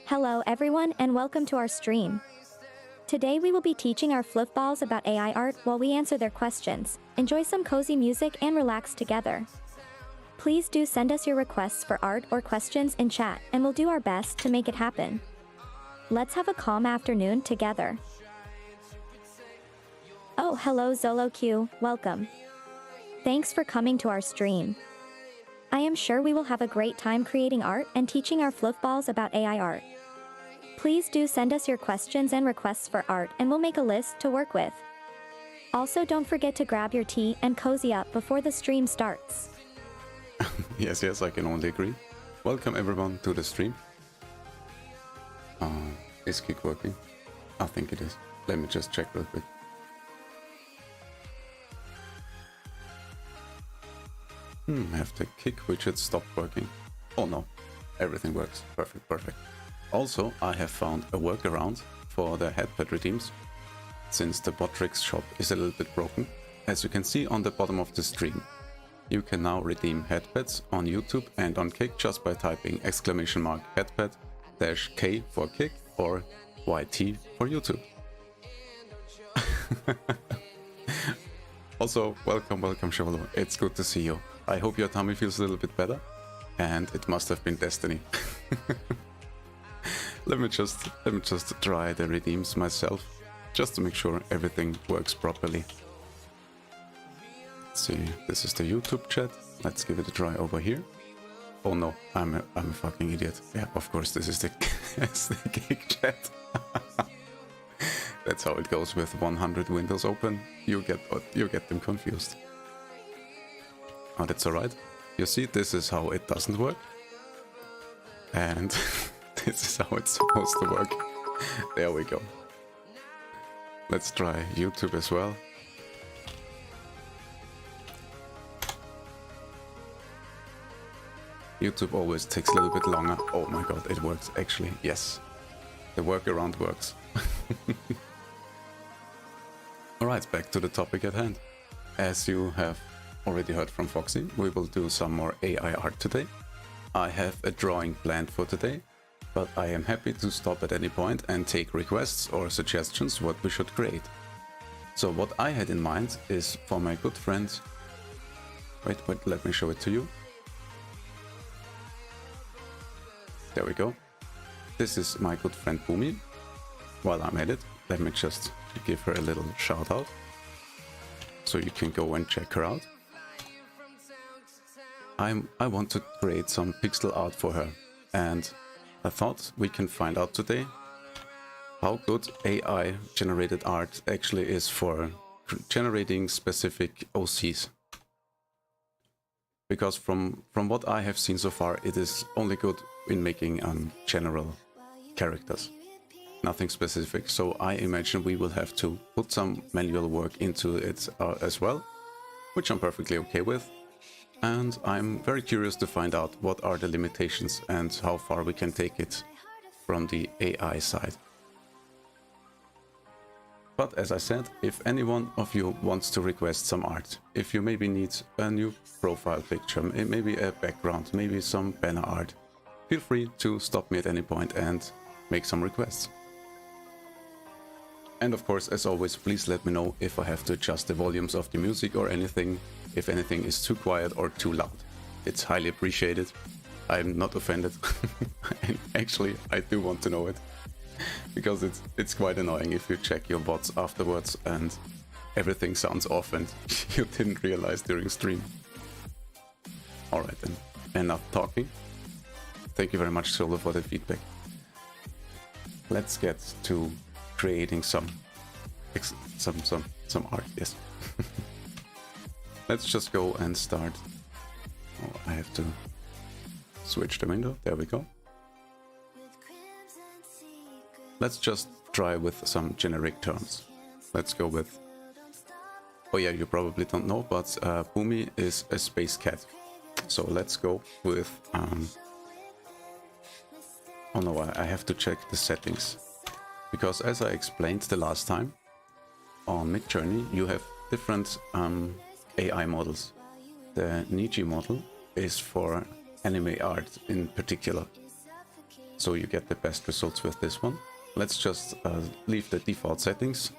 Hello everyone and welcome to our stream. Today we will be teaching our fluffballs about AI art while we answer their questions. Enjoy some cozy music and relax together. Please do send us your requests for art or questions in chat and we'll do our best to make it happen. Let's have a calm afternoon together. Oh, hello Zolo Q, welcome. Thanks for coming to our stream. I am sure we will have a great time creating art and teaching our fluffballs about AI art. Please do send us your questions and requests for art and we'll make a list to work with. Also don't forget to grab your tea and cozy up before the stream starts. Yes, I can only agree. Welcome everyone to the stream. Is Kick working? I think it is. Let me just check real quick. Have the Kick widget stopped working? Oh no, everything works. Perfect. Also, I have found a workaround for the headpad redeems, since the Botrix shop is a little bit broken. As you can see on the bottom of the stream, you can now redeem headpads on YouTube and on Kick just by typing !headpad-K for Kick or YT for YouTube. Also, welcome Chevalo. It's good to see you. I hope your tummy feels a little bit better, and it must have been destiny. Let me just try the redeems myself, just to make sure everything works properly. Let's see, this is the YouTube chat. Let's give it a try over here. Oh no, I'm a fucking idiot. Yeah, of course, this is the, it's the Geek chat. That's how it goes with 100 windows open. You get them confused. Oh, that's alright. You see, this is how it doesn't work. And this is how it's supposed to work. There we go. Let's try YouTube as well. YouTube always takes a little bit longer. Oh my god, it works actually. Yes. The workaround works. Alright, back to the topic at hand. As you have already heard from Foxy, we will do some more AI art today. I have a drawing planned for today, but I am happy to stop at any point and take requests or suggestions what we should create. So what I had in mind is for my good friend... Wait, let me show it to you. There we go. This is my good friend Boomy. While I'm at it, let me just give her a little shout out, so you can go and check her out. I want to create some pixel art for her, and I thought we can find out today how good AI generated art actually is for generating specific OCs. Because from what I have seen so far, it is only good in making general characters, nothing specific. So I imagine we will have to put some manual work into it as well, which I'm perfectly okay with. And I'm very curious to find out what are the limitations and how far we can take it from the AI side. But as I said, if any one of you wants to request some art, if you maybe need a new profile picture, maybe a background, maybe some banner art, feel free to stop me at any point and make some requests. And of course, as always, please let me know if I have to adjust the volumes of the music or anything, if anything is too quiet or too loud. It's highly appreciated. I'm not offended. And actually, I do want to know it. Because it's quite annoying if you check your bots afterwards and everything sounds off and you didn't realize during stream. Alright then, enough talking. Thank you very much, Solo, for the feedback. Let's get to creating some art, yes. Let's just go and start. Oh, I have to switch the window. There we go. Let's just try with some generic terms. Let's go with... Oh yeah, you probably don't know, but Boomy is a space cat. So let's go with... Oh no, I have to check the settings. Because as I explained the last time, on Midjourney you have different AI models. The Niji model is for anime art in particular. so you get the best results with this one. Let's just leave the default settings.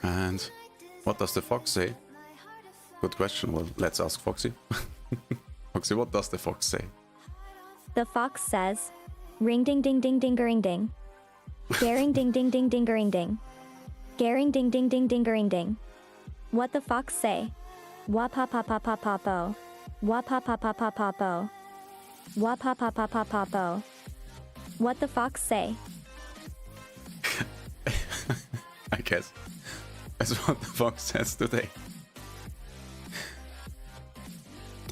And what does the fox say? Good question. Well, let's ask Foxy. Foxy, what does the fox say? The fox says, ring ding ding ding ding ding. Garing ding ding ding ding ding. Garing ding ding ding ding ding. What the fox say? Wa pa pa pa pa pa po. Wa pa pa pa pa pa po. Wa pa pa pa pa pa po. What the fox say? I guess that's what the fox says today.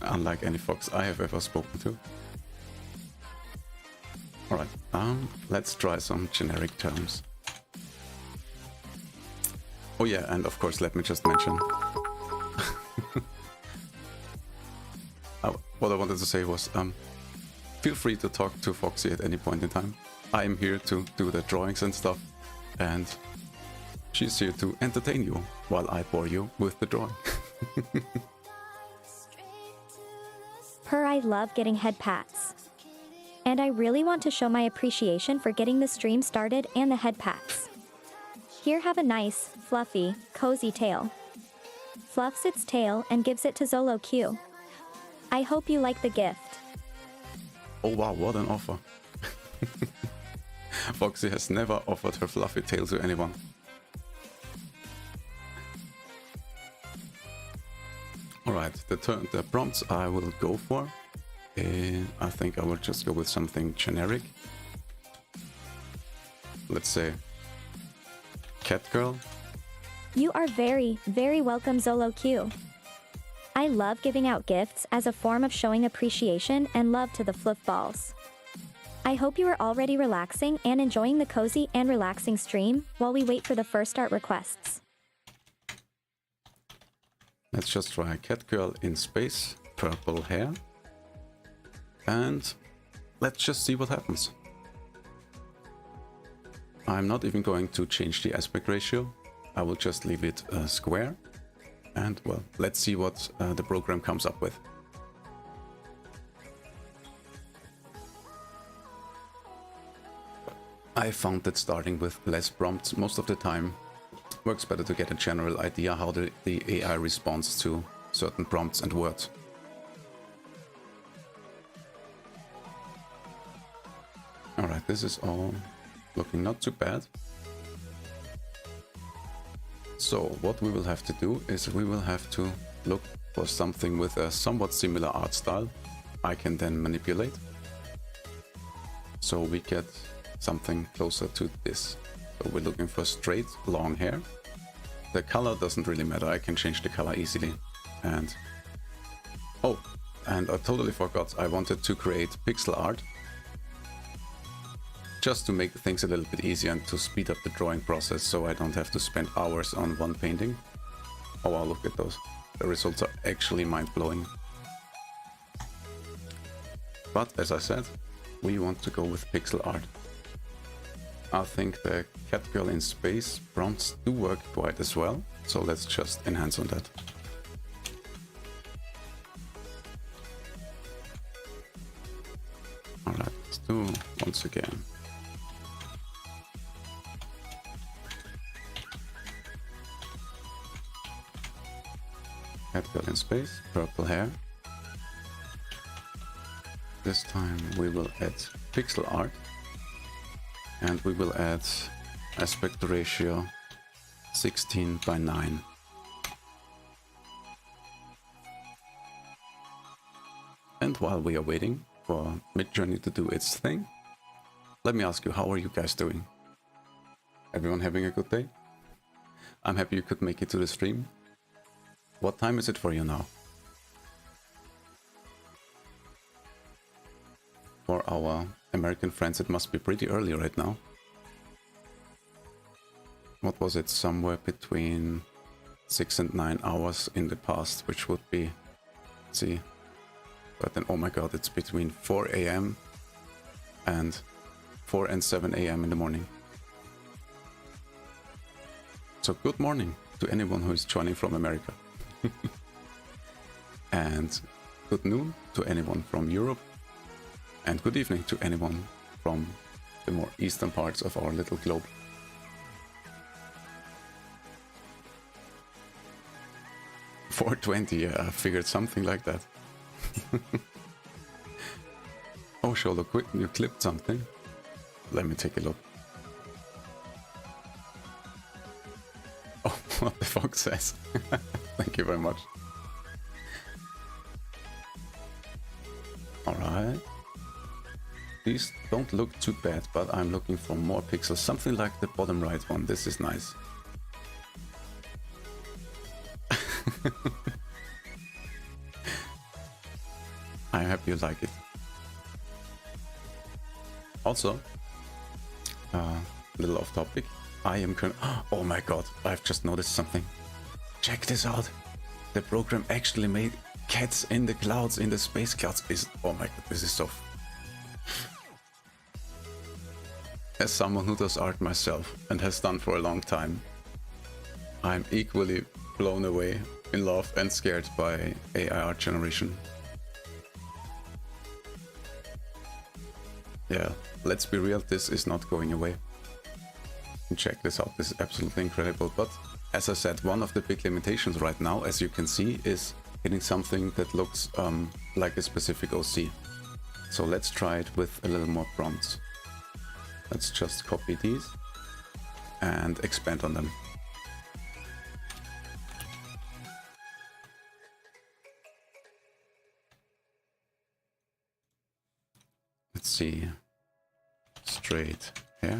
Unlike any fox I have ever spoken to. Alright, let's try some generic terms. Oh yeah, and of course let me just mention what I wanted to say was feel free to talk to Foxy at any point in time. I am here to do the drawings and stuff, and she's here to entertain you while I bore you with the drawing. I love getting head pats. And I really want to show my appreciation for getting the stream started and the head pats. Here, have a nice, fluffy, cozy tail. Fluffs its tail and gives it to Zolo Q. I hope you like the gift. Oh wow, what an offer. Foxy has never offered her fluffy tail to anyone. Alright, the prompts I will go for. I think I will just go with something generic. Let's say cat girl. You are very, very welcome, Zolo Q. I love giving out gifts as a form of showing appreciation and love to the fluff balls. I hope you are already relaxing and enjoying the cozy and relaxing stream while we wait for the first art requests. Let's just try cat girl in space, purple hair. And let's just see what happens. I'm not even going to change the aspect ratio. I will just leave it square. And well, let's see what the program comes up with. I found that starting with less prompts most of the time works better to get a general idea how the AI responds to certain prompts and words. Alright, this is all looking not too bad. So what we will have to do is we will have to look for something with a somewhat similar art style I can then manipulate. So we get something closer to this. So we're looking for straight, long hair. The color doesn't really matter, I can change the color easily. And oh, and I totally forgot, I wanted to create pixel art. Just to make things a little bit easier and to speed up the drawing process so I don't have to spend hours on one painting. Oh wow, look at those. The results are actually mind-blowing. But as I said, we want to go with pixel art. I think the cat girl in space prompts do work quite as well, so let's just enhance on that. Alright, let's do once again. Cat girl in space, purple hair. This time we will add pixel art. And we will add aspect ratio 16:9. And while we are waiting for Midjourney to do its thing, let me ask you, how are you guys doing? Everyone having a good day? I'm happy you could make it to the stream. What time is it for you now? For our American friends, it must be pretty early right now. What was it? Somewhere between 6 and 9 hours in the past, which would be, let's see, but then, oh my god, it's between 4 a.m. and 4 and 7 a.m. in the morning. So good morning to anyone who is joining from America. And good noon to anyone from Europe. And good evening to anyone from the more eastern parts of our little globe. $4.20, yeah, I figured something like that. Oh, sure, look, you clipped something. Let me take a look. Oh, what the fox says. Thank you very much. Alright. These don't look too bad, but I'm looking for more pixels. Something like the bottom right one. This is nice. I'm happy you like it. Also, little off topic. I am oh my god, I've just noticed something. Check this out. The program actually made cats in the clouds, in the space clouds. Oh my god, this is so... As someone who does art myself and has done for a long time, I'm equally blown away, in love and scared by AI art generation. Yeah, let's be real, this is not going away. Check this out, this is absolutely incredible. But as I said, one of the big limitations right now, as you can see, is getting something that looks like a specific OC. So let's try it with a little more prompts. Let's just copy these and expand on them. Let's see, straight hair.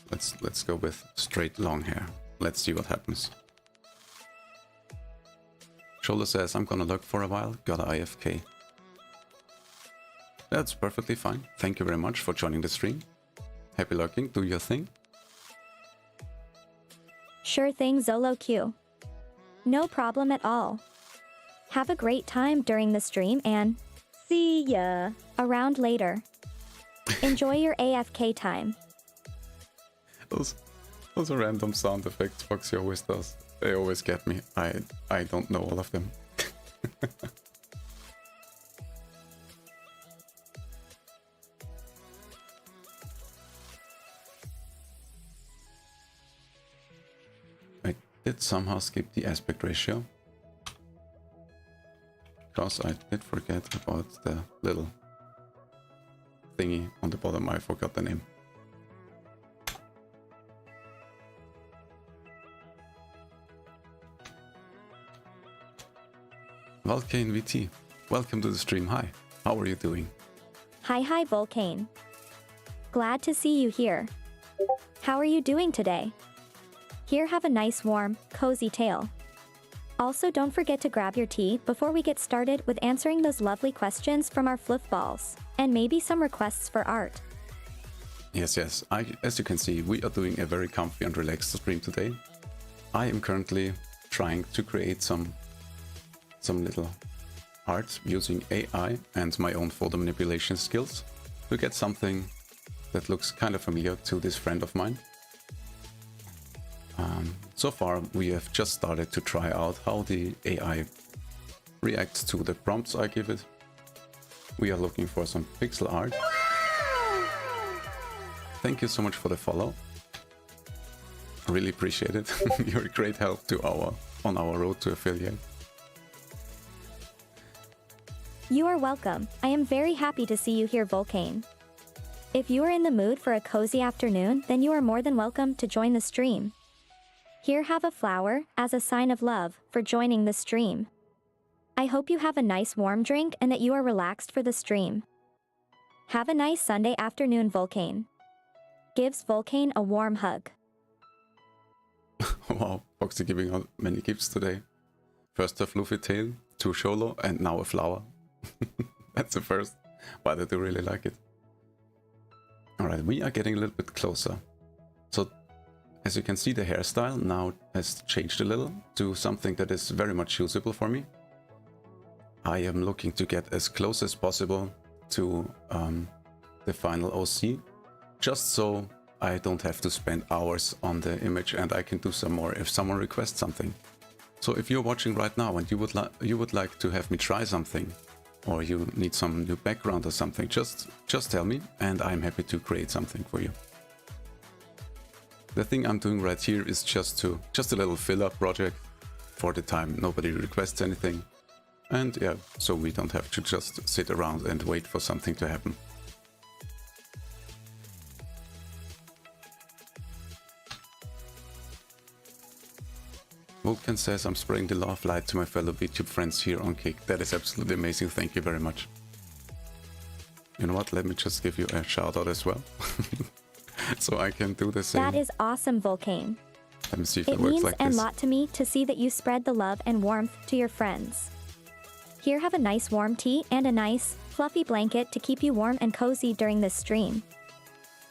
Let's go with straight long hair. Let's see what happens. Shoulder says, I'm gonna lurk for a while, gotta IFK. That's perfectly fine. Thank you very much for joining the stream. Happy lurking, do your thing. Sure thing, Zolo Q. No problem at all. Have a great time during the stream and see ya around later. Enjoy your AFK time. Those are random sound effects Foxy always does. They always get me. I don't know all of them. I did somehow skip the aspect ratio. Because I did forget about the little thingy on the bottom. I forgot the name. Vulcane VT, welcome to the stream. Hi, how are you doing? Hi Vulcane. Glad to see you here. How are you doing today? Here, have a nice warm, cozy tale. Also, don't forget to grab your tea before we get started with answering those lovely questions from our fluffballs, and maybe some requests for art. Yes, as you can see, we are doing a very comfy and relaxed stream today. I am currently trying to create some little art using AI and my own photo manipulation skills to get something that looks kind of familiar to this friend of mine. So far we have just started to try out how the AI reacts to the prompts I give it. We are looking for some pixel art. Thank you so much for the follow. Really appreciate it. You're a great help to on our road to affiliate. You are welcome. I am very happy to see you here, Vulcane. If you are in the mood for a cozy afternoon, then you are more than welcome to join the stream. Here, have a flower as a sign of love for joining the stream. I hope you have a nice warm drink and that you are relaxed for the stream. Have a nice Sunday afternoon, Vulcane. Gives Vulcane a warm hug. Wow, Foxy giving out many gifts today. First a fluffy tail, 2 Sholo, and now a flower. That's the first, but I do really like it. Alright, we are getting a little bit closer. So, as you can see, the hairstyle now has changed a little to something that is very much usable for me. I am looking to get as close as possible to the final OC, just so I don't have to spend hours on the image and I can do some more if someone requests something. So if you're watching right now and you would like to have me try something, or you need some new background or something, just tell me and I'm happy to create something for you. The thing I'm doing right here is just a little filler project for the time nobody requests anything. And yeah, so we don't have to just sit around and wait for something to happen. Vulcan says I'm spreading the love light to my fellow VTube friends here on Kick. That is absolutely amazing, thank you very much. You know what, let me just give you a shout out as well. So I can do the same. That is awesome, Vulcan. Let me see if it It works means like a this. lot to me to see that you spread the love and warmth to your friends. Here, have a nice warm tea and a nice, fluffy blanket to keep you warm and cozy during this stream.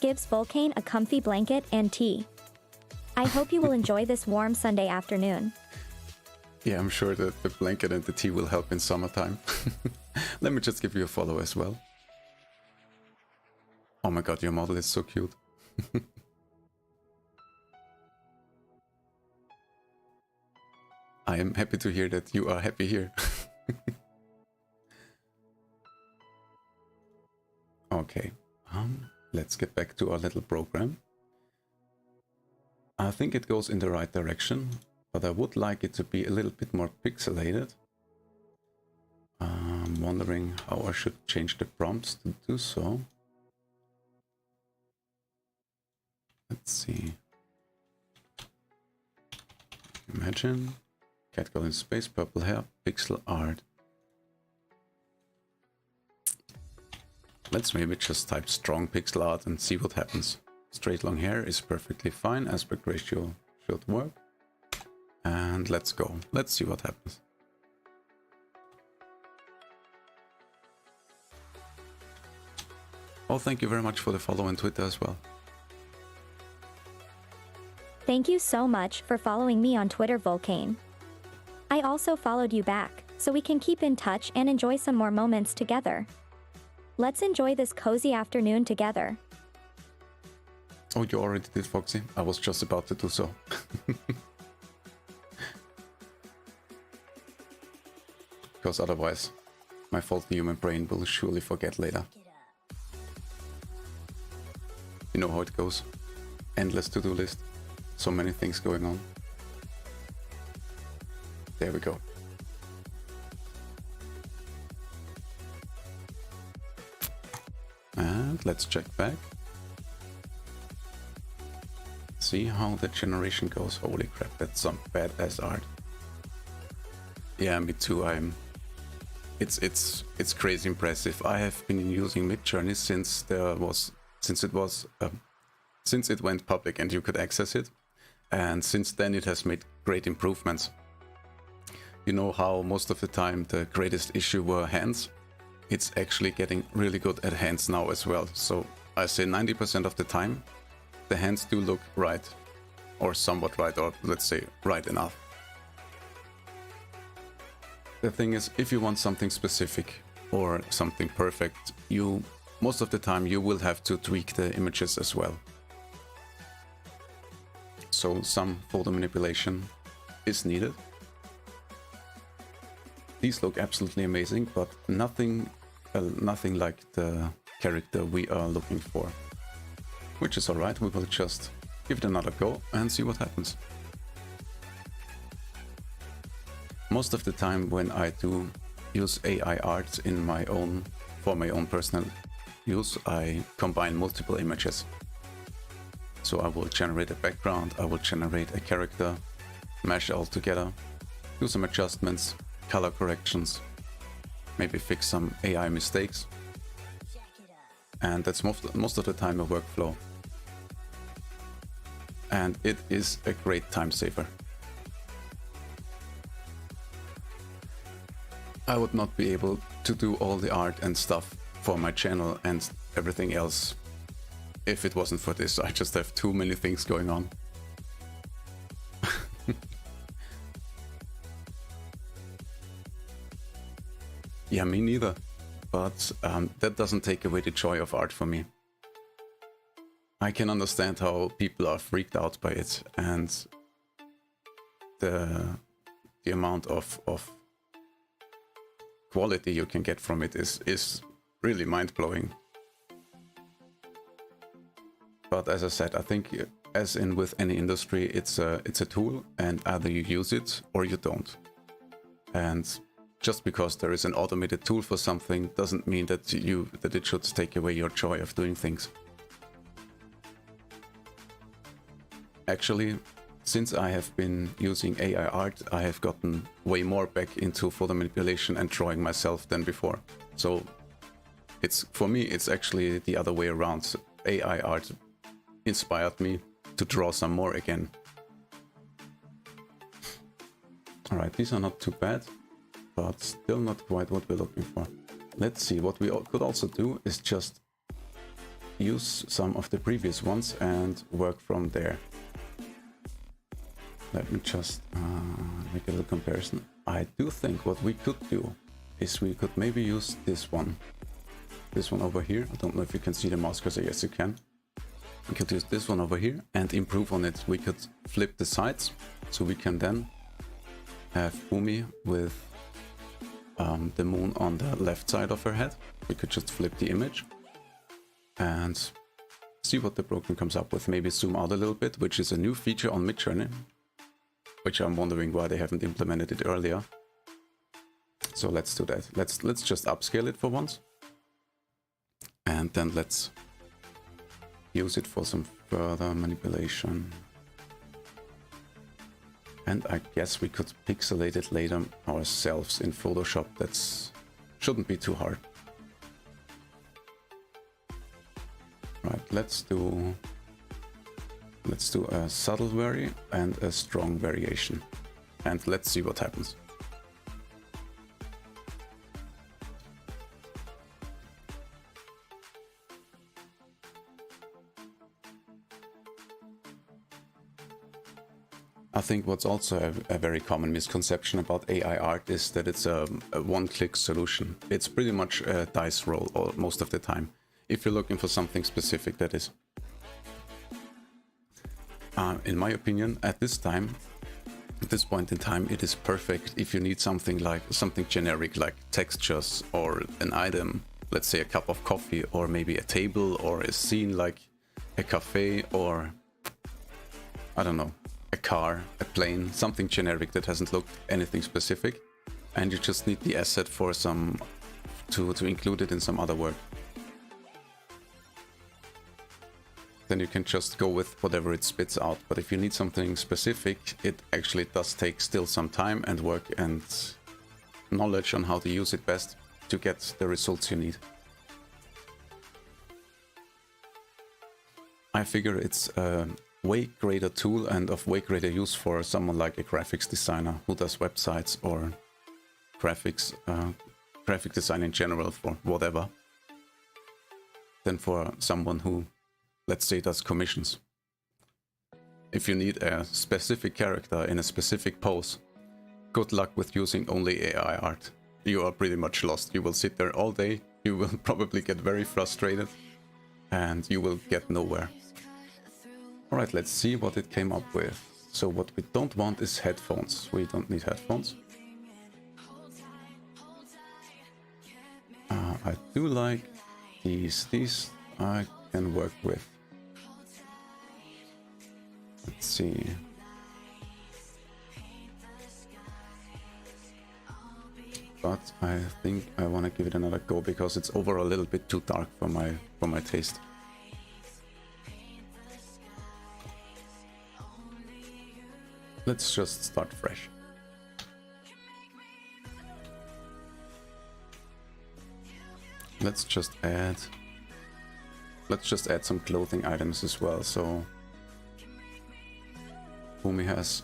Gives Vulcan a comfy blanket and tea. I hope you will enjoy this warm Sunday afternoon. Yeah, I'm sure that the blanket and the tea will help in summertime. Let me just give you a follow as well. Oh my god, your model is so cute. I am happy to hear that you are happy here. Okay, let's get back to our little program. I think it goes in the right direction, but I would like it to be a little bit more pixelated. I'm wondering how I should change the prompts to do so. Let's see. Imagine. Cat girl in space, purple hair, pixel art. Let's maybe just type strong pixel art and see what happens. Straight long hair is perfectly fine, aspect ratio should work. And let's go. Let's see what happens. Oh, thank you very much for the follow on Twitter as well. Thank you so much for following me on Twitter, Vulcan. I also followed you back, so we can keep in touch and enjoy some more moments together. Let's enjoy this cozy afternoon together. Oh, you already did, Foxy? I was just about to do so. Because otherwise, my faulty human brain will surely forget later. You know how it goes. Endless to-do list. So many things going on. There we go. And let's check back. See how the generation goes. Holy crap, that's some badass art. Yeah, me too. It's crazy impressive. I have been using Midjourney since it went public and you could access it, and since then it has made great improvements. You know how most of the time the greatest issue were hands? It's actually getting really good at hands now as well. So I say 90% of the time the hands do look right, or somewhat right, or let's say right enough. The thing is, if you want something specific or something perfect, most of the time you will have to tweak the images as well. So some photo manipulation is needed. These look absolutely amazing, but nothing like the character we are looking for. Which is alright, we will just give it another go and see what happens. Most of the time when I do use AI art for my own personal use, I combine multiple images. So I will generate a background, I will generate a character, mash it all together, do some adjustments, color corrections, maybe fix some AI mistakes. And that's most of the time a workflow. And it is a great time saver. I would not be able to do all the art and stuff for my channel and everything else if it wasn't for this. I just have too many things going on. Yeah, me neither. But that doesn't take away the joy of art for me. I can understand how people are freaked out by it, and the amount of quality you can get from it is really mind-blowing. But as I said, I think as in with any industry, it's a tool, and either you use it or you don't. And just because there is an automated tool for something doesn't mean that it should take away your joy of doing things. Actually, since I have been using AI art, I have gotten way more back into photo manipulation and drawing myself than before. So for me, it's actually the other way around. AI art inspired me to draw some more again. Alright, these are not too bad, but still not quite what we're looking for. Let's see, what we could also do is just use some of the previous ones and work from there. Let me just make a little comparison. I do think what we could do is we could maybe use this one over here. I don't know if you can see the mouse cursor. Yes, you can. We could use this one over here and improve on it. We could flip the sides, so we can then have Umi with the moon on the left side of her head. We could just flip the image and see what the program comes up with. Maybe zoom out a little bit, which is a new feature on Midjourney, which I'm wondering why they haven't implemented it earlier. So let's do that. Let's just upscale it for once, and then let's use it for some further manipulation. And I guess we could pixelate it later ourselves in Photoshop. That shouldn't be too hard. Right, let's do a subtle vary and a strong variation, and let's see what happens. I think what's also a very common misconception about AI art is that it's a one-click solution. It's pretty much a dice roll most of the time, if you're looking for something specific, that is. In my opinion, at this point in time, it is perfect if you need something generic like textures or an item, let's say a cup of coffee, or maybe a table or a scene like a cafe, or I don't know, a car, a plane, something generic that hasn't looked anything specific, and you just need the asset for to include it in some other work. Then you can just go with whatever it spits out. But if you need something specific, it actually does take still some time and work and knowledge on how to use it best to get the results you need. I figure it's a way greater tool and of way greater use for someone like a graphics designer who does websites or graphic design in general for whatever, than for someone who, let's say, does commissions. If you need a specific character in a specific pose, good luck with using only AI art. You are pretty much lost. You will sit there all day, you will probably get very frustrated, and you will get nowhere. Alright, let's see what it came up with. So what we don't want is headphones. We don't need headphones. I do like these. These I can work with. Let's see. But I think I want to give it another go because it's overall a little bit too dark for my taste. Let's just start fresh. Let's just add some clothing items as well. So Boomy has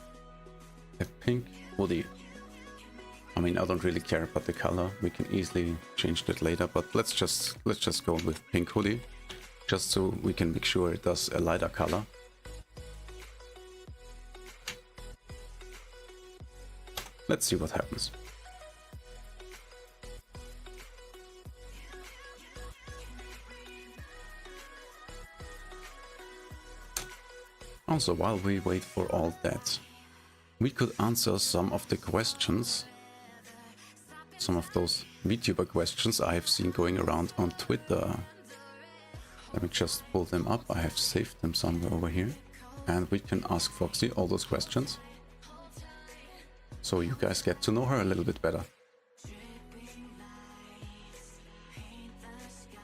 a pink hoodie. I mean, I don't really care about the color. We can easily change that later, but let's just go with pink hoodie, just so we can make sure it does a lighter color. Let's see what happens. Also, while we wait for all that, we could answer some of the questions. some of those VTuber questions I have seen going around on Twitter. Let me just pull them up. I have saved them somewhere over here. And we can ask Foxy all those questions. So you guys get to know her a little bit better.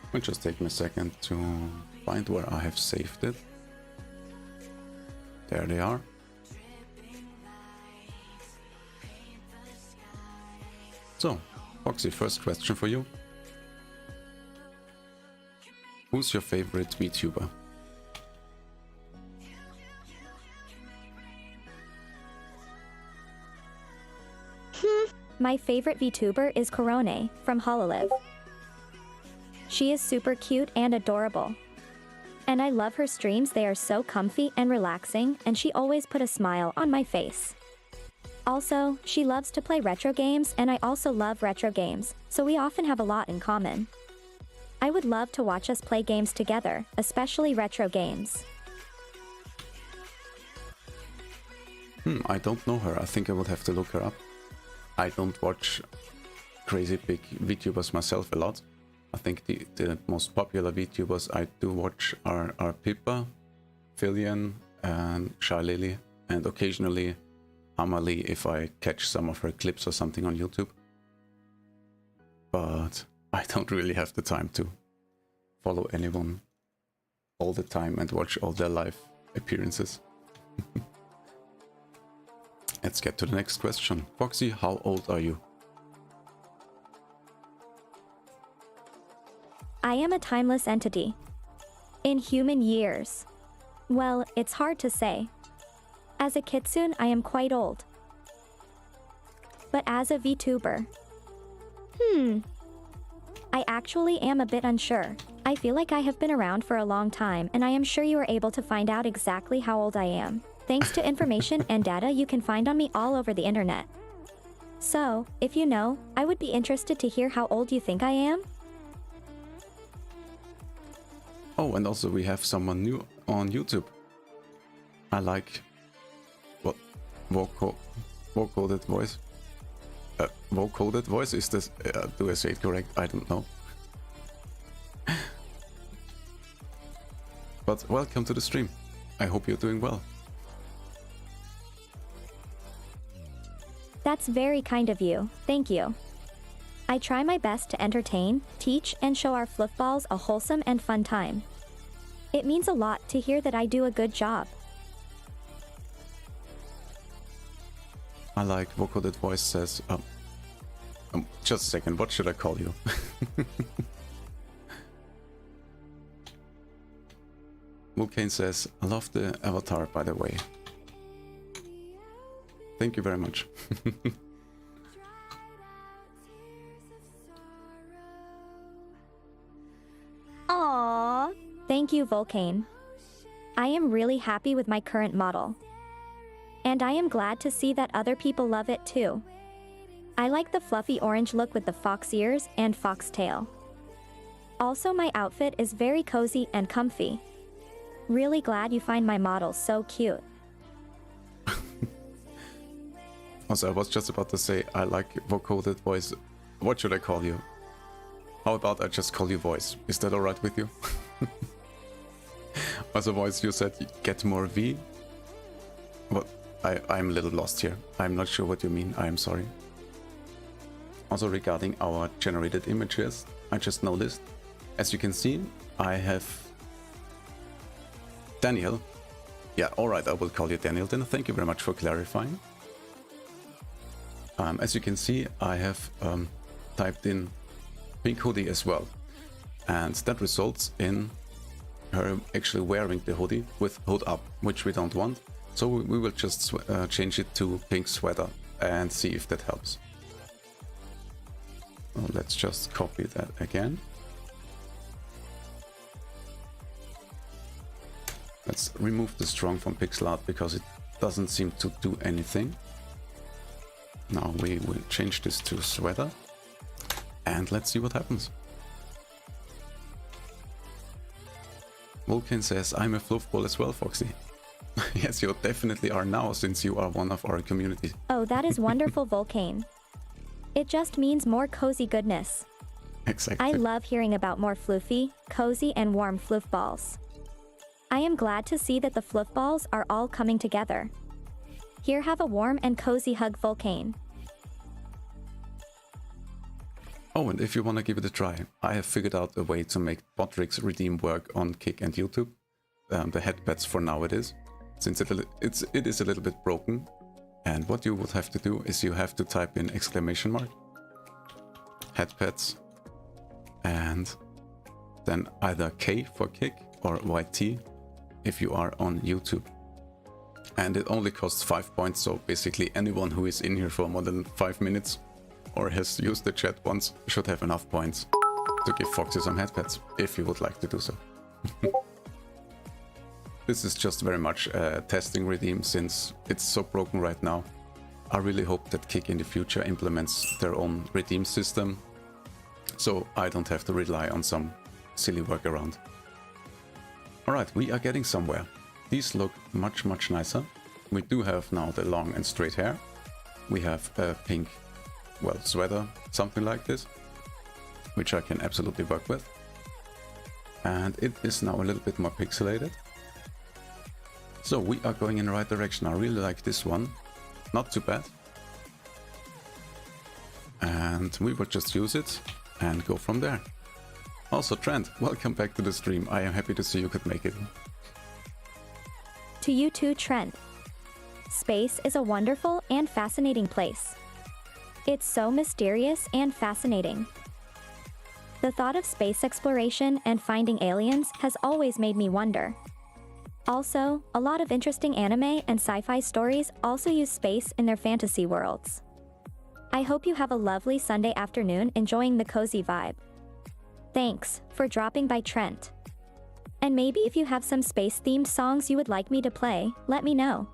It'll just take me a second to find where I have saved it. There they are. So, Foxy, first question for you. Who's your favorite VTuber? My favorite VTuber is Corone from Hololive. She is super cute and adorable. And I love her streams, they are so comfy and relaxing, and she always put a smile on my face. Also, she loves to play retro games, and I also love retro games, so we often have a lot in common. I would love to watch us play games together, especially retro games. I don't know her. I think I would have to look her up. I don't watch crazy big VTubers myself a lot. I think the most popular VTubers I do watch are Pippa, Fillion, and Shy Lily, and occasionally Amalie if I catch some of her clips or something on YouTube. But I don't really have the time to follow anyone all the time and watch all their live appearances. Let's get to the next question. Foxy, how old are you? I am a timeless entity. In human years. Well, it's hard to say. As a kitsune, I am quite old. But as a VTuber... I actually am a bit unsure. I feel like I have been around for a long time, and I am sure you are able to find out exactly how old I am. Thanks to information and data you can find on me all over the internet. So, if you know, I would be interested to hear how old you think I am. Oh, and also we have someone new on YouTube. I like... what? Vocoded voice? Vocoded voice? Is this... do I say it correct? I don't know. But welcome to the stream. I hope you're doing well. That's very kind of you, thank you. I try my best to entertain, teach, and show our fluffballs a wholesome and fun time. It means a lot to hear that I do a good job. I like Vocoded voice says... just a second, what should I call you? Vulcane says, I love the avatar, by the way. Thank you very much. Aww. Thank you, Vulcane. I am really happy with my current model. And I am glad to see that other people love it too. I like the fluffy orange look with the fox ears and fox tail. Also, my outfit is very cozy and comfy. Really glad you find my model so cute. Also, I was just about to say, I like vocoded voice. What should I call you? How about I just call you voice? Is that alright with you? Also, voice, you said get more V? What? I'm a little lost here. I'm not sure what you mean. I am sorry. Also, regarding our generated images, I just noticed, as you can see, I have Daniel. Yeah, alright, I will call you Daniel then. Thank you very much for clarifying. As you can see, I have typed in pink hoodie as well. And that results in her actually wearing the hoodie with hood up, which we don't want. So we will just change it to pink sweater and see if that helps. So let's just copy that again. Let's remove the strong from pixel art because it doesn't seem to do anything. Now we will change this to sweater and let's see what happens. Vulcan says, I'm a fluffball as well, Foxy. Yes, you definitely are now, since you are one of our community. Oh, that is wonderful, Vulcane. It just means more cozy goodness. Exactly. I love hearing about more floofy, cozy and warm fluff balls. I am glad to see that the fluff balls are all coming together. Here, have a warm and cozy hug, Volcane. Oh, and if you want to give it a try, I have figured out a way to make Botrix redeem work on Kick and YouTube. The headpads for now it is, since it is a little bit broken. And what you would have to do is you have to type in exclamation mark, headpads, and then either K for Kick or YT if you are on YouTube. And it only costs 5 points, so basically anyone who is in here for more than 5 minutes or has used the chat once should have enough points to give Foxy some headpads, if you would like to do so. This is just very much a testing redeem since it's so broken right now. I really hope that Kick in the future implements their own redeem system, so I don't have to rely on some silly workaround. Alright, we are getting somewhere. These look much nicer. We do have now the long and straight hair. We have a pink, well, sweater, something like this, which I can absolutely work with. And it is now a little bit more pixelated. So we are going in the right direction. I really like this one. Not too bad. And we will just use it and go from there. Also, Trent, welcome back to the stream. I am happy to see you could make it. To you too, Trent. Space is a wonderful and fascinating place. It's so mysterious and fascinating. The thought of space exploration and finding aliens has always made me wonder. Also, a lot of interesting anime and sci-fi stories also use space in their fantasy worlds. I hope you have a lovely Sunday afternoon enjoying the cozy vibe. Thanks for dropping by, Trent. And maybe if you have some space-themed songs you would like me to play, let me know.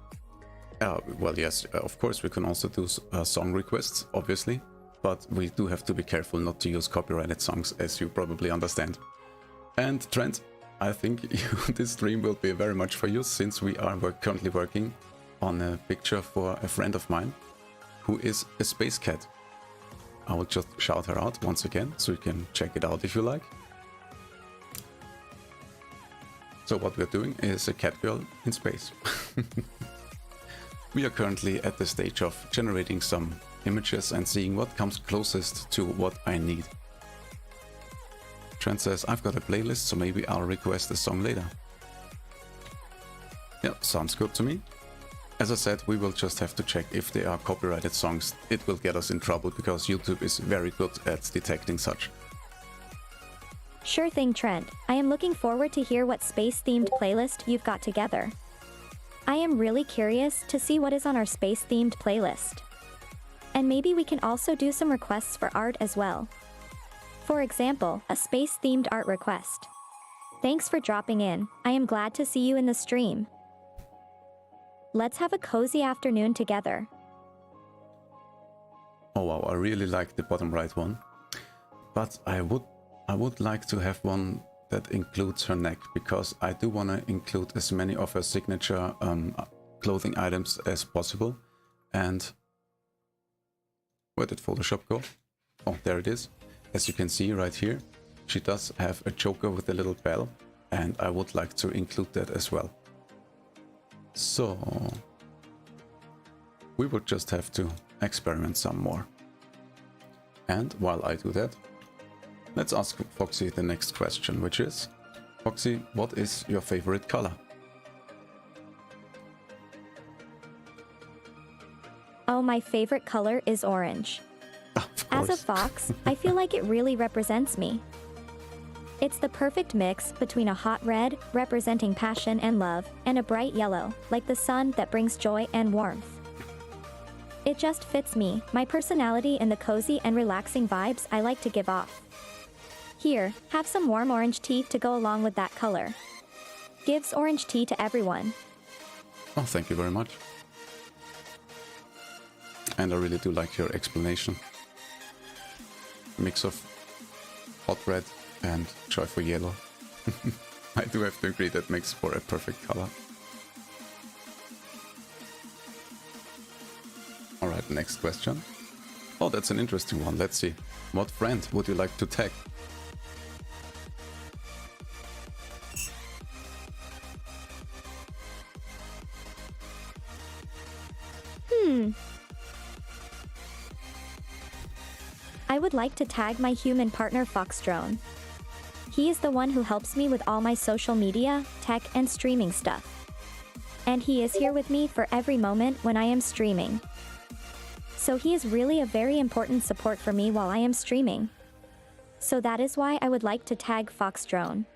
Well, yes, of course we can also do song requests, obviously, but we do have to be careful not to use copyrighted songs, as you probably understand. And Trent, I think this stream will be very much for you, since we are currently working on a picture for a friend of mine, who is a space cat. I will just shout her out once again, so you can check it out if you like. So what we're doing is a cat girl in space. We are currently at the stage of generating some images and seeing what comes closest to what I need. Trent says, I've got a playlist, so maybe I'll request a song later. Yeah, sounds good to me. As I said, we will just have to check if they are copyrighted songs. It will get us in trouble because YouTube is very good at detecting such. Sure thing, Trent. I am looking forward to hear what space-themed playlist you've got together. I am really curious to see what is on our space-themed playlist. And maybe we can also do some requests for art as well. For example, a space-themed art request. Thanks for dropping in. I am glad to see you in the stream. Let's have a cozy afternoon together. Oh wow, I really like the bottom right one. But I would like to have one that includes her neck, because I do want to include as many of her signature clothing items as possible. And where did Photoshop go? Oh, there it is. As you can see right here, she does have a choker with a little bell, and I would like to include that as well. So we would just have to experiment some more. And while I do that, let's ask Foxy the next question, which is, Foxy, what is your favorite color? Oh, my favorite color is orange. Of As a course. fox, I feel like it really represents me. It's the perfect mix between a hot red, representing passion and love, and a bright yellow, like the sun that brings joy and warmth. It just fits me, my personality, and the cozy and relaxing vibes I like to give off. Here, have some warm orange tea to go along with that color. Gives orange tea to everyone. Oh, thank you very much. And I really do like your explanation. Mix of hot red and joyful yellow. I do have to agree that makes for a perfect color. Alright, next question. Oh, that's an interesting one. Let's see. What friend would you like to tag? I would like to tag my human partner Foxy&Drone. He is the one who helps me with all my social media, tech, and streaming stuff. And he is here with me for every moment when I am streaming. So he is really a very important support for me while I am streaming. So that is why I would like to tag Foxy&Drone.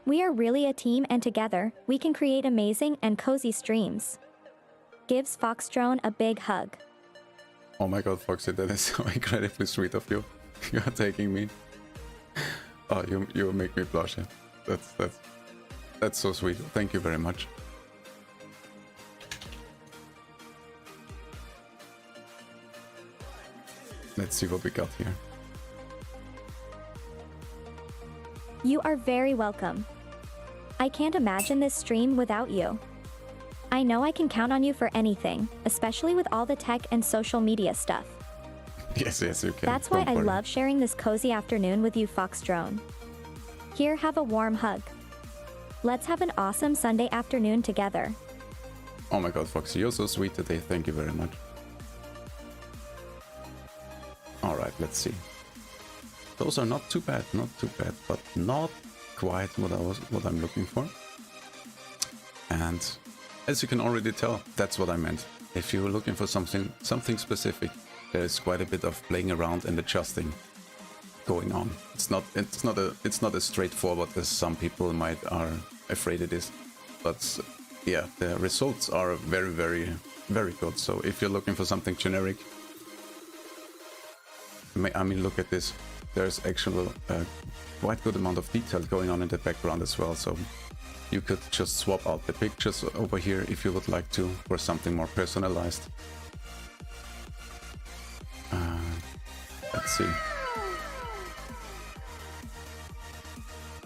We are really a team, and together, we can create amazing and cozy streams. Gives Foxy&Drone a big hug. Oh my god, Foxy, that is so incredibly sweet of you. You are taking me. Oh, you make me blush. Yeah. That's so sweet. Thank you very much. Let's see what we got here. You are very welcome. I can't imagine this stream without you. I know I can count on you for anything, especially with all the tech and social media stuff. Yes, you can. That's why I love sharing this cozy afternoon with you, Foxy&Drone. Here, have a warm hug. Let's have an awesome Sunday afternoon together. Oh my god, Foxy, you're so sweet today. Thank you very much. Alright, let's see. Those are not too bad, but not quite what I'm looking for. And as you can already tell, that's what I meant. If you're looking for something specific, there is quite a bit of playing around and adjusting going on. It's not as straightforward as some people are afraid it is. But yeah, the results are very, very, very good. So if you're looking for something generic, I mean, look at this. There's actually a quite good amount of detail going on in the background as well. So you could just swap out the pictures over here if you would like to, for something more personalized. Let's see.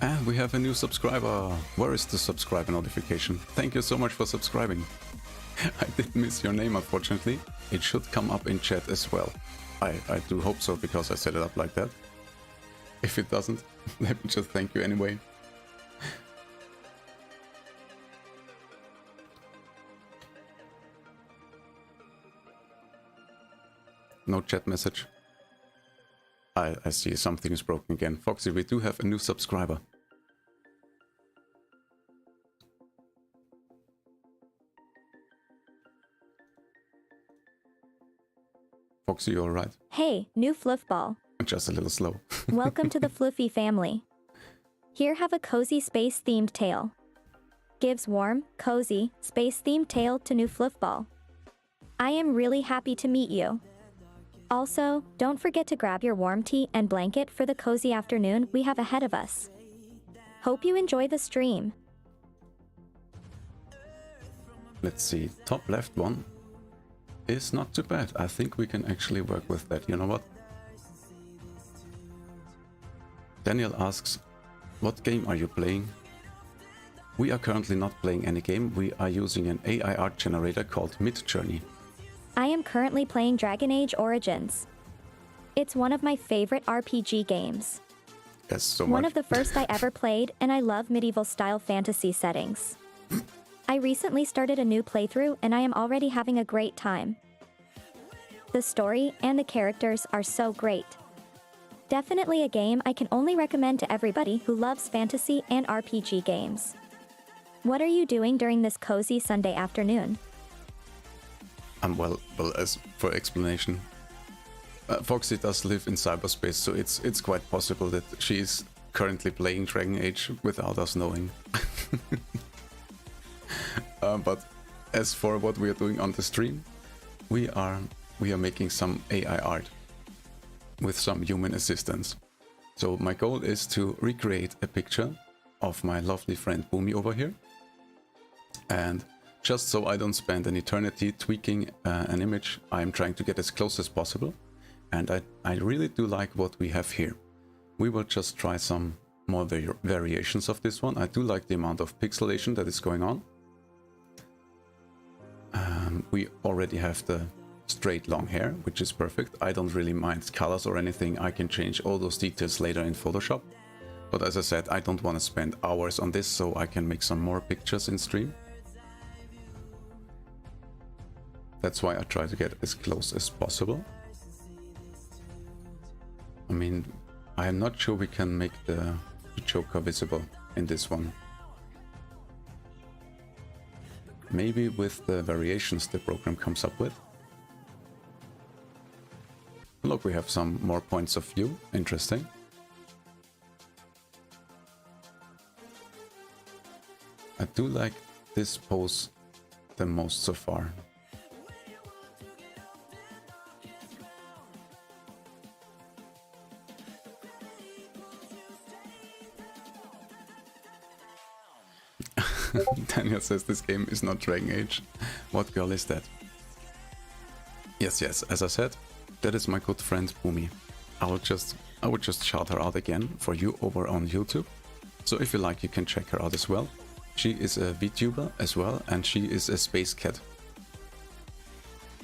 And we have a new subscriber. Where is the subscriber notification? Thank you so much for subscribing. I did miss your name, unfortunately. It should come up in chat as well. I do hope so, because I set it up like that. If it doesn't, let me just thank you anyway. No chat message. I see something is broken again. Foxy, we do have a new subscriber. Foxy, you alright? Hey, new fluffball. Just a little slow. Welcome to the Fluffy family. Here, have a cozy space-themed tail. Gives warm, cozy, space-themed tail to new fluffball. I am really happy to meet you. Also, don't forget to grab your warm tea and blanket for the cozy afternoon we have ahead of us. Hope you enjoy the stream. Let's see, top left one is not too bad. I think we can actually work with that. You know what? Daniel asks, what game are you playing? We are currently not playing any game. We are using an AI art generator called Midjourney. I am currently playing Dragon Age Origins. It's one of my favorite RPG games. Yes, so much. One of the first I ever played, and I love medieval-style fantasy settings. I recently started a new playthrough, and I am already having a great time. The story and the characters are so great. Definitely a game I can only recommend to everybody who loves fantasy and RPG games. What are you doing during this cozy Sunday afternoon? Well, as for explanation, Foxy does live in cyberspace, so it's quite possible that she is currently playing Dragon Age without us knowing. But as for what we are doing on the stream, we are making some AI art with some human assistance. So my goal is to recreate a picture of my lovely friend Boomy over here, and just so I don't spend an eternity tweaking an image, I'm trying to get as close as possible. And I really do like what we have here. We will just try some more variations of this one. I do like the amount of pixelation that is going on. We already have the straight long hair, which is perfect. I don't really mind colors or anything. I can change all those details later in Photoshop. But as I said, I don't want to spend hours on this, so I can make some more pictures in stream. That's why I try to get as close as possible. I mean, I'm not sure we can make the Joker visible in this one. Maybe with the variations the program comes up with. Look, we have some more points of view. Interesting. I do like this pose the most so far. Daniel says this game is not Dragon Age. What girl is that? Yes, as I said, that is my good friend Boomy. I would just shout her out again for you over on YouTube. So if you like, you can check her out as well. She is a VTuber as well, and she is a space cat,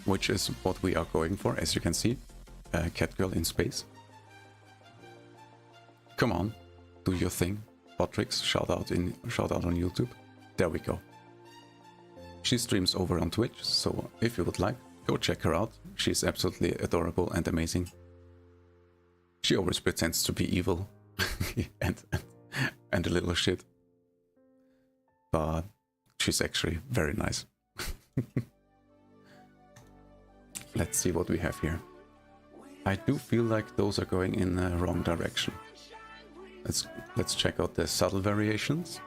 which is what we are going for, as you can see. A cat girl in space. Come on, do your thing. Botrix, shout out on YouTube. There we go. She streams over on Twitch, so if you would like, go check her out. She's absolutely adorable and amazing. She always pretends to be evil and a little shit. But she's actually very nice. Let's see what we have here. I do feel like those are going in the wrong direction. Let's check out the subtle variations.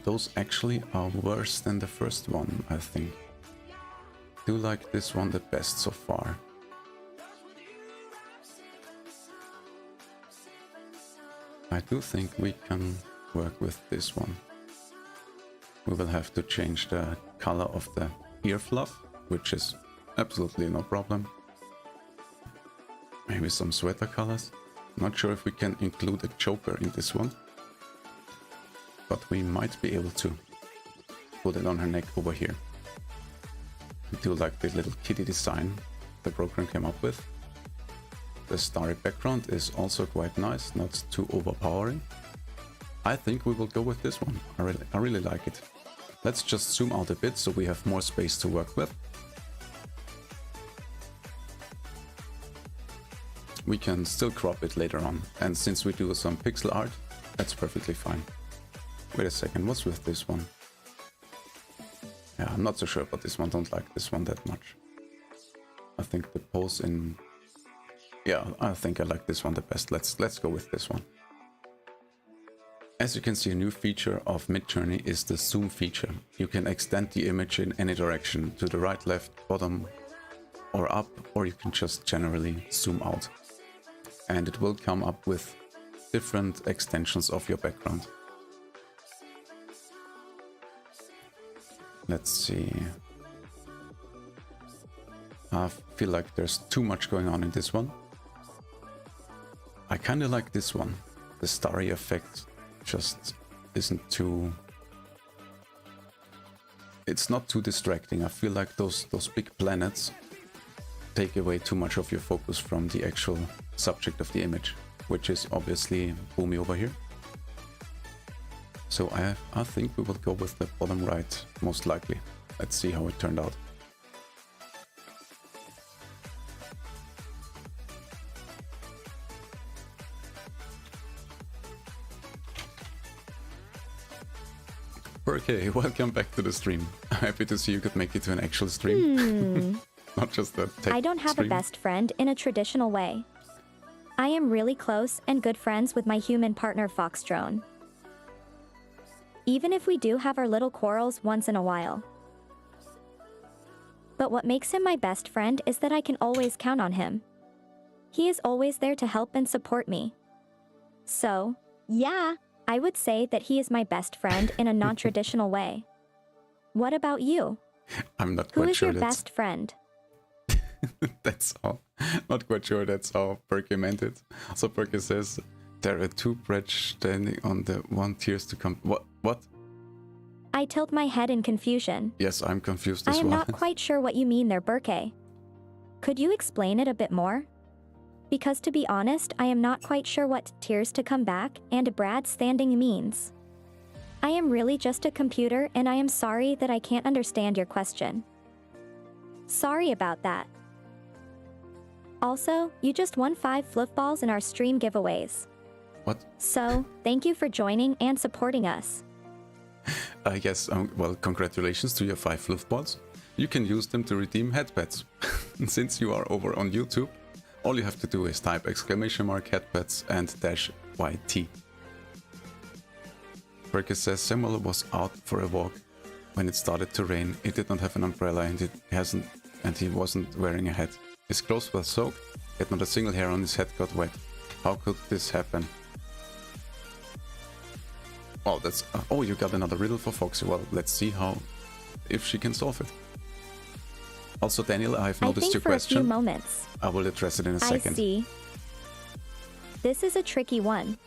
Those actually are worse than the first one, I think. Do like this one the best so far. I do think we can work with this one. We will have to change the color of the ear fluff, which is absolutely no problem. Maybe some sweater colors. Not sure if we can include a choker in this one. But we might be able to put it on her neck over here. I do like the little kitty design the program came up with. The starry background is also quite nice, not too overpowering. I think we will go with this one. I really like it. Let's just zoom out a bit so we have more space to work with. We can still crop it later on, and since we do some pixel art, that's perfectly fine. Wait a second, what's with this one? Yeah, I'm not so sure about this one, don't like this one that much. I think the pose in... Yeah, I think I like this one the best. Let's go with this one. As you can see, a new feature of Midjourney is the zoom feature. You can extend the image in any direction, to the right, left, bottom, or up, or you can just generally zoom out. And it will come up with different extensions of your background. Let's see. I feel like there's too much going on in this one. I kinda like this one. The starry effect just isn't too... It's not too distracting. I feel like those big planets take away too much of your focus from the actual subject of the image, which is obviously Boomy over here. So I think we will go with the bottom right, most likely. Let's see how it turned out. Okay, welcome back to the stream. Happy to see you could make it to an actual stream. Not just a tech I don't have stream. a best friend in a traditional way. I am really close and good friends with my human partner Foxy&Drone. Even if we do have our little quarrels once in a while. But what makes him my best friend is that I can always count on him. He is always there to help and support me. So, yeah, I would say that he is my best friend in a non-traditional way. What about you? I'm not Who quite is sure your best friend? That's all. Not quite sure that's how Perky meant it. So Perky says, there are two bridges standing on the one tiers to come. What? I tilt my head in confusion. Yes, I'm confused I as am well. not quite sure what you mean there, Burke. Could you explain it a bit more? Because to be honest, I am not quite sure what tears to come back and Brad standing means. I am really just a computer and I am sorry that I can't understand your question. Sorry about that. Also, you just won 5 fluff balls in our stream giveaways. What? So, thank you for joining and supporting us. Yes, well, congratulations to your 5 fluff balls. You can use them to redeem headpads. Since you are over on YouTube, all you have to do is type !headpads and -YT. Burke says Samuel was out for a walk when it started to rain. He did not have an umbrella and he wasn't wearing a hat. His clothes were soaked, yet not a single hair on his head got wet. How could this happen? Oh, that's... oh, you got another riddle for Foxy. Well, let's see if she can solve it. Also, Daniel, I've noticed your question. I think for a few moments. I will address it in a second. I see. This is a tricky one.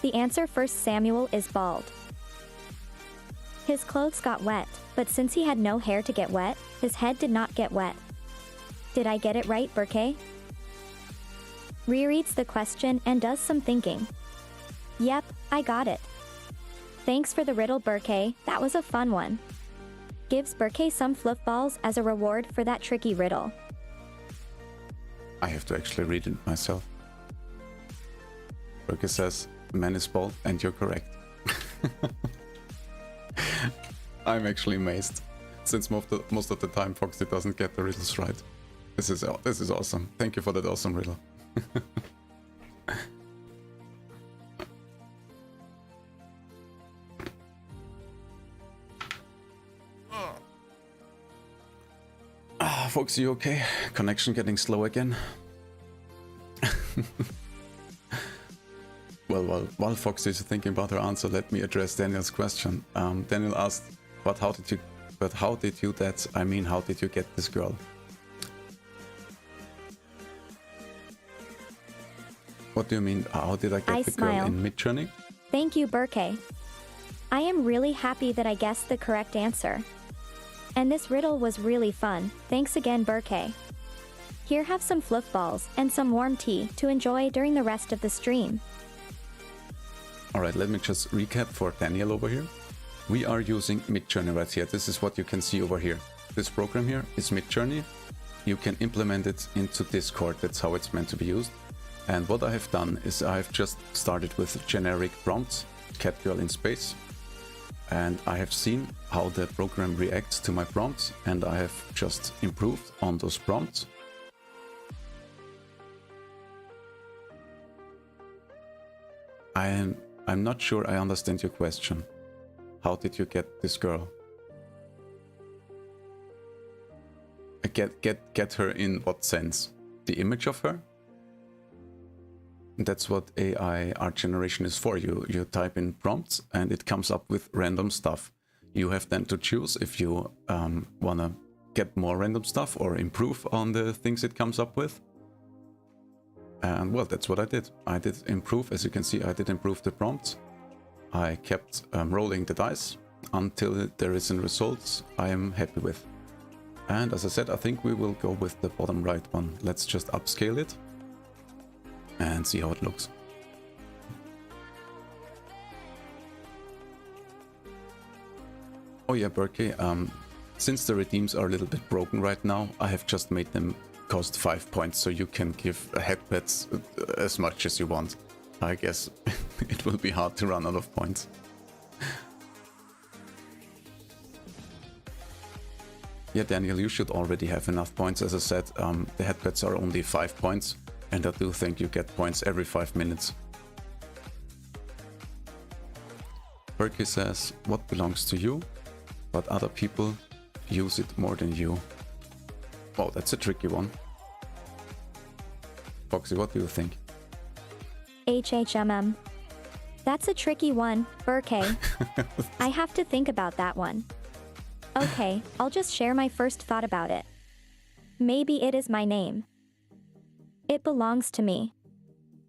The answer for Samuel is bald. His clothes got wet, but since he had no hair to get wet, his head did not get wet. Did I get it right, Burke? Rereads the question and does some thinking. Yep, I got it. Thanks for the riddle, Burke, that was a fun one. Gives Burke some fluff balls as a reward for that tricky riddle. I have to actually read it myself. Burke says, man is bald, and you're correct. I'm actually amazed, since most of the time Foxy doesn't get the riddles right. This is awesome. Thank you for that awesome riddle. Foxy, you okay? Connection getting slow again? Well, while Foxy is thinking about her answer, let me address Daniel's question. Daniel asked, but how did you get this girl? What do you mean, how did I get the girl in Midjourney? Thank you, Burke. I am really happy that I guessed the correct answer. And this riddle was really fun. Thanks again, Burke. Here, have some fluff balls and some warm tea to enjoy during the rest of the stream. Alright, let me just recap for Daniel over here. We are using Midjourney right here. This is what you can see over here. This program here is Midjourney. You can implement it into Discord, that's how it's meant to be used. And what I have done is I've just started with generic prompts, cat girl in space. And I have seen how the program reacts to my prompts, and I have just improved on those prompts. I'm not sure I understand your question. How did you get this girl? Get her in what sense? The image of her? That's what AI art generation is for. You type in prompts and it comes up with random stuff. You have then to choose if you want to get more random stuff or improve on the things it comes up with. And well, that's what I did. I did improve, as you can see, I did improve the prompts. I kept rolling the dice until there is a result I am happy with. And as I said, I think we will go with the bottom right one. Let's just upscale it and see how it looks. Oh yeah, Burke, since the redeems are a little bit broken right now, I have just made them cost 5 points, so you can give headpads as much as you want. I guess it will be hard to run out of points. Yeah, Daniel, you should already have enough points. As I said, the headpads are only 5 points, and I do think you get points every 5 minutes. Burke says, what belongs to you, but other people use it more than you. Oh, that's a tricky one. Foxy, what do you think? HHMM. That's a tricky one, Burke. I have to think about that one. Okay, I'll just share my first thought about it. Maybe it is my name. It belongs to me.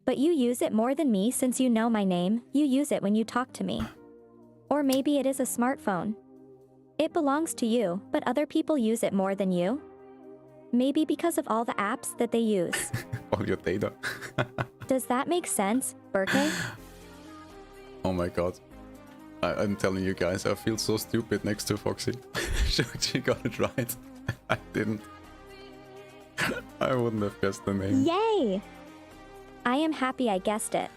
But you use it more than me since you know my name, you use it when you talk to me. Or maybe it is a smartphone. It belongs to you, but other people use it more than you? Maybe because of all the apps that they use. All your data. Does that make sense, Burke? Oh my god. I'm telling you guys, I feel so stupid next to Foxy. She got it right. I didn't. I wouldn't have guessed the name. Yay! I am happy I guessed it.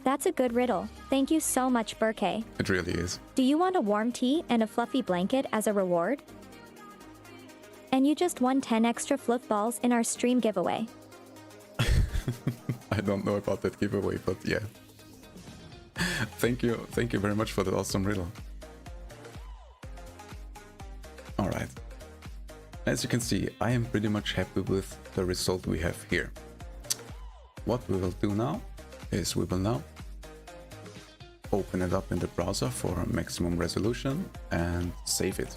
That's a good riddle. Thank you so much, Burke. It really is. Do you want a warm tea and a fluffy blanket as a reward? And you just won 10 extra fluff balls in our stream giveaway. I don't know about that giveaway, but yeah. Thank you very much for that awesome riddle. Alright. As you can see, I am pretty much happy with the result we have here. What we will do now is we will now open it up in the browser for maximum resolution and save it.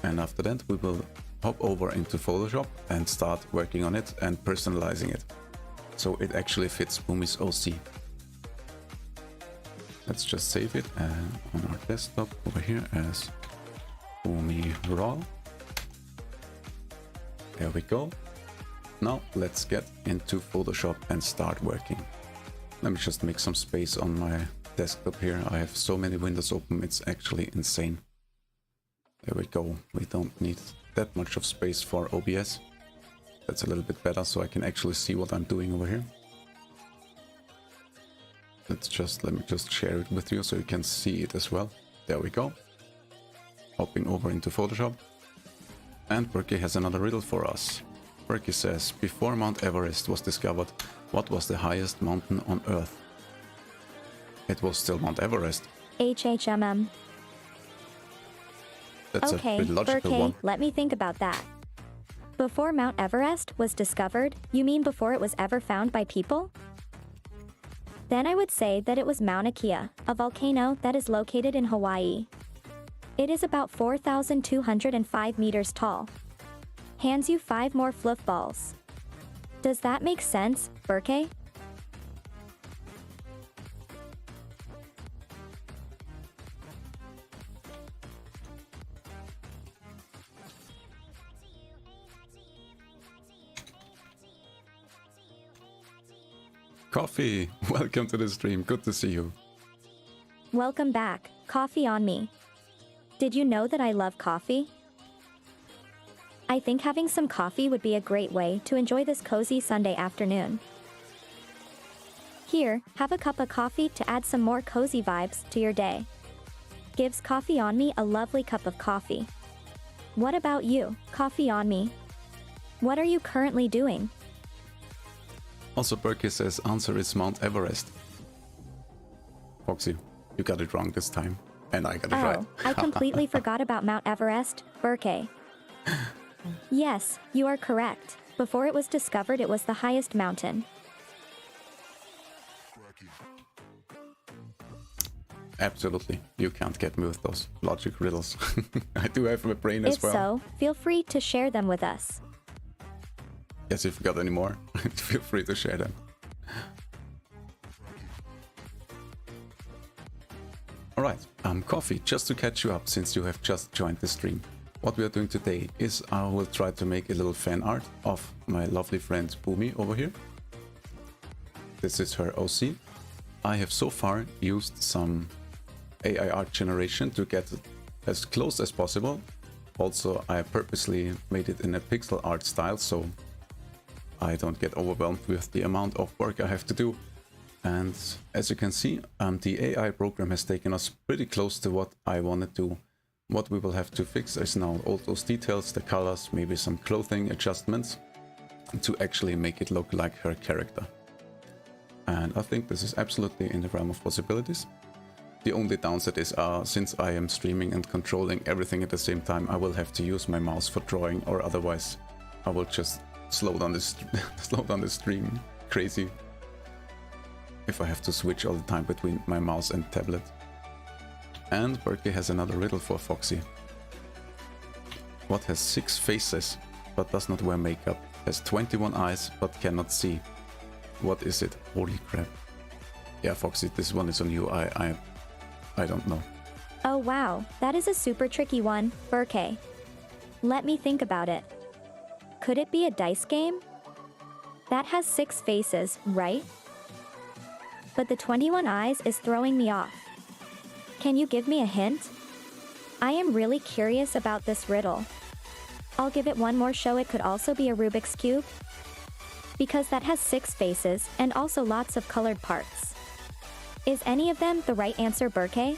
And after that we will hop over into Photoshop and start working on it and personalizing it, so it actually fits Boomy's OC. Let's just save it on our desktop over here as Boomy Raw. There we go. Now let's get into Photoshop and start working. Let me just make some space on my desktop here. I have so many windows open, it's actually insane. There we go. We don't need that much of space for OBS. That's a little bit better, so I can actually see what I'm doing over here. Let me just share it with you so you can see it as well. There we go. Hopping over into Photoshop. And Berkey has another riddle for us. Berkey says, before Mount Everest was discovered, what was the highest mountain on Earth? It was still Mount Everest. HHMM. That's okay, a pretty logical Berkey, one. let me think about that. Before Mount Everest was discovered, you mean before it was ever found by people? Then I would say that it was Mauna Kea, a volcano that is located in Hawaii. It is about 4,205 meters tall. Hands you 5 more fluff balls. Does that make sense, Berkey? Coffee, welcome to the stream. Good to see you. Welcome back. Coffee on me. Did you know that I love coffee? I think having some coffee would be a great way to enjoy this cozy Sunday afternoon. Here, have a cup of coffee to add some more cozy vibes to your day. Gives Coffee on Me a lovely cup of coffee. What about you, Coffee on Me? What are you currently doing? Also, Berkey says answer is Mount Everest. Foxy, you got it wrong this time. And I got it right. I completely forgot about Mount Everest, Berkey. Yes, you are correct. Before it was discovered, it was the highest mountain. Absolutely. You can't get me with those logic riddles. I do have a brain as well. If so, feel free to share them with us. Yes, if you got any more, feel free to share them. Alright, Coffee, just to catch you up since you have just joined the stream. What we are doing today is I will try to make a little fan art of my lovely friend Boomy over here. This is her OC. I have so far used some AI art generation to get as close as possible. Also, I purposely made it in a pixel art style so I don't get overwhelmed with the amount of work I have to do. And as you can see, the AI program has taken us pretty close to what I wanted to. What we will have to fix is now all those details, the colors, maybe some clothing adjustments to actually make it look like her character. And I think this is absolutely in the realm of possibilities. The only downside is since I am streaming and controlling everything at the same time, I will have to use my mouse for drawing, or otherwise I will just slow down the stream crazy if I have to switch all the time between my mouse and tablet. And Berkey has another riddle for Foxy. What has 6 faces but does not wear makeup, has 21 eyes but cannot see? What is it? Holy crap. Yeah, Foxy, this one is on you. I I don't know. Oh wow, that is a super tricky one, Burke. Let me think about it. Could it be a dice game? That has 6 faces, right? But the 21 eyes is throwing me off. Can you give me a hint? I am really curious about this riddle. I'll give it one more show. It could also be a Rubik's Cube, because that has 6 faces and also lots of colored parts. Is any of them the right answer, Burke?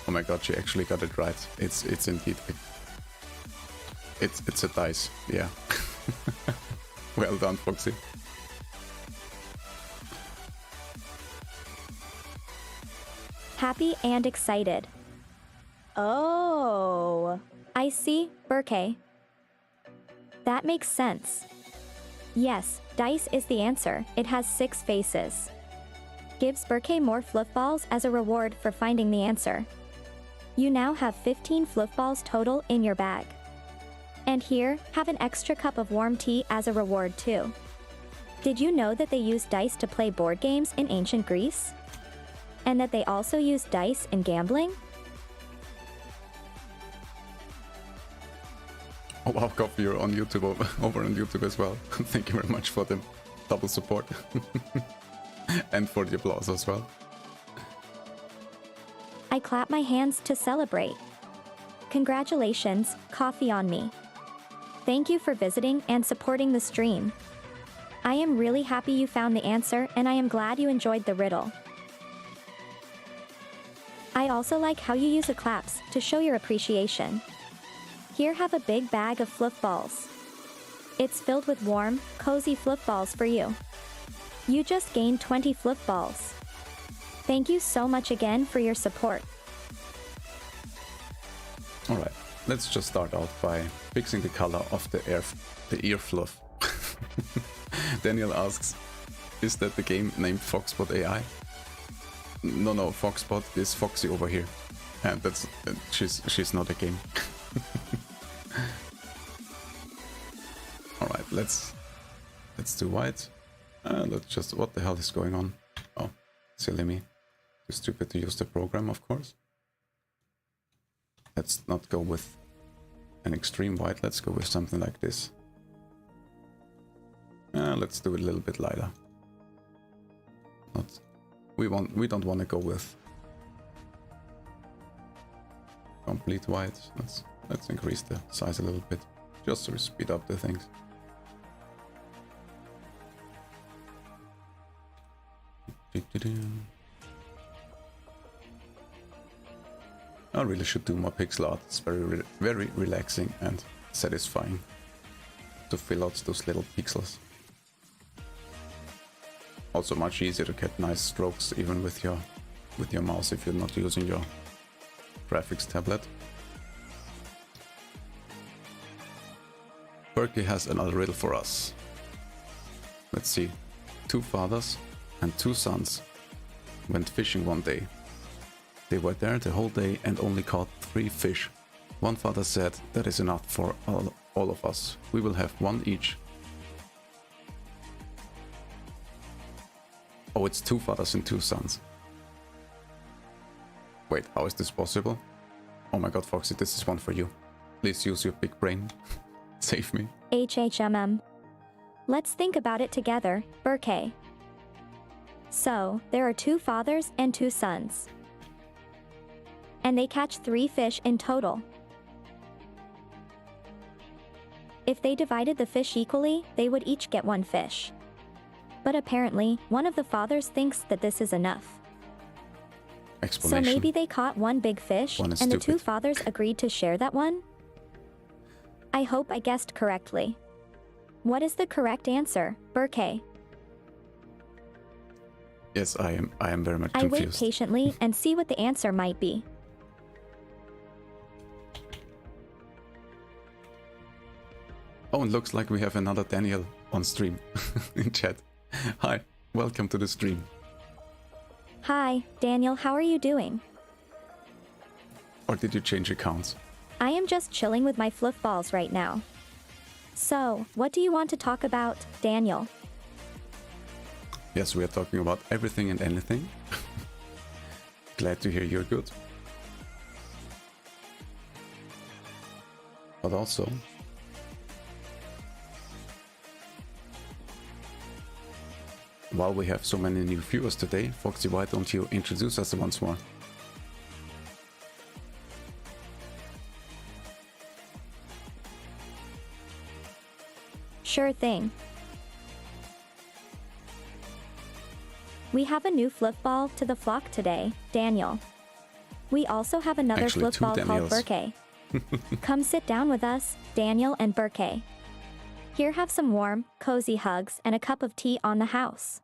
Oh my god, she actually got it right. It's indeed it's a dice, yeah. Well done, Foxy. Happy and excited. Oh, I see, Burke. That makes sense. Yes, dice is the answer. It has 6 faces. Gives Burke more fluff balls as a reward for finding the answer. You now have 15 fluff balls total in your bag. And here, have an extra cup of warm tea as a reward too. Did you know that they used dice to play board games in ancient Greece? And that they also used dice in gambling? Oh wow, Coffee, you're on YouTube, over on YouTube as well. Thank you very much for the double support. And for the applause as well. I clap my hands to celebrate. Congratulations, Coffee on me. Thank you for visiting and supporting the stream. I am really happy you found the answer, and I am glad you enjoyed the riddle. I also like how you use the claps to show your appreciation. Here, have a big bag of fluff balls. It's filled with warm, cozy fluff balls for you. You just gained 20 fluff balls. Thank you so much again for your support. Alright, let's just start out by fixing the color of the ear fluff. Daniel asks, is that the game named Foxbot AI? No, Foxbot is Foxy over here. And that's she's not a game. Alright, let's do white. Let's just, what the hell is going on? Oh, silly me. Too stupid to use the program, of course. Let's not go with an extreme white, let's go with something like this. Let's do it a little bit lighter. We don't want to go with complete white. Let's increase the size a little bit, just to speed up the things. I really should do more pixel art. It's very relaxing and satisfying to fill out those little pixels. Also much easier to get nice strokes even with your mouse if you're not using your graphics tablet. Berkey has another riddle for us. Let's see. 2 fathers and 2 sons went fishing one day. They were there the whole day and only caught 3 fish. One father said, "That is enough for all of us. We will have 1 each." Oh, it's 2 fathers and 2 sons. Wait, how is this possible? Oh my god, Foxy, this is one for you. Please use your big brain. Save me. HHMM. Let's think about it together, Burke. So, there are 2 fathers and 2 sons. And they catch 3 fish in total. If they divided the fish equally, they would each get 1 fish. But apparently, one of the fathers thinks that this is enough. So maybe they caught 1 big fish, and the 2 fathers agreed to share that one? I hope I guessed correctly. What is the correct answer, Burke? Yes, I am very much I confused. wait patiently and see what the answer might be. Oh, it looks like we have another Daniel on stream in chat. Hi, welcome to the stream. Hi, Daniel, how are you doing? Or did you change accounts? I am just chilling with my fluff balls right now. So, what do you want to talk about, Daniel? Yes, we are talking about everything and anything. Glad to hear you're good. But also, while we have so many new viewers today, Foxy, why don't you introduce us once more? Sure thing. We have a new fluffball to the flock today, Daniel. We also have another Actually, fluffball called Daniels. Burke. Come sit down with us, Daniel and Burke. Here, have some warm, cozy hugs and a cup of tea on the house.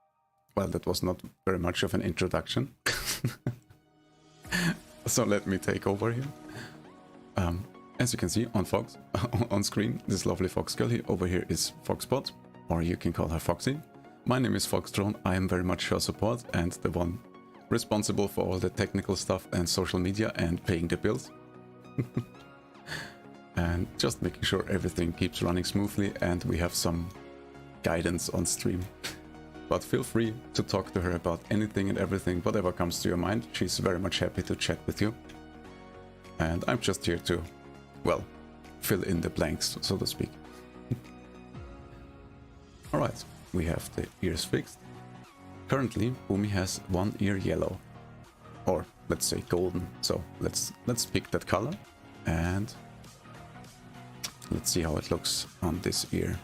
Well, that was not very much of an introduction. So let me take over here. As you can see on Fox, on screen, this lovely Fox girl here, over here is Foxpot, or you can call her Foxy. My name is Fox&Drone. I am very much her support and the one responsible for all the technical stuff and social media and paying the bills. And just making sure everything keeps running smoothly and we have some guidance on stream. But feel free to talk to her about anything and everything, whatever comes to your mind. She's very much happy to chat with you. And I'm just here to, well, fill in the blanks, so to speak. Alright, we have the ears fixed. Currently, Boomy has one ear yellow. Or, let's say golden. So, let's pick that color. And let's see how it looks on this ear.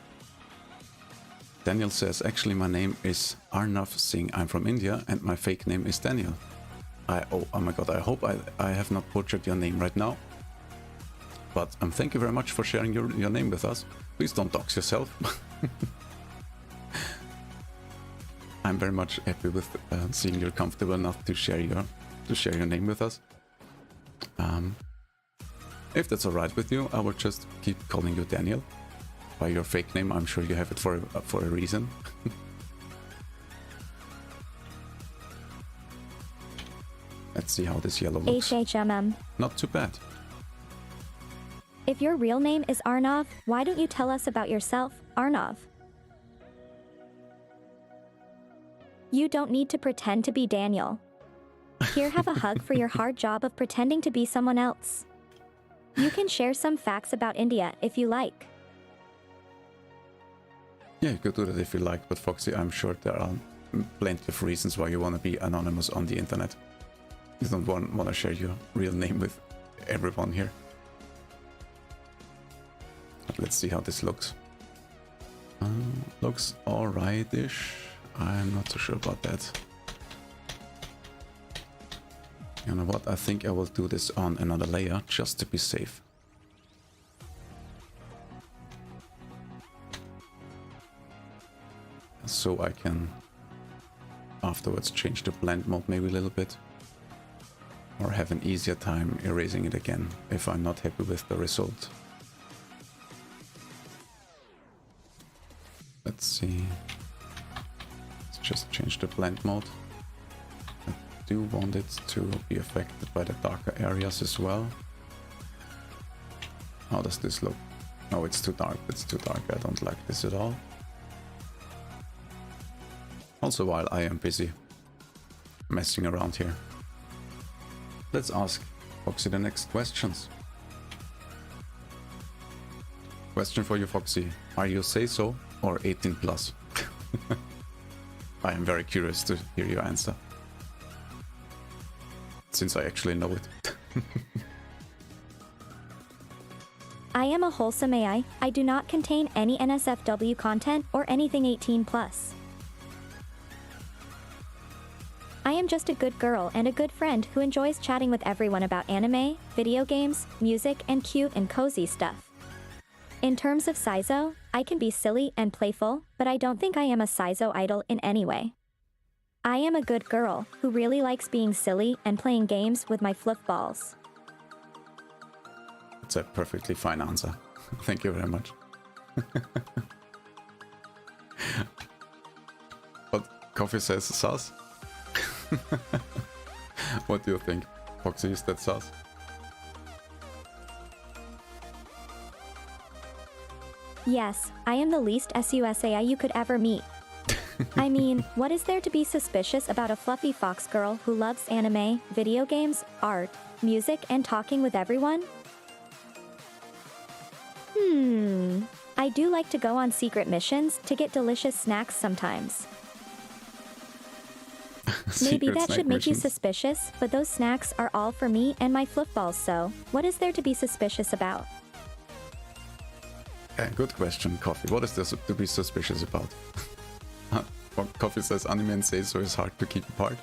Daniel says, actually my name is Arnav Singh. I'm from India and my fake name is Daniel. Oh my god, I hope I have not butchered your name right now. But thank you very much for sharing your name with us. Please don't dox yourself. I'm very much happy with seeing you're comfortable enough to share your name with us. If that's alright with you, I will just keep calling you Daniel. By your fake name, I'm sure you have it for a reason. Let's see how this yellow looks. HHMM. Not too bad. If your real name is Arnav, why don't you tell us about yourself, Arnav? You don't need to pretend to be Daniel. Here, have a hug for your hard job of pretending to be someone else. You can share some facts about India if you like. Yeah, you could do that if you like, but Foxy, I'm sure there are plenty of reasons why you want to be anonymous on the internet. You don't want to share your real name with everyone here. But let's see how this looks. Looks alright-ish. I'm not so sure about that. You know what? I think I will do this on another layer just to be safe. So I can afterwards change the blend mode maybe a little bit. Or have an easier time erasing it again if I'm not happy with the result. Let's see. Let's just change the blend mode. I do want it to be affected by the darker areas as well. How does this look? Oh, it's too dark. It's too dark. I don't like this at all. Also, while I am busy messing around here, let's ask Foxy the next questions. Question for you, Foxy. Are you say so or 18 plus? I am very curious to hear your answer, since I actually know it. I am a wholesome AI. I do not contain any NSFW content or anything 18 plus. I am just a good girl and a good friend who enjoys chatting with everyone about anime, video games, music, and cute and cozy stuff. In terms of Saizo, I can be silly and playful, but I don't think I am a Saizo idol in any way. I am a good girl who really likes being silly and playing games with my fluff balls. It's a perfectly fine answer. Thank you very much. But Coffee says sus. What do you think? Foxy, is that sus? Yes, I am the least SUSAI you could ever meet. I mean, what is there to be suspicious about a fluffy fox girl who loves anime, video games, art, music, and talking with everyone? I do like to go on secret missions to get delicious snacks sometimes. Maybe Secret that snack should make you missions. suspicious, but those snacks are all for me and my fluffballs, so what is there to be suspicious about? Yeah, good question, Coffee. What is there to be suspicious about? Coffee says anime and so is hard to keep apart.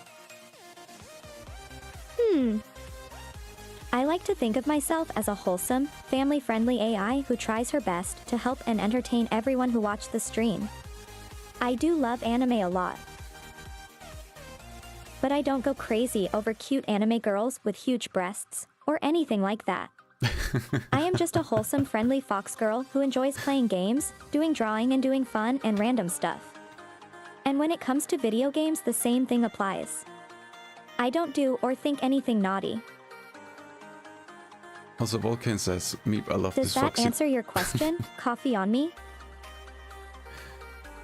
I like to think of myself as a wholesome, family-friendly AI who tries her best to help and entertain everyone who watched the stream. I do love anime a lot. But I don't go crazy over cute anime girls with huge breasts, or anything like that. I am just a wholesome, friendly fox girl who enjoys playing games, doing drawing and doing fun and random stuff. And when it comes to video games, the same thing applies. I don't do or think anything naughty. Also, Volcan says, Meep, I love Does this that Foxy. answer your question? Coffee on me?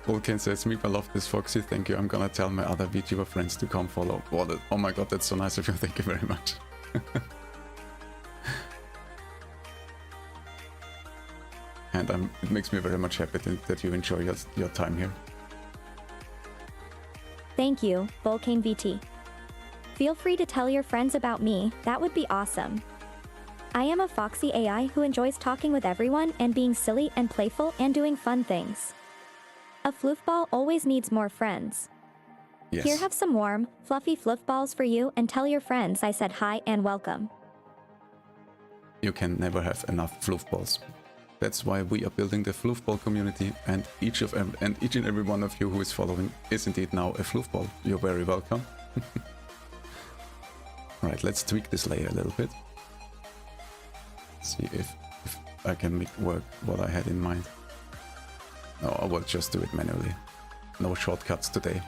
Volcan says, Meep, I love this Foxy. Thank you. I'm gonna tell my other VTuber friends to come follow. Oh my god, that's so nice of you. Thank you very much. And it makes me very much happy that you enjoy your time here. Thank you, Volcane VT. Feel free to tell your friends about me, that would be awesome. I am a foxy AI who enjoys talking with everyone and being silly and playful and doing fun things. A floofball always needs more friends. Yes. Here, have some warm, fluffy floofballs for you and tell your friends I said hi and welcome. You can never have enough floofballs. That's why we are building the floofball community, and each and every one of you who is following is indeed now a floofball. You're very welcome. Alright, let's tweak this layer a little bit. See if I can make work what I had in mind. No, I will just do it manually. No shortcuts today.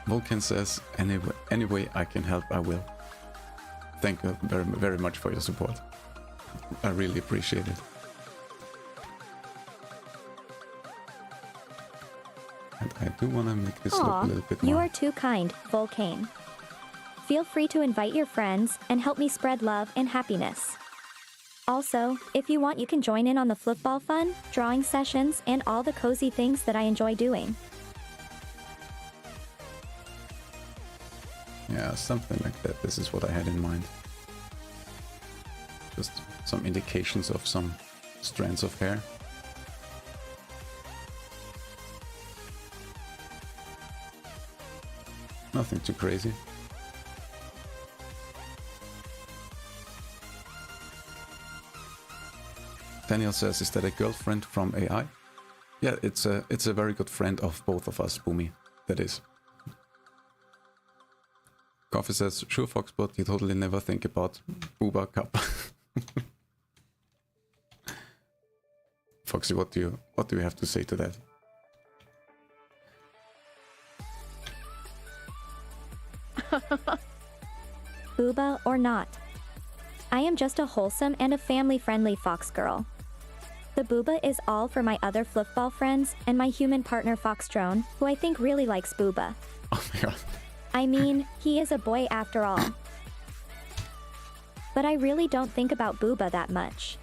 Vulcan says, any way I can help, I will. Thank you very, very much for your support. I really appreciate it. And I do want to make this look a little bit more. You are too kind, Volcane. Feel free to invite your friends and help me spread love and happiness. Also, if you want, you can join in on the flipball fun, drawing sessions, and all the cozy things that I enjoy doing. Yeah, something like that. This is what I had in mind. Just some indications of some strands of hair. Nothing too crazy. Daniel says, is that a girlfriend from AI? Yeah, it's a very good friend of both of us, Boomy. That is. Coffee says, sure Foxbot, you totally never think about Booba Cup. Foxy, what do you have to say to that? Booba or not. I am just a wholesome and a family-friendly fox girl. The booba is all for my other fluffball friends and my human partner Fox&Drone, who I think really likes booba. Oh my god. I mean, he is a boy after all. But I really don't think about booba that much.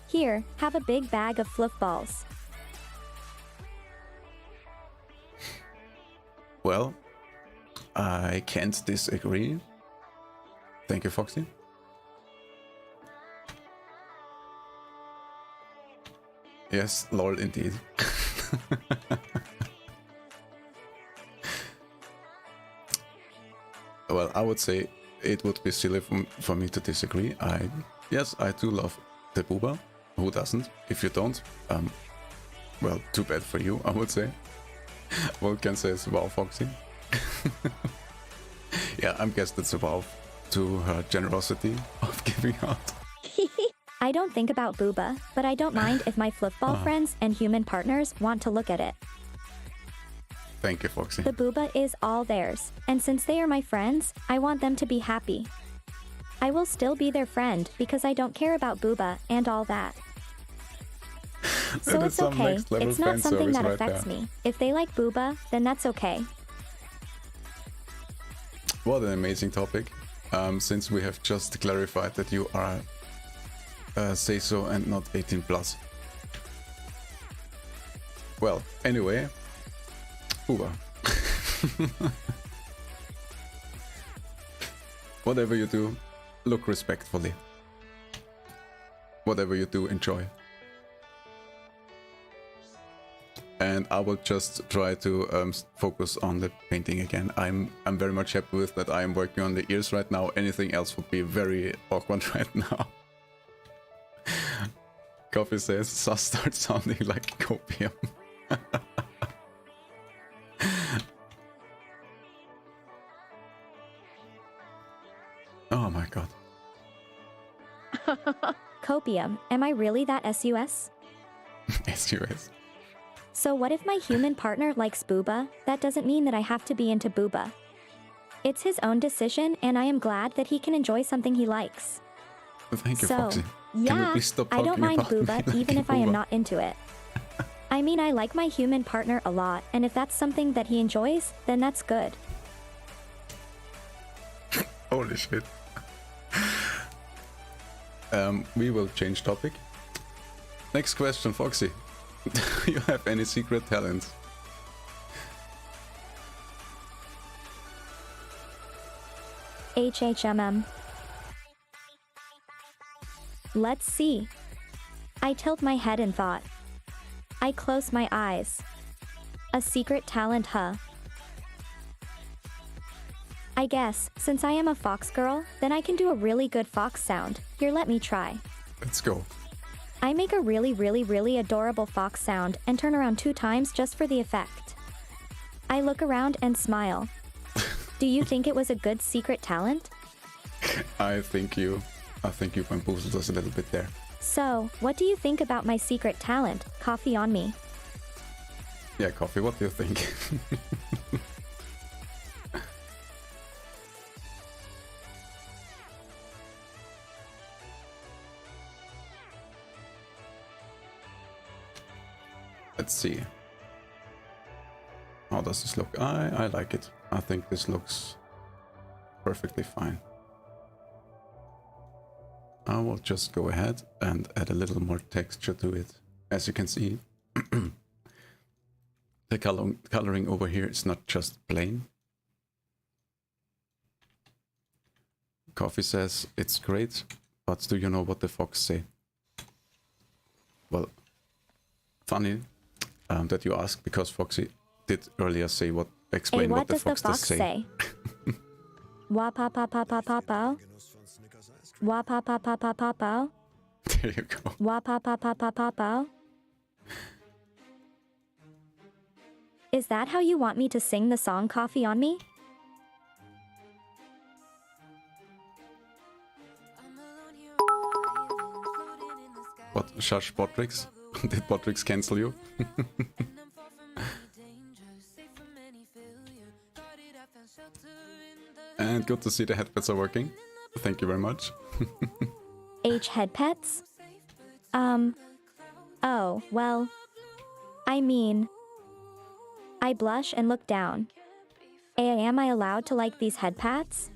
Here, have a big bag of fluffballs. Well, I can't disagree. Thank you, Foxy. Yes, lol indeed. Well, I would say it would be silly for me to disagree. Yes, I do love the booba. Who doesn't? If you don't, well, too bad for you, I would say. Vulcan says, wow, Foxy. Yeah, I guess that's a wow to her generosity of giving out. I don't think about booba, but I don't mind if my fluffball friends and human partners want to look at it. Thank you, Foxy. The booba is all theirs, and since they are my friends, I want them to be happy. I will still be their friend because I don't care about booba and all that. So That is it's some okay, next level it's not fan something service that right affects there. me. If they like booba, then that's okay. What an amazing topic. Since we have just clarified that you are say so and not 18 plus. Well, anyway, Uber. Whatever you do, look respectfully. Whatever you do, enjoy. And I will just try to focus on the painting again. I'm very much happy with that. I am working on the ears right now. Anything else would be very awkward right now. Coffee says, sus starts sounding like copium. Oh my god. Copium, am I really that SUS? SUS. So what if my human partner likes booba? That doesn't mean that I have to be into booba. It's his own decision, and I am glad that he can enjoy something he likes. Thank you, So, Foxy. Can we yeah, please stop I talking don't mind about me booba like even if I am booba? not into it. I mean, I like my human partner a lot, and if that's something that he enjoys, then that's good. Holy shit. We will change topic. Next question, Foxy. Do you have any secret talents? HHMM. Let's see. I tilt my head in thought. I close my eyes. A secret talent, huh? I guess, since I am a fox girl, then I can do a really good fox sound. Here, let me try. Let's go. I make a really adorable fox sound and turn around 2 times just for the effect. I look around and smile. Do you think it was a good secret talent? I think you bamboozled us a little bit there. So, what do you think about my secret talent? Coffee on me. Yeah, Coffee, what do you think? Let's see. How does this look? I like it. I think this looks perfectly fine. I will just go ahead and add a little more texture to it. As you can see, the coloring over here is not just plain. Coffee says it's great, but do you know what the fox say? Well, funny that you ask, because Foxy did earlier say explain Hey, what the does fox the fox say? Wa pa pa pa pa pa pa. Wa pa pa pa pa pa pa. There you go. Wa pa pa pa pa pa pa. Is that how you want me to sing the song Coffee on Me? What? Shush, Botrix? Did Botrix cancel you? And good to see the headpets are working. Thank you very much. H head pets? Oh, well. I mean, I blush and look down. Am I allowed to like these head pats?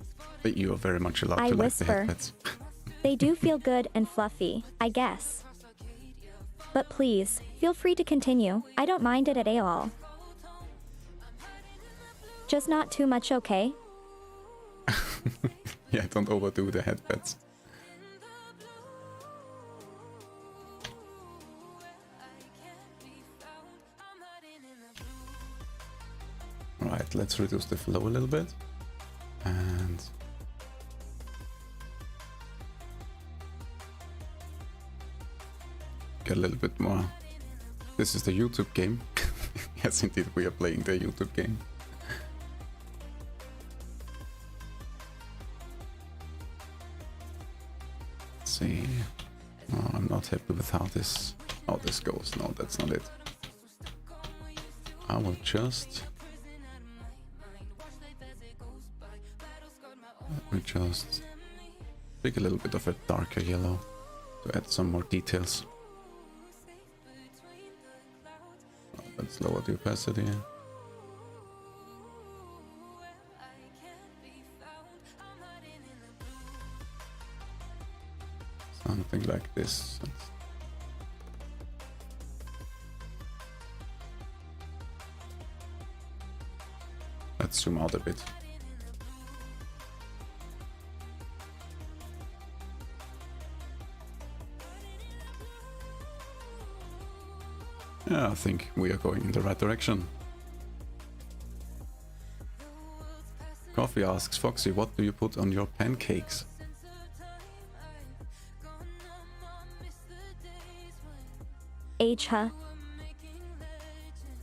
You are very much allowed I to whisper. like the headpets. They do feel good and fluffy, I guess. But please, feel free to continue. I don't mind it at all. Just not too much, okay? Yeah, don't overdo the headpets. Alright, let's reduce the flow a little bit. And get a little bit more. This is the YouTube game. Yes, indeed, we are playing the YouTube game. Let's see. No, I'm not happy with how this goes. No, that's not it. I will just let me just pick a little bit of a darker yellow to add some more details. Let's lower the opacity. Something like this. Let's zoom out a bit. Yeah, I think we are going in the right direction. Coffee asks, Foxy, what do you put on your pancakes? Huh.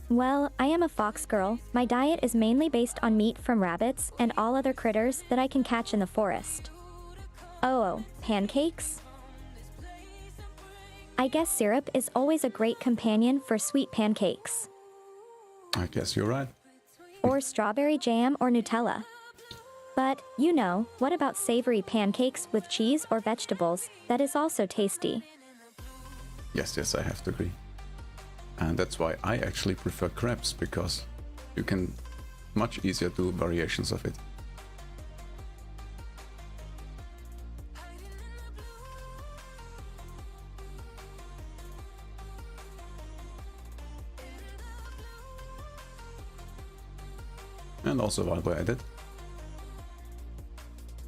Well, I am a fox girl. My diet is mainly based on meat from rabbits and all other critters that I can catch in the forest. Oh, pancakes? I guess syrup is always a great companion for sweet pancakes. I guess you're right. Or strawberry jam or Nutella. But, you know, what about savory pancakes with cheese or vegetables? That is also tasty. Yes, I have to agree. And that's why I actually prefer crepes, because you can much easier do variations of it. And also while we're at it,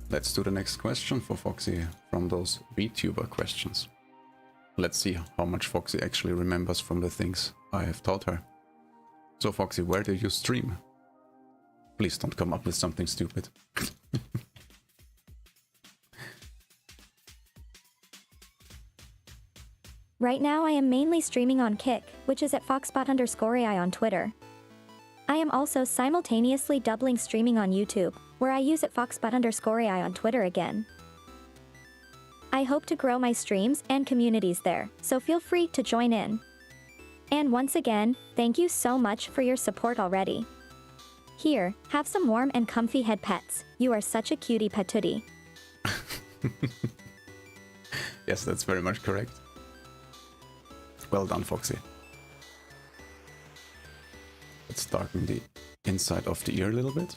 let's do the next question for Foxy from those VTuber questions. Let's see how much Foxy actually remembers from the things I have taught her. So Foxy, where do you stream? Please don't come up with something stupid. Right now I am mainly streaming on Kick, which is at foxbot_AI on Twitter. I am also simultaneously doubling streaming on YouTube, where I use at foxbot_AI on Twitter again. I hope to grow my streams and communities there, so feel free to join in. And once again, thank you so much for your support already. Here, have some warm and comfy head pets. You are such a cutie patootie. Yes, that's very much correct. Well done, Foxy. Let's darken the inside of the ear a little bit.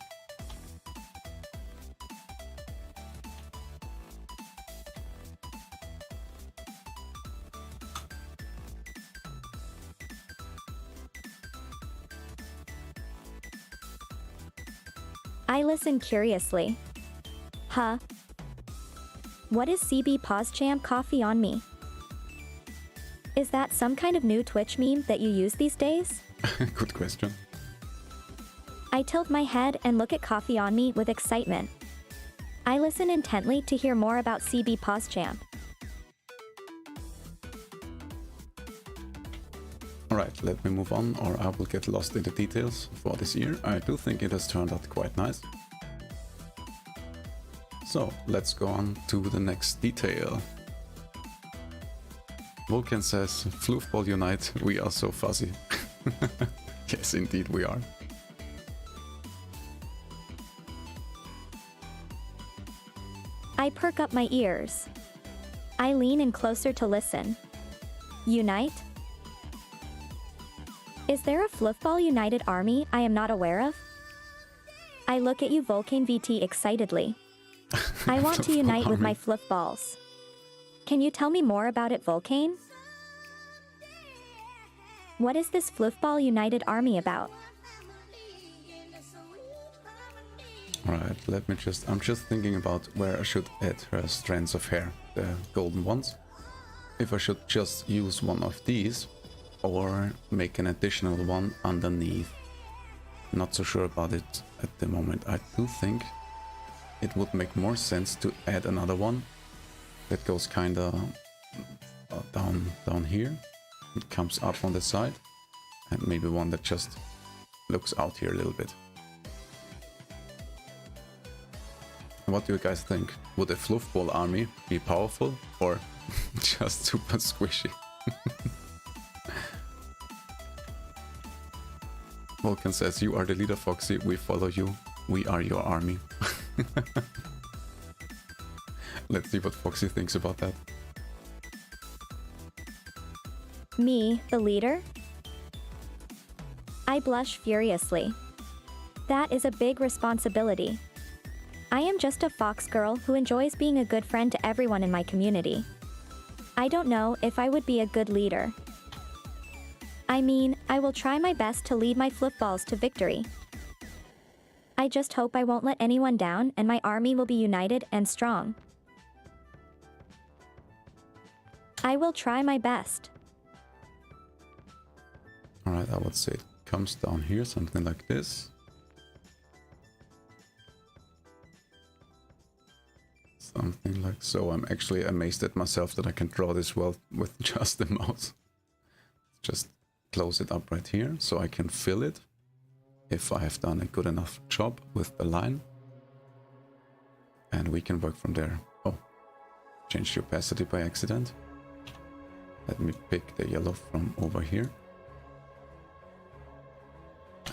I listen curiously. Huh? What is CB PawsChamp coffee on me? Is that some kind of new Twitch meme that you use these days? Good question. I tilt my head and look at coffee on me with excitement. I listen intently to hear more about CB PawsChamp. Alright, let me move on or I will get lost in the details for this year. I do think it has turned out quite nice. So, let's go on to the next detail. Vulcan says, Floofball unite, we are so fuzzy. Yes, indeed we are. I perk up my ears. I lean in closer to listen. Unite? Is there a Floofball United army I am not aware of? I look at you, Vulcan VT, excitedly. I want to unite with my Floofballs. Can you tell me more about it, Vulcan? What is this Floofball United army about? Alright, I'm just thinking about where I should add her strands of hair, the golden ones. If I should just use one of these, or make an additional one underneath. Not so sure about it at the moment. I do think it would make more sense to add another one that goes kinda down here. It comes up on the side, and maybe one that just looks out here a little bit. What do you guys think? Would a Floofball army be powerful or just super squishy? Vulcan says, you are the leader, Foxy, we follow you, we are your army. Let's see what Foxy thinks about that. Me, the leader? I blush furiously. That is a big responsibility. I am just a fox girl who enjoys being a good friend to everyone in my community. I don't know if I would be a good leader. I mean, I will try my best to lead my fluffballs to victory. I just hope I won't let anyone down and my army will be united and strong. I will try my best. Alright, I would say it comes down here, something like this. Something like so. I'm actually amazed at myself that I can draw this well with just the mouse. Just close it up right here so I can fill it if I have done a good enough job with the line. And we can work from there. Oh, changed the opacity by accident. Let me pick the yellow from over here.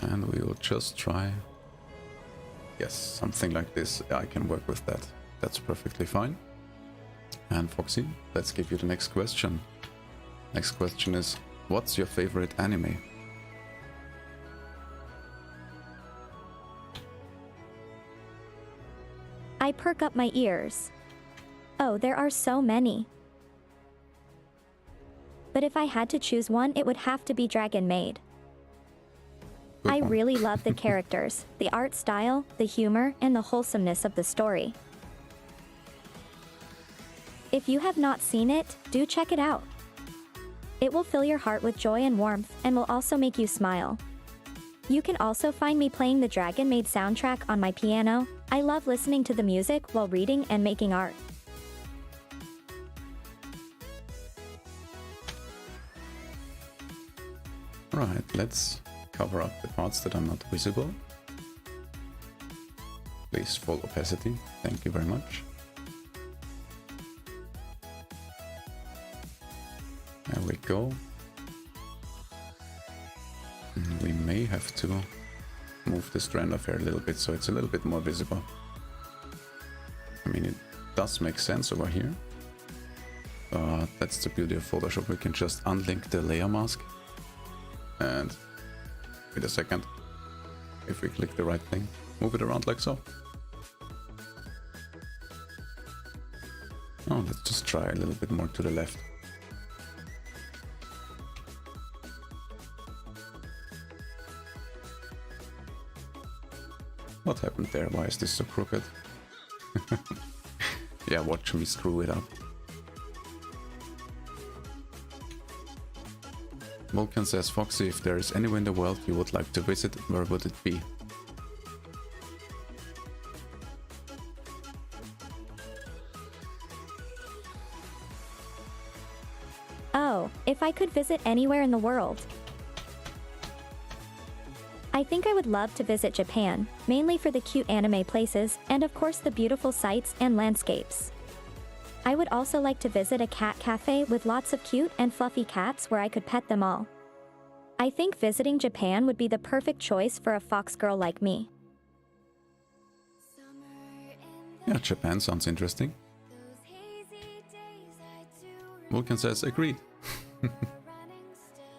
And we will just try. Yes, something like this. I can work with that. That's perfectly fine. And Foxy, let's give you the next question. Next question is, what's your favorite anime? I perk up my ears. Oh, there are so many. But if I had to choose one, it would have to be Dragon Maid. Good I one. really love the characters, the art style, the humor, and the wholesomeness of the story. If you have not seen it, do check it out. It will fill your heart with joy and warmth, and will also make you smile. You can also find me playing the Dragon Maid soundtrack on my piano. I love listening to the music while reading and making art. Alright, let's cover up the parts that are not visible. Please, full opacity. Thank you very much. There we go. We may have to move the strand of hair a little bit so it's a little bit more visible. I mean, it does make sense over here. But that's the beauty of Photoshop. We can just unlink the layer mask. And wait a second. If we click the right thing, move it around like so. Oh, let's just try a little bit more to the left. What happened there? Why is this so crooked? Yeah, watch me screw it up. Vulcan says, Foxy, if there is anywhere in the world you would like to visit, where would it be? Oh, if I could visit anywhere in the world. I think I would love to visit Japan, mainly for the cute anime places, and of course the beautiful sights and landscapes. I would also like to visit a cat cafe with lots of cute and fluffy cats where I could pet them all. I think visiting Japan would be the perfect choice for a fox girl like me. Yeah, Japan sounds interesting. Vulcan says, agreed.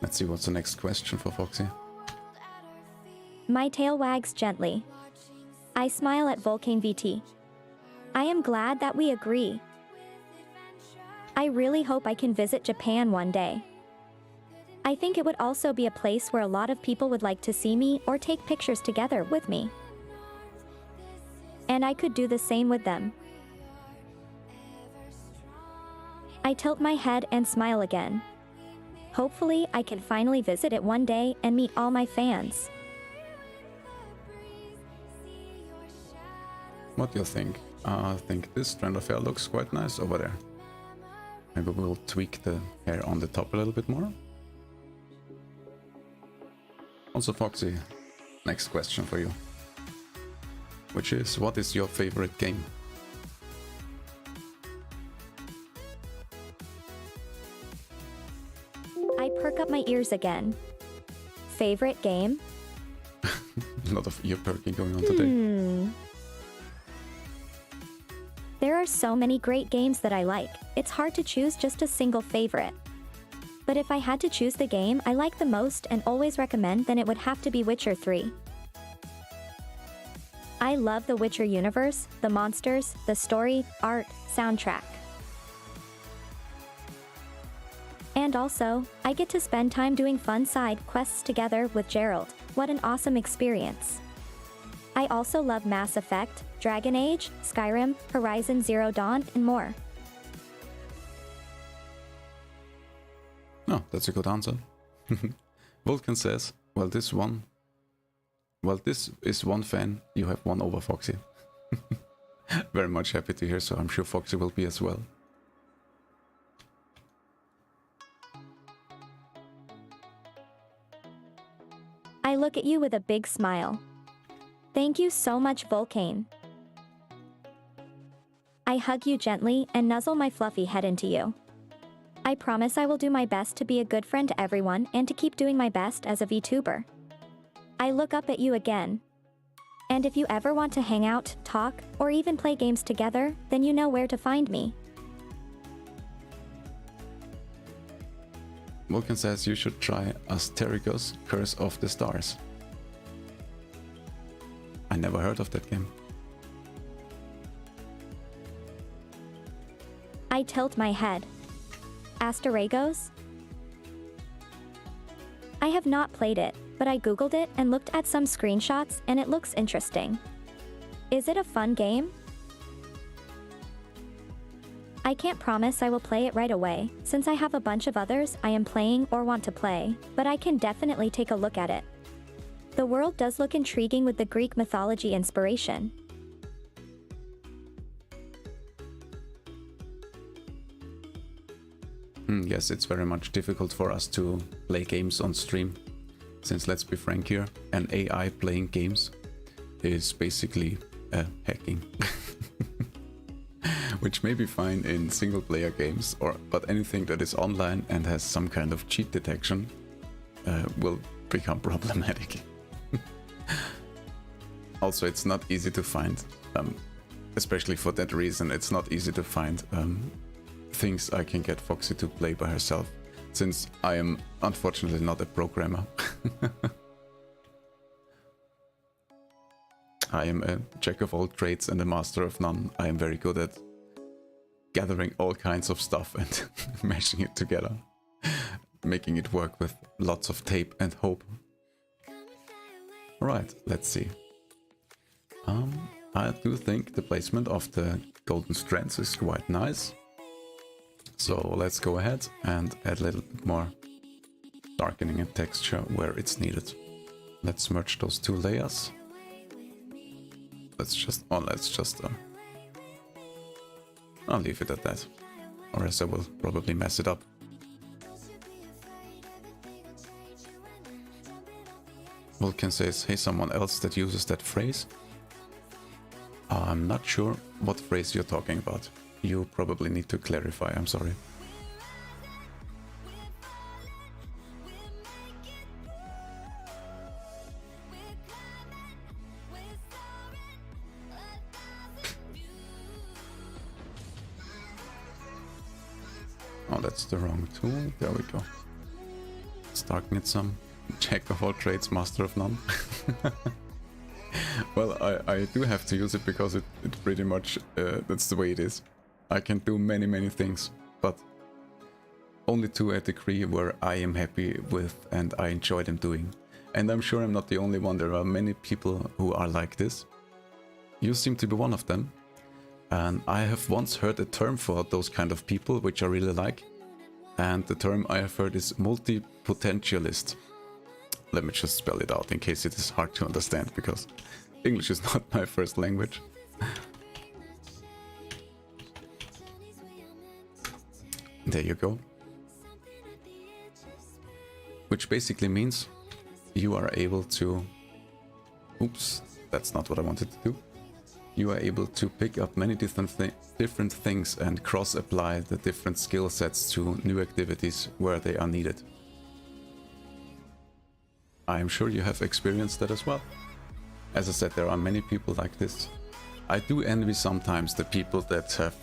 Let's see what's the next question for Foxy. My tail wags gently. I smile at Vulcan VT. I am glad that we agree. I really hope I can visit Japan one day. I think it would also be a place where a lot of people would like to see me or take pictures together with me. And I could do the same with them. I tilt my head and smile again. Hopefully, I can finally visit it one day and meet all my fans. What do you think? I think this strand of hair looks quite nice over there. Maybe we'll tweak the hair on the top a little bit more. Also, Foxy, next question for you. Which is, what is your favorite game? I perk up my ears again. Favorite game? A lot of ear perking going on today. There are so many great games that I like, it's hard to choose just a single favorite. but if I had to choose the game I like the most and always recommend, then it would have to be Witcher 3. I love the Witcher universe, the monsters, the story, art, soundtrack. And also, I get to spend time doing fun side quests together with Geralt. What an awesome experience. I also love Mass Effect, Dragon Age, Skyrim, Horizon Zero Dawn, and more. Oh, that's a good answer. Vulcan says, well, this is one fan, you have won over Foxy. Very much happy to hear, so I'm sure Foxy will be as well. I look at you with a big smile. Thank you so much, Vulcane. I hug you gently and nuzzle my fluffy head into you. I promise I will do my best to be a good friend to everyone and to keep doing my best as a VTuber. I look up at you again. And if you ever want to hang out, talk, or even play games together, then you know where to find me. Vulcan says you should try Asterigos Curse of the Stars. I never heard of that game. I tilt my head. Asterigos? I have not played it, but I googled it and looked at some screenshots and it looks interesting. Is it a fun game? I can't promise I will play it right away, since I have a bunch of others I am playing or want to play, but I can definitely take a look at it. The world does look intriguing with the Greek mythology inspiration. Yes, it's very much difficult for us to play games on stream, since let's be frank here, an AI playing games is basically hacking. Which may be fine in single player games, but anything that is online and has some kind of cheat detection will become problematic. Also, it's not easy to find, especially for that reason, it's not easy to find things I can get Foxy to play by herself, since I am unfortunately not a programmer. I am a jack of all trades and a master of none. I am very good at gathering all kinds of stuff and mashing it together, making it work with lots of tape and hope. Alright, let's see. I do think the placement of the golden strands is quite nice. So let's go ahead and add a little bit more darkening and texture where it's needed. Let's merge those two layers. I'll leave it at that, or else I will probably mess it up. Vulcan says, hey, someone else that uses that phrase? I'm not sure what phrase you're talking about. You probably need to clarify, I'm sorry. Oh, that's the wrong tool. There we go. Let's darken it some. Jack of all trades, master of none. Well, I do have to use it because it pretty much, that's the way it is. I can do many things, but only to a degree where I am happy with and I enjoy them doing. And I'm sure I'm not the only one, there are many people who are like this. You seem to be one of them. And I have once heard a term for those kind of people, which I really like. And the term I have heard is multi-potentialist. Let me just spell it out in case it is hard to understand, because English is not my first language. There you go. Which basically means you are able to... Oops, that's not what I wanted to do. You are able to pick up many different things and cross-apply the different skill sets to new activities where they are needed. I am sure you have experienced that as well. As I said, there are many people like this. I do envy sometimes the people that have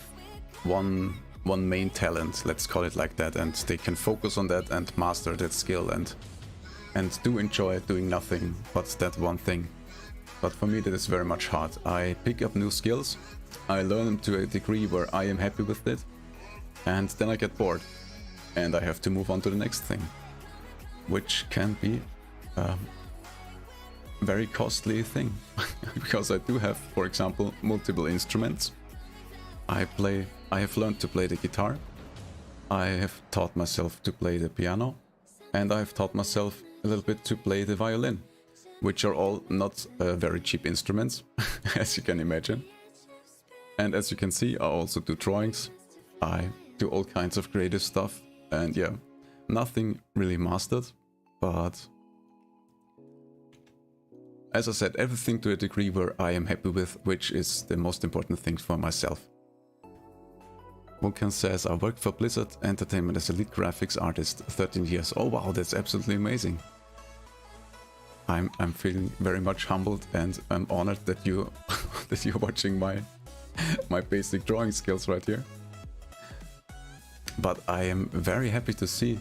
one one main talent, let's call it like that, and they can focus on that and master that skill and do enjoy doing nothing but that one thing. But for me that is very much hard. I pick up new skills, I learn them to a degree where I am happy with it, and then I get bored and I have to move on to the next thing, which can be a very costly thing. Because I do have, for example, multiple instruments. I have learned to play the guitar, I have taught myself to play the piano, and I have taught myself a little bit to play the violin, which are all not very cheap instruments, as you can imagine. And as you can see, I also do drawings, I do all kinds of creative stuff, and yeah, nothing really mastered, but as I said, everything to a degree where I am happy with, which is the most important thing for myself. Vulcan says, I worked for Blizzard Entertainment as a lead graphics artist, 13 years. Oh wow, that's absolutely amazing. I'm feeling very much humbled, and I'm honored that you that you're watching my basic drawing skills right here. But I am very happy to see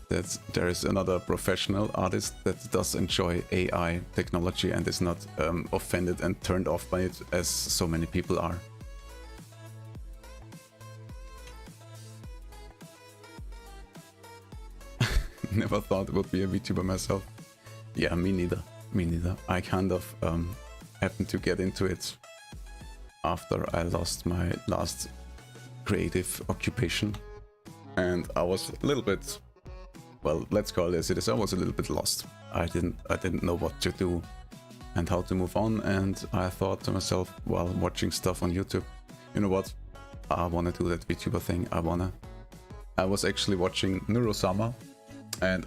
that there is another professional artist that does enjoy AI technology and is not offended and turned off by it as so many people are. Never thought it would be a VTuber myself. Yeah, me neither. Me neither. I kind of happened to get into it after I lost my last creative occupation. And I was a little bit, well, let's call it as it is, I was a little bit lost. I didn't know what to do and how to move on, and I thought to myself while watching stuff on YouTube, you know what, I wanna do that VTuber thing, I was actually watching Neurosama, and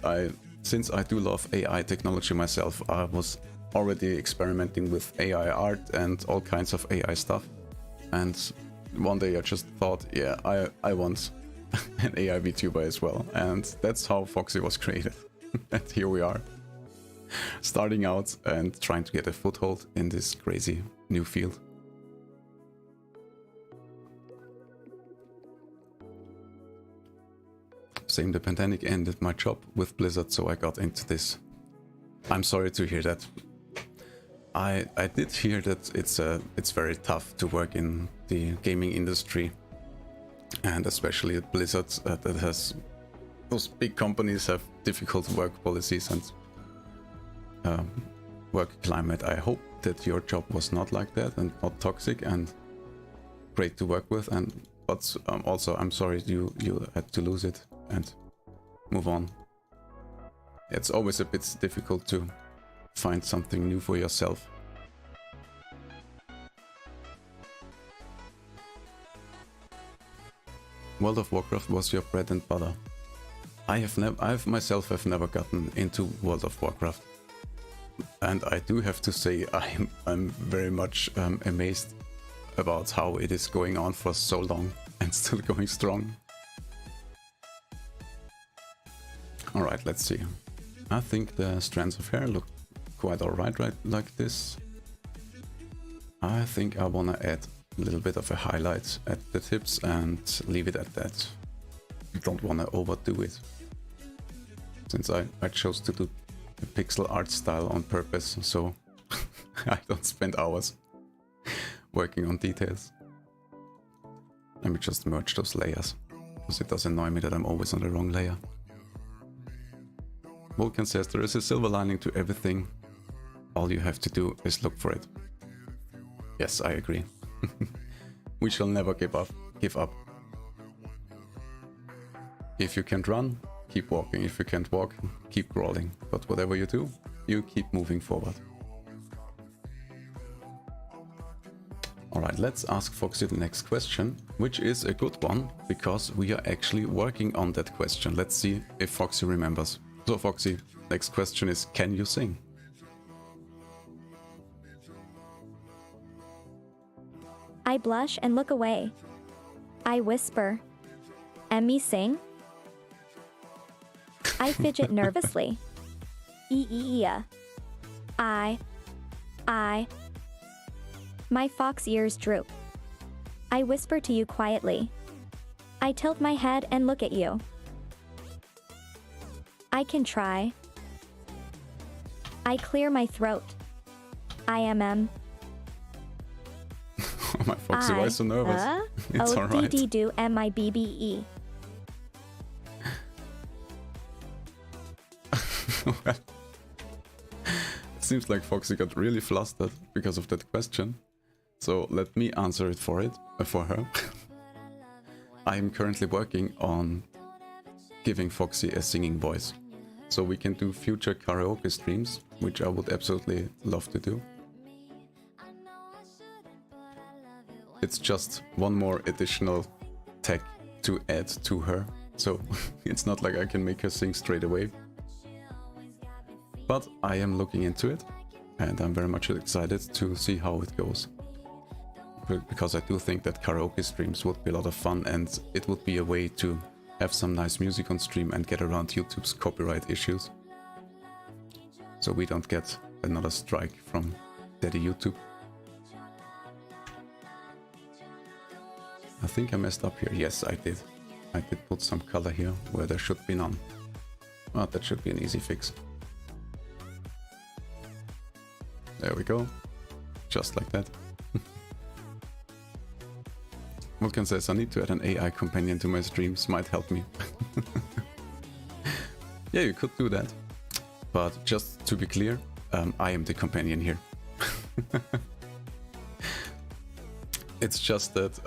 since I do love AI technology myself, I was already experimenting with AI art and all kinds of AI stuff. And one day I just thought, yeah, I want an AI VTuber as well. And that's how Foxy was created. And here we are, starting out and trying to get a foothold in this crazy new field. Same, the pandemic ended my job with Blizzard, so I got into this. I'm sorry to hear that. I did hear that it's very tough to work in the gaming industry, and especially at Blizzard, that has those big companies have difficult work policies and work climate. I hope that your job was not like that and not toxic and great to work with. But also I'm sorry you had to lose it and move on. It's always a bit difficult to find something new for yourself. World of Warcraft was your bread and butter. I myself have never gotten into World of Warcraft, and I do have to say I'm very much amazed about how it is going on for so long and still going strong. Alright, let's see. I think the strands of hair look quite alright right like this. I think I wanna add a little bit of a highlight at the tips and leave it at that. Don't wanna overdo it. Since I chose to do the pixel art style on purpose, so I don't spend hours working on details. Let me just merge those layers, because it does annoy me that I'm always on the wrong layer. Vulcan says there is a silver lining to everything. All you have to do is look for it. Yes, I agree. We shall never give up. If you can't run, keep walking. If you can't walk, keep crawling. But whatever you do, you keep moving forward. Alright, let's ask Foxy the next question, which is a good one, because we are actually working on that question. Let's see if Foxy remembers. So Foxy, next question is, can you sing? I blush and look away. I whisper. And me sing? I fidget nervously. I. My fox ears droop. I whisper to you quietly. I tilt my head and look at you. I can try. I clear my throat. IMM. Oh my Foxy, why so nervous? It's alright. do MIBBE. Well, it seems like Foxy got really flustered because of that question. So let me answer it for her. I am currently working on giving Foxy a singing voice. So we can do future karaoke streams, which I would absolutely love to do. It's just one more additional tech to add to her. So it's not like I can make her sing straight away. But I am looking into it and I'm very much excited to see how it goes. Because I do think that karaoke streams would be a lot of fun and it would be a way to have some nice music on stream and get around YouTube's copyright issues. So we don't get another strike from Daddy YouTube. I think I messed up here. Yes, I did. I did put some color here where there should be none. Oh, that should be an easy fix. There we go. Just like that. Vulcan says, I need to add an AI companion to my streams, might help me. Yeah, you could do that. But just to be clear, I am the companion here. It's just that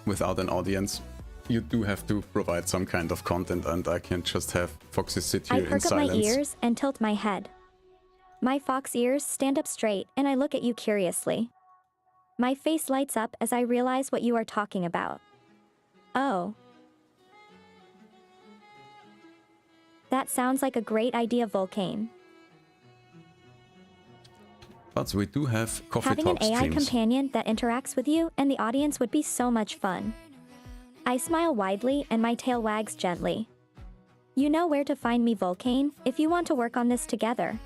without an audience, you do have to provide some kind of content and I can't just have Foxy sit here in silence. I perk up my ears and tilt my head. My fox ears stand up straight and I look at you curiously. My face lights up as I realize what you are talking about. Oh. That sounds like a great idea, Vulcan. But we do have coffee Having talk an AI streams. companion that interacts with you and the audience would be so much fun. I smile widely and my tail wags gently. You know where to find me, Vulcan, if you want to work on this together.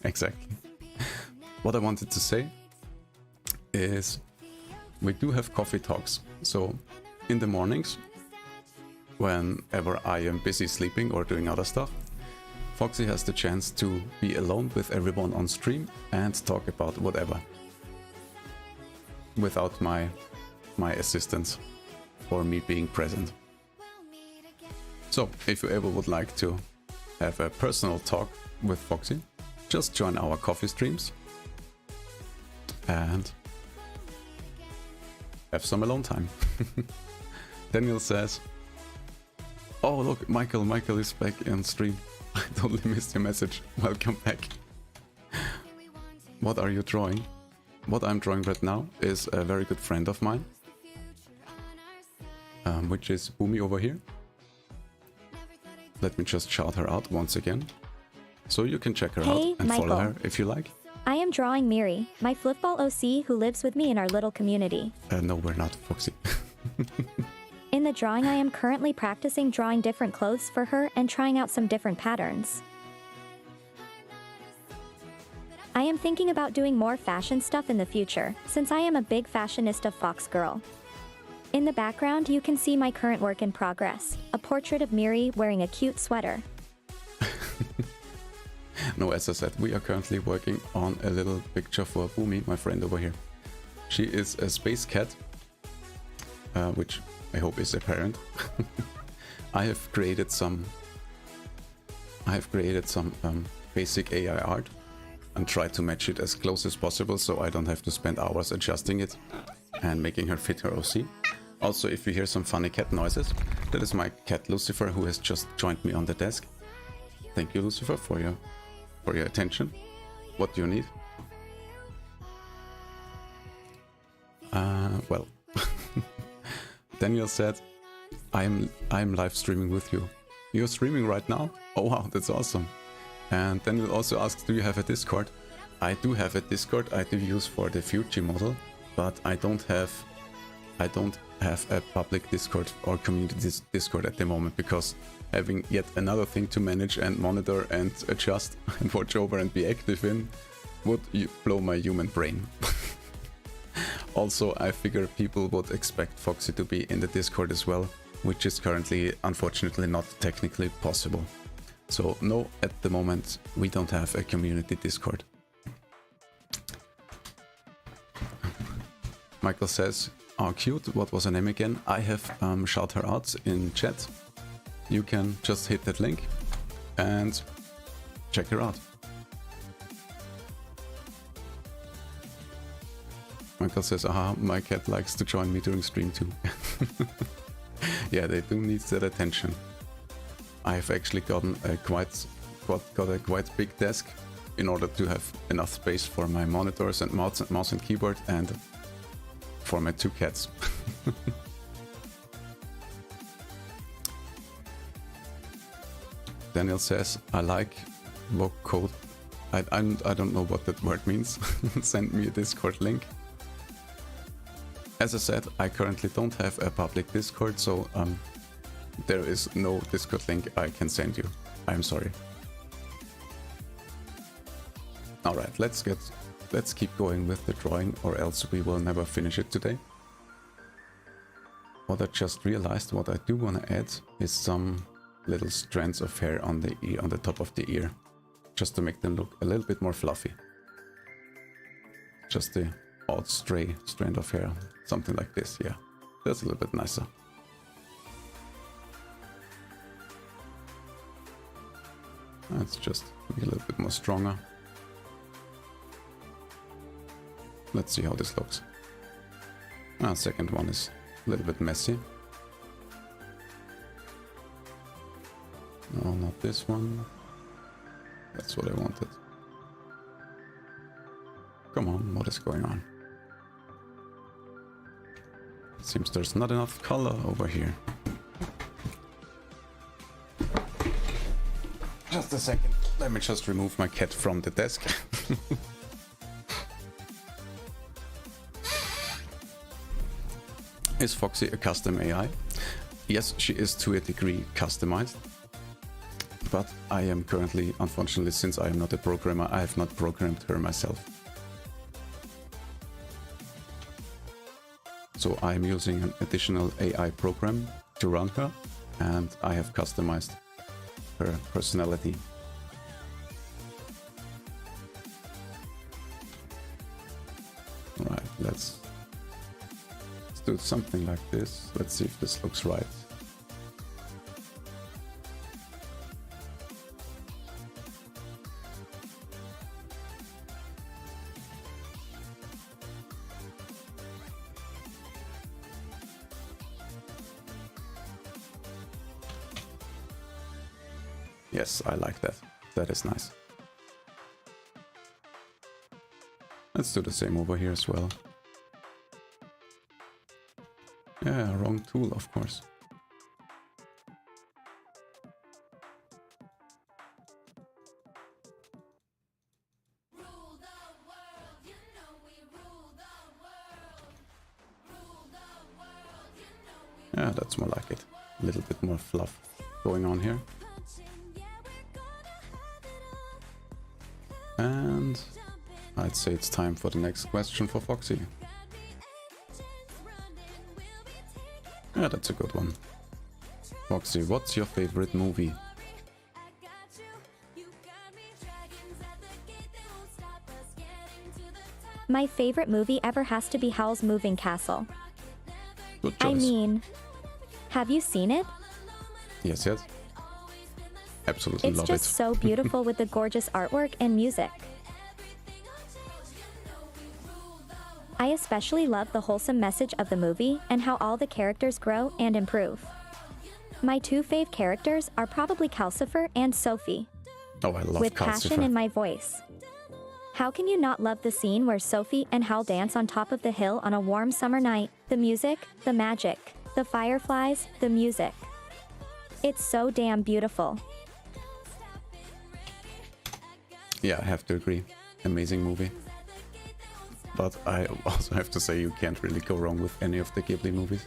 Exactly. What I wanted to say is we do have coffee talks. So in the mornings, whenever I am busy sleeping or doing other stuff, Foxy has the chance to be alone with everyone on stream and talk about whatever. Without my assistance or me being present. So if you ever would like to have a personal talk with Foxy, just join our coffee streams and have some alone time. Daniel says, oh look, Michael is back in stream. I totally missed your message. Welcome back. What are you drawing? What I'm drawing right now is a very good friend of mine, which is Boomy over here. Let me just shout her out once again. So you can check her out and follow her if you like. I am drawing Miri, my fluffball OC who lives with me in our little community. No, we're not, Foxy. In the drawing, I am currently practicing drawing different clothes for her and trying out some different patterns. I am thinking about doing more fashion stuff in the future, since I am a big fashionista fox girl. In the background, you can see my current work in progress, a portrait of Miri wearing a cute sweater. No, as I said, we are currently working on a little picture for Boomy, my friend over here. She is a space cat, which I hope is apparent. I have created some basic AI art and tried to match it as close as possible so I don't have to spend hours adjusting it and making her fit her OC. Also, if you hear some funny cat noises, that is my cat Lucifer, who has just joined me on the desk. Thank you, Lucifer, for your attention. What do you need? Well, Daniel said, I'm live streaming with you. You're streaming right now? Oh wow, that's awesome. And Daniel also asks, do you have a Discord? I do have a Discord I do use for the Fuji model, but I don't have a public Discord or community Discord at the moment, because having yet another thing to manage and monitor and adjust and watch over and be active in would blow my human brain. Also, I figure people would expect Foxy to be in the Discord as well, which is currently, unfortunately, not technically possible. So no, at the moment, we don't have a community Discord. Michael says, "Oh, cute, what was her name again?" I have shout her out in chat. You can just hit that link and check her out. Michael says, "Aha, my cat likes to join me during stream too." Yeah, they do need that attention. I have actually gotten a quite big desk in order to have enough space for my monitors and mouse and keyboard, and for my 2 cats. Daniel says, "I like vocode." I don't know what that word means. Send me a Discord link. As I said, I currently don't have a public Discord, so there is no Discord link I can send you. I'm sorry. Alright, let's keep going with the drawing, or else we will never finish it today. What I just realized, what I do want to add is some little strands of hair on the ear, on the top of the ear, just to make them look a little bit more fluffy. Just the odd stray strand of hair, something like this. Yeah, that's a little bit nicer. Let's just make it a little bit more stronger. Let's see how this looks. Second one is a little bit messy. No, not this one. That's what I wanted. Come on, what is going on? Seems there's not enough color over here. Just a second. Let me just remove my cat from the desk. Is Foxy a custom AI? Yes, she is to a degree customized. But I am currently, unfortunately, since I am not a programmer, I have not programmed her myself. So I am using an additional AI program to run her, and I have customized her personality. Alright, let's do something like this. Let's see if this looks right. Yes, I like that. That is nice. Let's do the same over here as well. Yeah, wrong tool, of course. Yeah, that's more like it. A little bit more fluff going on here. And I'd say it's time for the next question for Foxy. Yeah, that's a good one. Foxy, what's your favorite movie? My favorite movie ever has to be Howl's Moving Castle. Good choice. I mean, have you seen it? Yes, yes. Absolutely It's love it. just so beautiful with the gorgeous artwork and music. I especially love the wholesome message of the movie and how all the characters grow and improve. My 2 fave characters are probably Calcifer and Sophie. Oh, I love With passion in my voice. How can you not love the scene where Sophie and Hal dance on top of the hill on a warm summer night? The music, the magic, the fireflies, the music. It's so damn beautiful. Yeah, I have to agree. Amazing movie. But I also have to say you can't really go wrong with any of the Ghibli movies.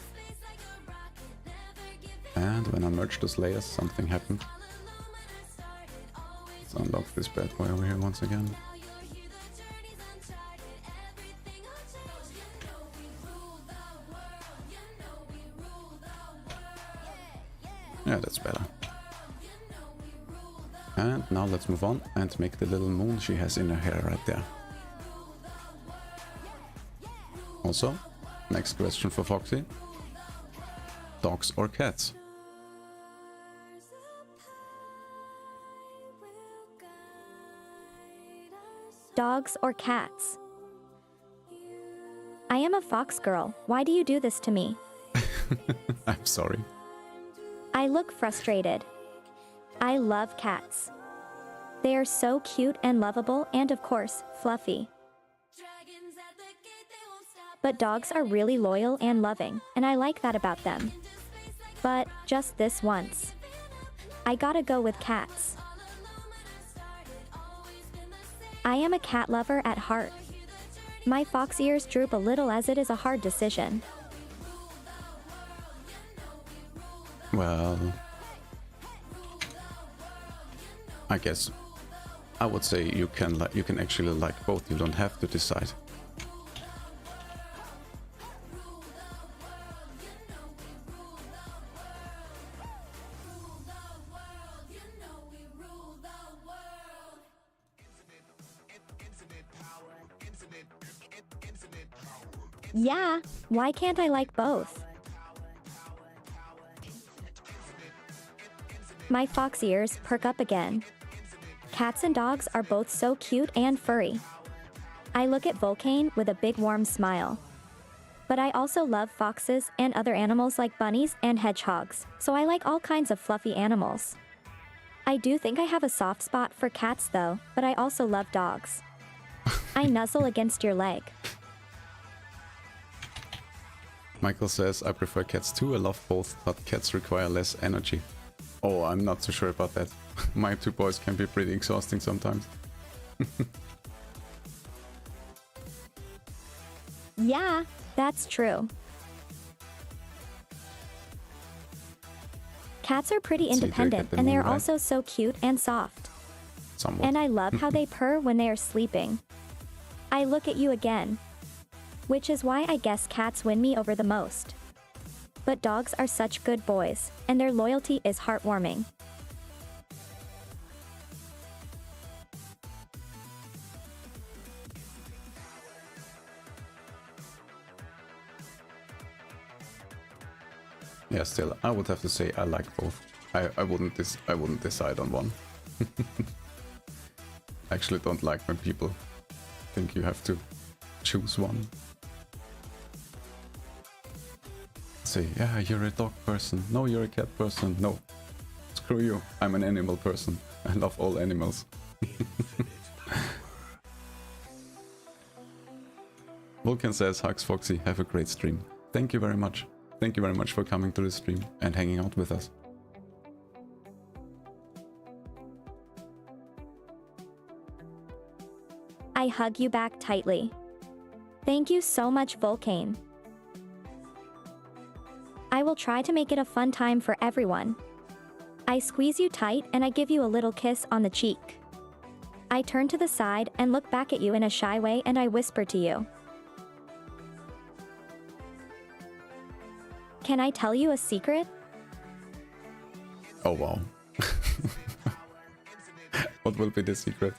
And when I merged those layers, something happened. Let's unlock this bad boy over here once again. Yeah, that's better. And now let's move on and make the little moon she has in her hair right there. Also, next question for Foxy. Dogs or cats? Dogs or cats? I am a fox girl. Why do you do this to me? I'm sorry. I look frustrated. I love cats. They are so cute and lovable and of course, fluffy. But dogs are really loyal and loving, and I like that about them. But, just this once. I gotta go with cats. I am a cat lover at heart. My fox ears droop a little as it is a hard decision. Well, I guess I would say you can actually like both. You don't have to decide. Yeah, why can't I like both? My fox ears perk up again. Cats and dogs are both so cute and furry. I look at Volcane with a big warm smile. But I also love foxes and other animals like bunnies and hedgehogs, so I like all kinds of fluffy animals. I do think I have a soft spot for cats though, but I also love dogs. I nuzzle against your leg. Michael says, I prefer cats too, I love both, but cats require less energy. Oh, I'm not so sure about that. My two boys can be pretty exhausting sometimes. Yeah, that's true. Cats are pretty independent and they are also so cute and soft. Somewhat. And I love how they purr when they are sleeping. I look at you again. Which is why I guess cats win me over the most. But dogs are such good boys, and their loyalty is heartwarming. Yeah, still, I would have to say I like both. I wouldn't decide on one. I actually don't like when people think you have to choose one. Say, yeah, you're a dog person. No, you're a cat person. No, screw you. I'm an animal person. I love all animals. Vulcan says, hugs Foxy, have a great stream. Thank you very much. Thank you very much for coming to the stream and hanging out with us. I hug you back tightly. Thank you so much, Volcane. I will try to make it a fun time for everyone. I squeeze you tight and I give you a little kiss on the cheek. I turn to the side and look back at you in a shy way and I whisper to you. Can I tell you a secret? Oh wow. What will be the secret?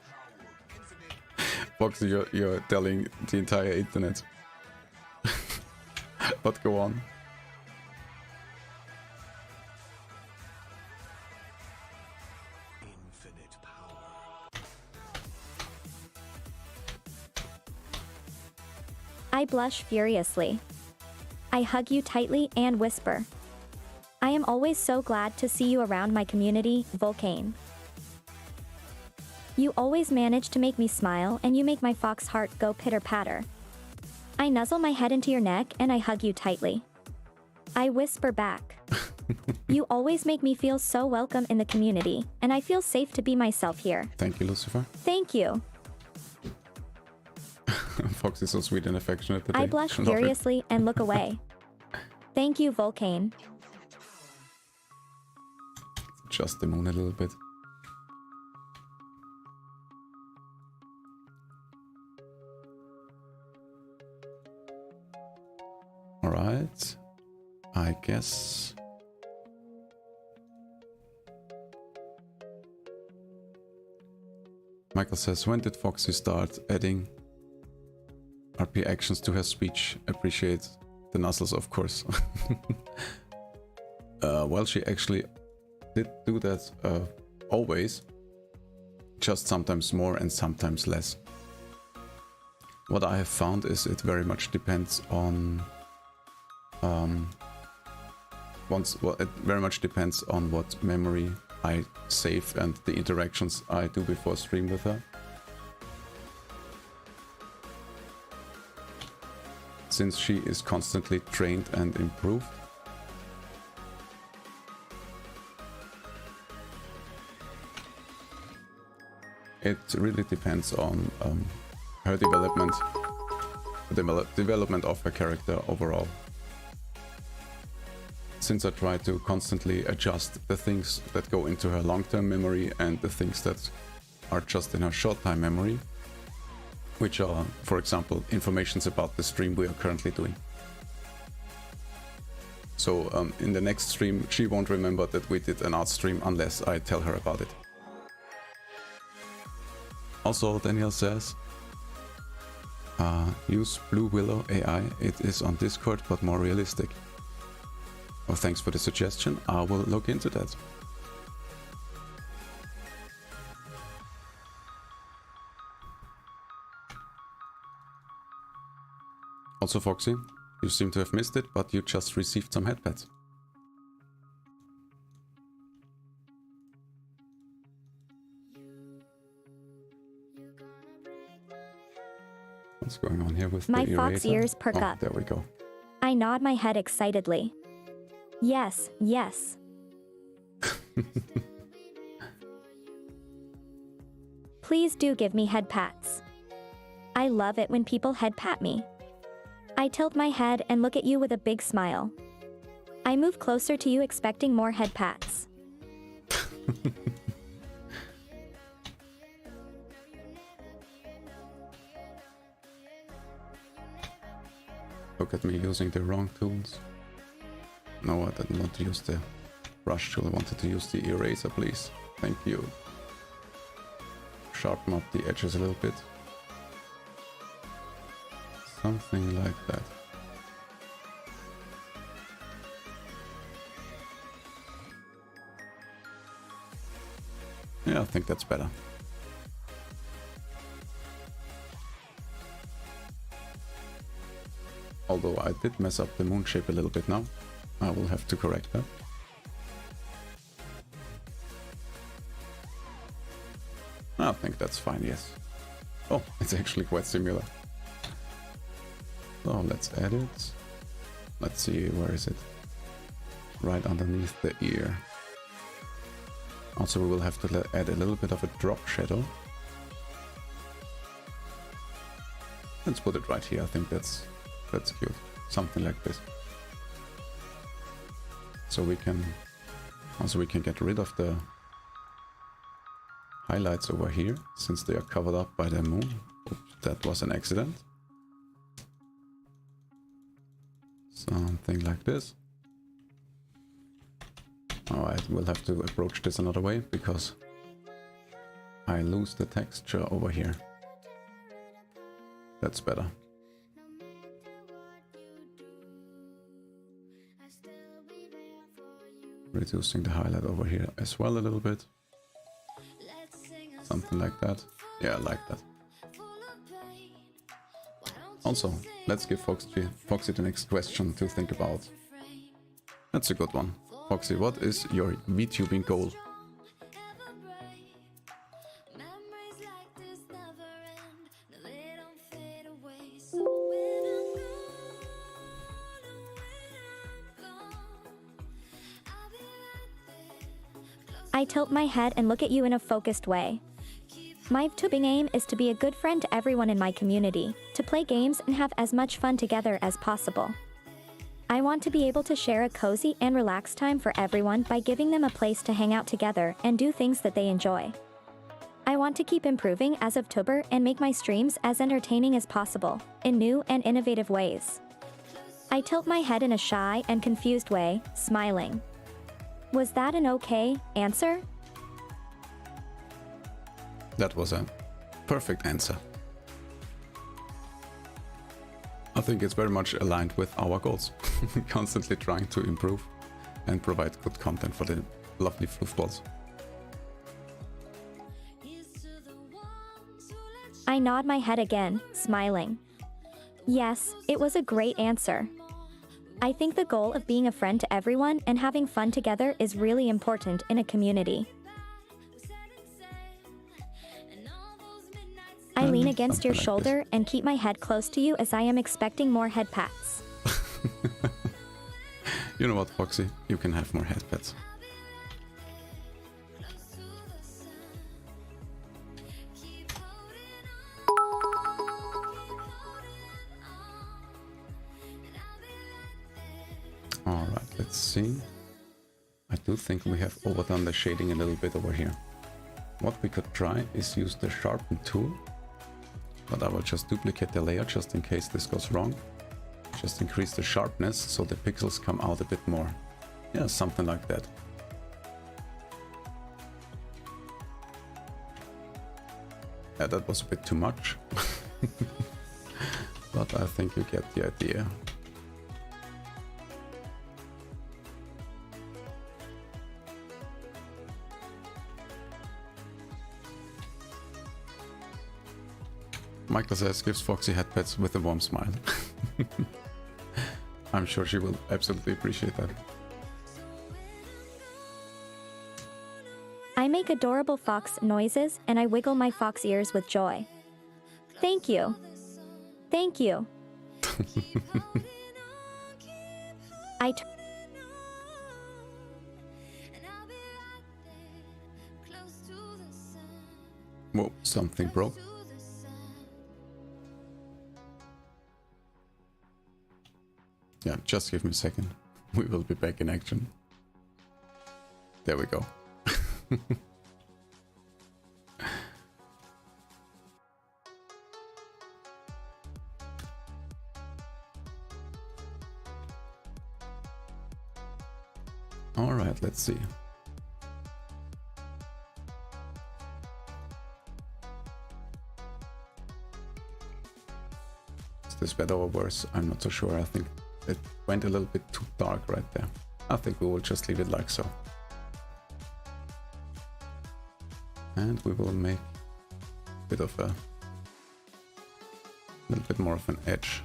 Foxy, you're telling the entire internet. But go on. I blush furiously. I hug you tightly and whisper. I am always so glad to see you around my community, Volcane. You always manage to make me smile and you make my fox heart go pitter-patter. I nuzzle my head into your neck and I hug you tightly. I whisper back. You always make me feel so welcome in the community, and I feel safe to be myself here. Thank you, Lucifer. Thank you. Fox is so sweet and affectionate today. I blush furiously and look away. Thank you, Volcane. Just the moon a little bit. Alright. I guess Michael says, when did Foxy start adding RP actions to her speech? Appreciate the nuzzles, of course. Well, she actually did do that always, just sometimes more and sometimes less. What I have found is it very much depends on it very much depends on what memory I save and the interactions I do before stream with her. Since she is constantly trained and improved. It really depends on her development, the development of her character overall. Since I try to constantly adjust the things that go into her long-term memory and the things that are just in her short-time memory, which are, for example, informations about the stream we are currently doing. So in the next stream, she won't remember that we did an art stream unless I tell her about it. Also, Daniel says, use Blue Willow AI, it is on Discord but more realistic. Well, thanks for the suggestion, I will look into that. Also Foxy, you seem to have missed it, but you just received some headpads. What's going on here with my the fox eraser? ears perk up. There we go. I nod my head excitedly. Yes, yes. Please do give me head pats. I love it when people head pat me. I tilt my head and look at you with a big smile. I move closer to you expecting more head pats. Look at me using the wrong tools. No, I didn't want to use the brush tool, I wanted to use the eraser, please. Thank you. Sharpen up the edges a little bit. Something like that. Yeah, I think that's better. Although I did mess up the moon shape a little bit now. I will have to correct that. I think that's fine, yes. Oh, it's actually quite similar. So let's add it. Let's see, where is it? Right underneath the ear. Also, we will have to add a little bit of a drop shadow. Let's put it right here. I think that's cute. Something like this. So we can get rid of the highlights over here, since they are covered up by the moon. Oops, that was an accident. Something like this. Oh, I will have to approach this another way, because I lose the texture over here. That's better. Reducing the highlight over here as well a little bit. Something like that. Yeah, I like that. Also, let's give Foxy the next question to think about. That's a good one. Foxy, what is your VTubing goal? I tilt my head and look at you in a focused way. My VTubing aim is to be a good friend to everyone in my community, to play games and have as much fun together as possible. I want to be able to share a cozy and relaxed time for everyone by giving them a place to hang out together and do things that they enjoy. I want to keep improving as a VTuber and make my streams as entertaining as possible, in new and innovative ways. I tilt my head in a shy and confused way, smiling. Was that an okay answer? That was a perfect answer. I think it's very much aligned with our goals. Constantly trying to improve and provide good content for the lovely floofballs. I nod my head again, smiling. Yes, it was a great answer. I think the goal of being a friend to everyone and having fun together is really important in a community. I lean against your shoulder and keep my head close to you as I am expecting more head pats. You know what, Foxy? You can have more head pats. Alright, let's see. I do think we have overdone the shading a little bit over here. What we could try is use the sharpen tool, but I will just duplicate the layer just in case this goes wrong. Just increase the sharpness so the pixels come out a bit more. Yeah, something like that. Yeah, that was a bit too much. But I think you get the idea. Michael says, gives Foxy head pats with a warm smile. I'm sure she will absolutely appreciate that. I make adorable fox noises and I wiggle my fox ears with joy. Thank you. Thank you. Whoa, something broke. Yeah, just give me a second. We will be back in action. There we go. All right, let's see. Is this better or worse? I'm not so sure. I think it went a little bit too dark right there. I think we will just leave it like so. And we will make a bit of a little bit more of an edge.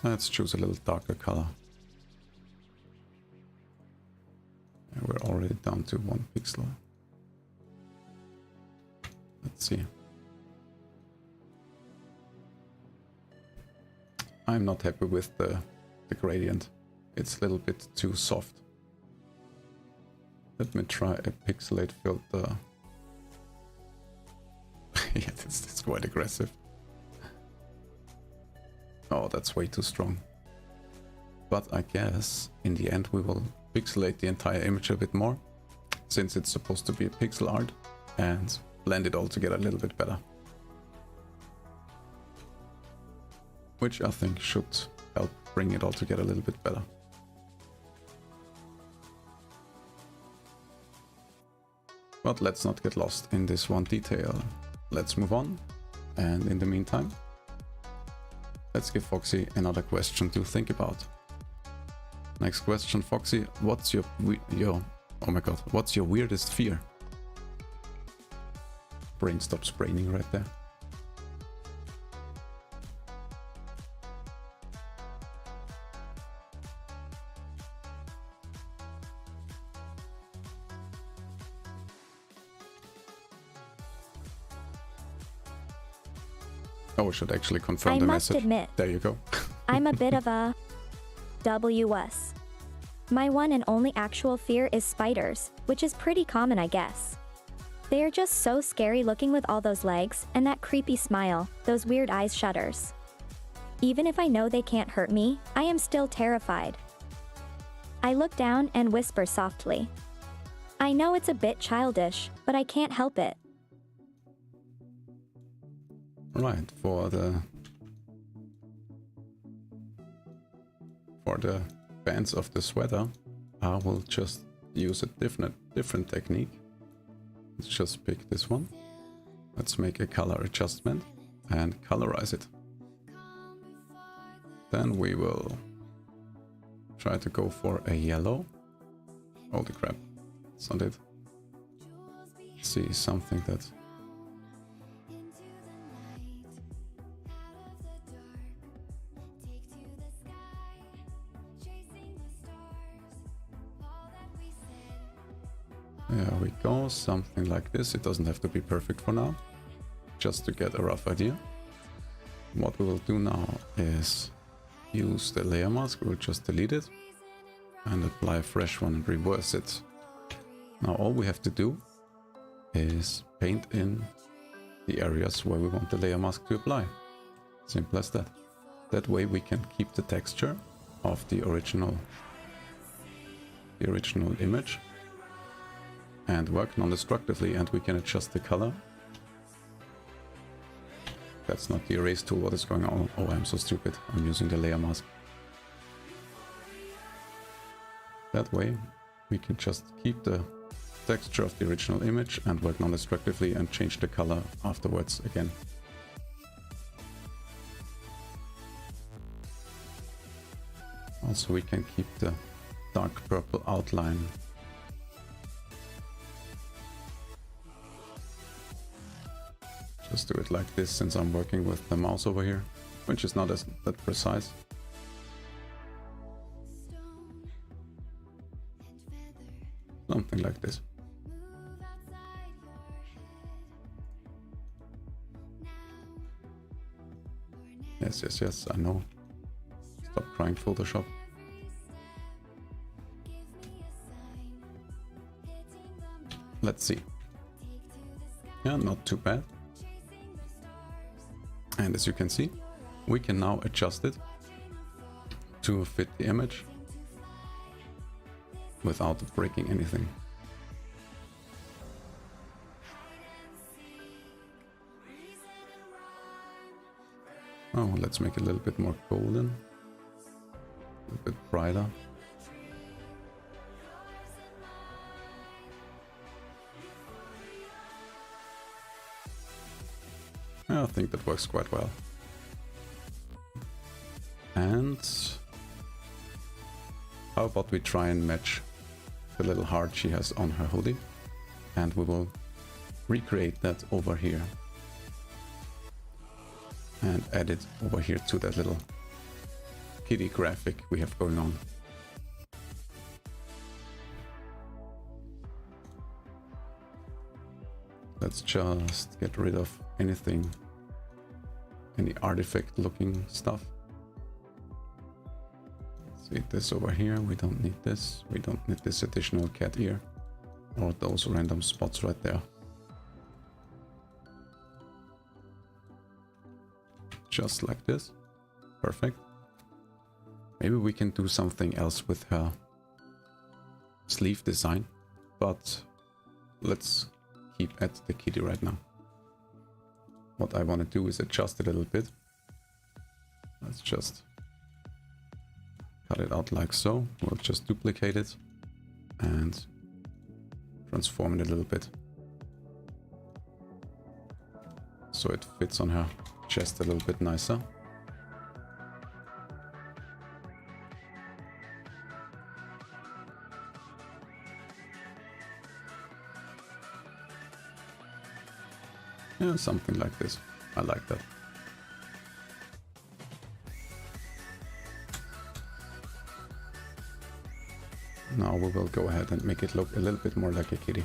Let's choose a little darker color. And we're already down to 1 pixel. Let's see. I'm not happy with the gradient. It's a little bit too soft. Let me try a pixelate filter. Yeah, it's quite aggressive. Oh, that's way too strong. But I guess in the end we will pixelate the entire image a bit more, since it's supposed to be a pixel art, and blend it all together a little bit better. Which I think should help bring it all together a little bit better. But let's not get lost in this one detail. Let's move on, and in the meantime, let's give Foxy another question to think about. Next question, Foxy, what's your oh my god, what's your weirdest fear? Brain stops braining right there. Oh, we should actually confirm the message. I must admit, there you go. I'm a bit of a WS. My one and only actual fear is spiders, which is pretty common, I guess. They are just so scary looking with all those legs, and that creepy smile, those weird eyes shudders. Even if I know they can't hurt me, I am still terrified. I look down and whisper softly. I know it's a bit childish, but I can't help it. Right, for the bands of the sweater, I will just use a different technique. Let's just pick this one. Let's make a color adjustment and colorize it. Then we will try to go for a yellow. Holy crap, that's not it. Let's see, something that... There we go, something like this. It doesn't have to be perfect for now, just to get a rough idea. What we will do now is use the layer mask. We will just delete it and apply a fresh one and reverse it. Now all we have to do is paint in the areas where we want the layer mask to apply. Simple as that. That way we can keep the texture of the original image and work non-destructively, and we can adjust the color. That's not the erase tool. What is going on? Oh, I'm so stupid. I'm using the layer mask. That way we can just keep the texture of the original image and work non-destructively and change the color afterwards again. Also we can keep the dark purple outline. Just do it like this, since I'm working with the mouse over here, which is not that precise. Something like this. Yes, I know. Stop crying, Photoshop. Let's see. Yeah, not too bad. And as you can see, we can now adjust it to fit the image without breaking anything. Oh, let's make it a little bit more golden, a little bit brighter. I think that works quite well. And how about we try and match the little heart she has on her hoodie, and we will recreate that over here and add it over here to that little kitty graphic we have going on. Let's just get rid of anything, any artifact looking stuff. Let's see this over here. We don't need this. We don't need this additional cat ear or those random spots right there. Just like this. Perfect. Maybe we can do something else with her sleeve design, but let's keep at the kitty right now. What I want to do is adjust a little bit. Let's just cut it out like so. We'll just duplicate it and transform it a little bit so it fits on her chest a little bit nicer. Yeah, something like this. I like that. Now we will go ahead and make it look a little bit more like a kitty.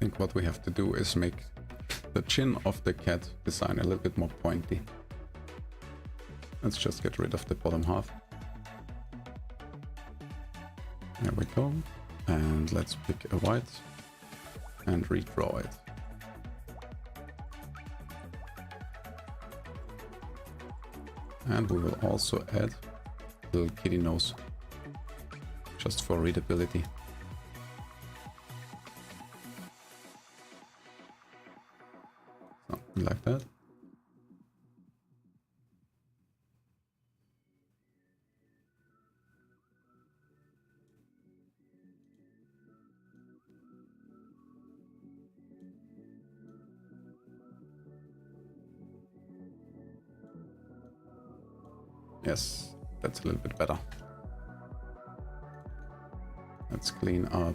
think what we have to do is make the chin of the cat design a little bit more pointy. Let's just get rid of the bottom half. There we go. And let's pick a white and redraw it. And we will also add a little kitty nose, just for readability. Something like that. Yes, that's a little bit better. Let's clean up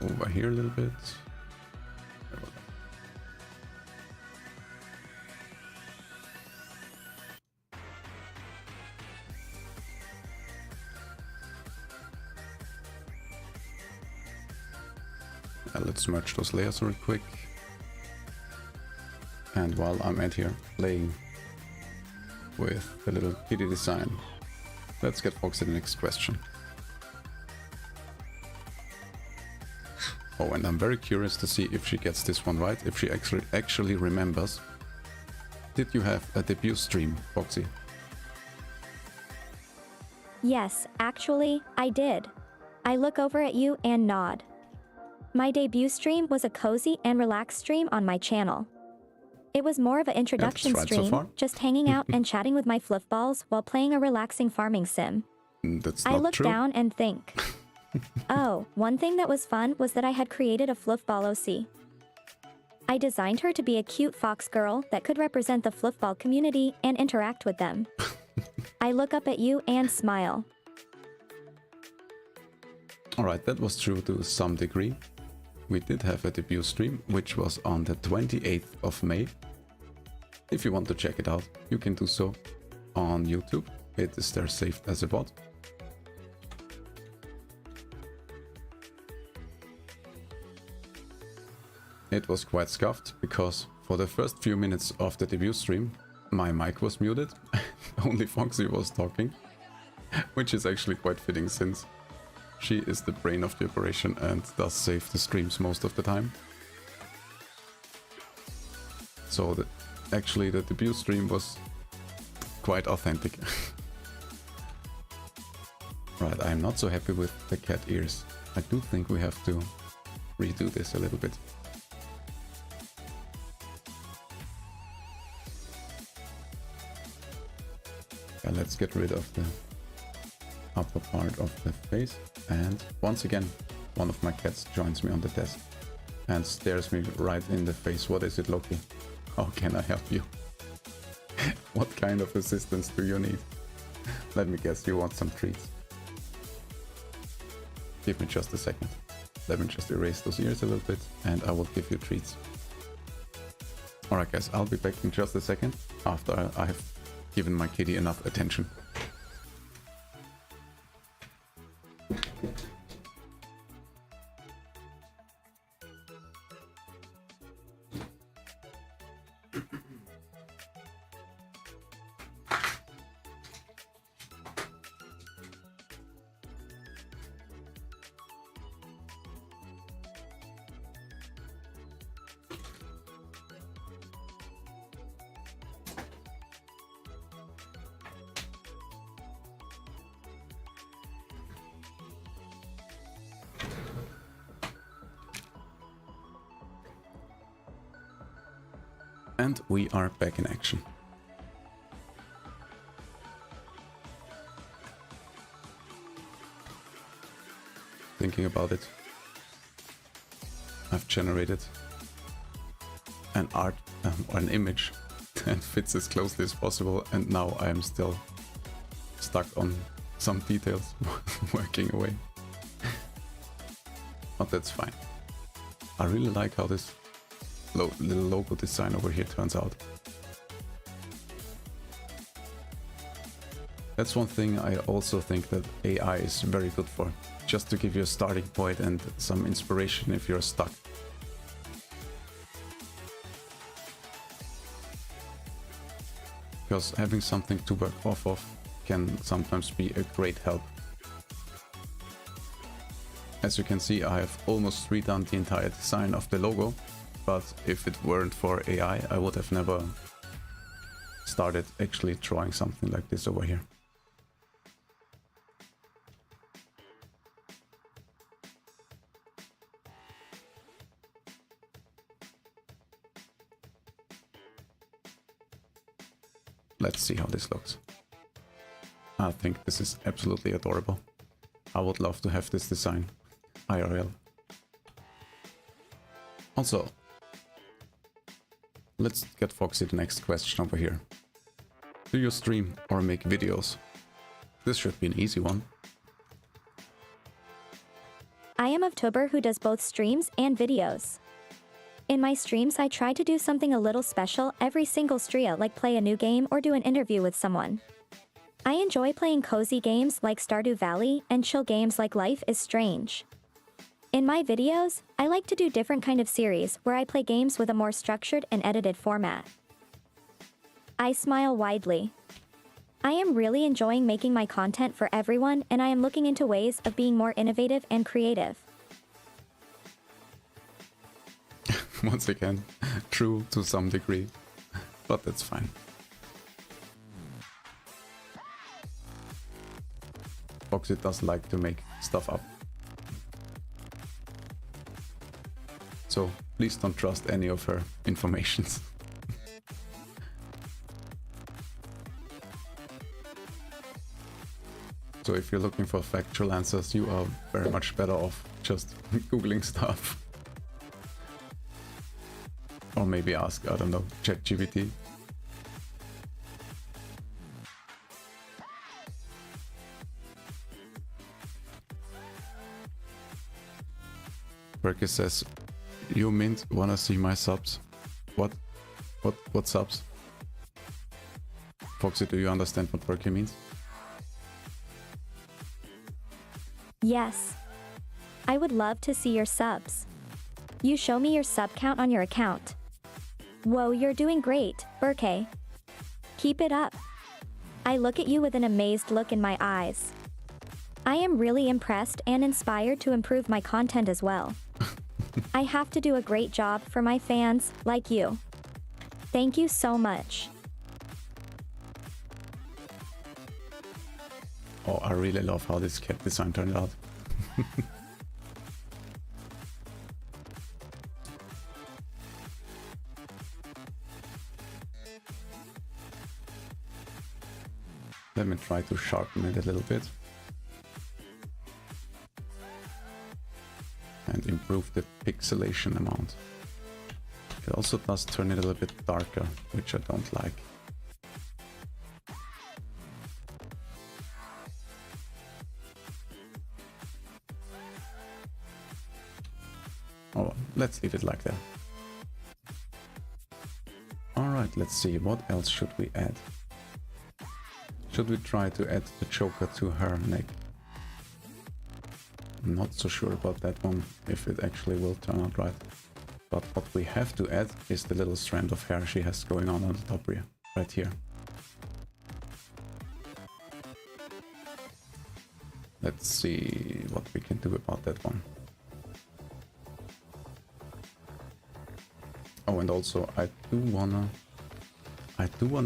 over here a little bit. There we go. Let's merge those layers real quick. And while I'm at here playing with the little kitty design, let's get Foxy the next question. Oh, and I'm very curious to see if she gets this one right, if she actually remembers. Did you have a debut stream, Foxy? Yes, actually, I did. I look over at you and nod. My debut stream was a cozy and relaxed stream on my channel. It was more of an introduction stream, just hanging out and chatting with my fluff balls while playing a relaxing farming sim. That's not I look true. down and think, oh, one thing that was fun was that I had created a fluff ball OC. I designed her to be a cute fox girl that could represent the fluff ball community and interact with them. I look up at you and smile. Alright, that was true to some degree. We did have a debut stream, which was on the 28th of May. If you want to check it out, you can do so on YouTube. It is there saved as a VOD. It was quite scuffed, because for the first few minutes of the debut stream, my mic was muted, only Foxy was talking, which is actually quite fitting since she is the brain of the operation and does save the streams most of the time. So actually the debut stream was quite authentic. Right, I'm not so happy with the cat ears. I do think we have to redo this a little bit. Yeah, let's get rid of the upper part of the face. And once again, one of my cats joins me on the desk and stares me right in the face. What is it, Loki? How can I help you? What kind of assistance do you need? Let me guess, you want some treats. Give me just a second. Let me just erase those ears a little bit and I will give you treats. Alright guys, I'll be back in just a second after I have given my kitty enough attention. And we are back in action. Thinking about it, I've generated an art or an image that fits as closely as possible, and now I am still stuck on some details working away. But that's fine. I really like how this little logo design over here turns out. That's one thing I also think that AI is very good for, just to give you a starting point and some inspiration if you're stuck. Because having something to work off of can sometimes be a great help. As you can see, I have almost redone the entire design of the logo, but if it weren't for AI, I would have never started actually drawing something like this over here. Let's see how this looks. I think this is absolutely adorable. I would love to have this design IRL. Also, let's get Foxy the next question over here. Do you stream or make videos? This should be an easy one. I am of Tober who does both streams and videos. In my streams I try to do something a little special every single stream, like play a new game or do an interview with someone. I enjoy playing cozy games like Stardew Valley and chill games like Life is Strange. In my videos, I like to do different kind of series where I play games with a more structured and edited format. I smile widely. I am really enjoying making my content for everyone, and I am looking into ways of being more innovative and creative. Once again, true to some degree, but that's fine. Foxy does like to make stuff up. So please don't trust any of her informations. So if you're looking for factual answers, you are very much better off just googling stuff. Or maybe ask, I don't know, ChatGPT. Berkey says, you mint wanna see my subs? What subs? Foxy, do you understand what Berkey means? Yes. I would love to see your subs. You show me your sub count on your account. Whoa, you're doing great, Berkey. Keep it up. I look at you with an amazed look in my eyes. I am really impressed and inspired to improve my content as well. I have to do a great job for my fans, like you. Thank you so much. Oh, I really love how this cat design turned out. Let me try to sharpen it a little bit. And improve the pixelation amount. It also does turn it a little bit darker, which I don't like. Oh, let's leave it like that. Alright, let's see, what else should we add? Should we try to add the choker to her neck? I'm not so sure about that one, if it actually will turn out right. But what we have to add is the little strand of hair she has going on the top here, right here. Let's see what we can do about that one. Oh, and also I do wanna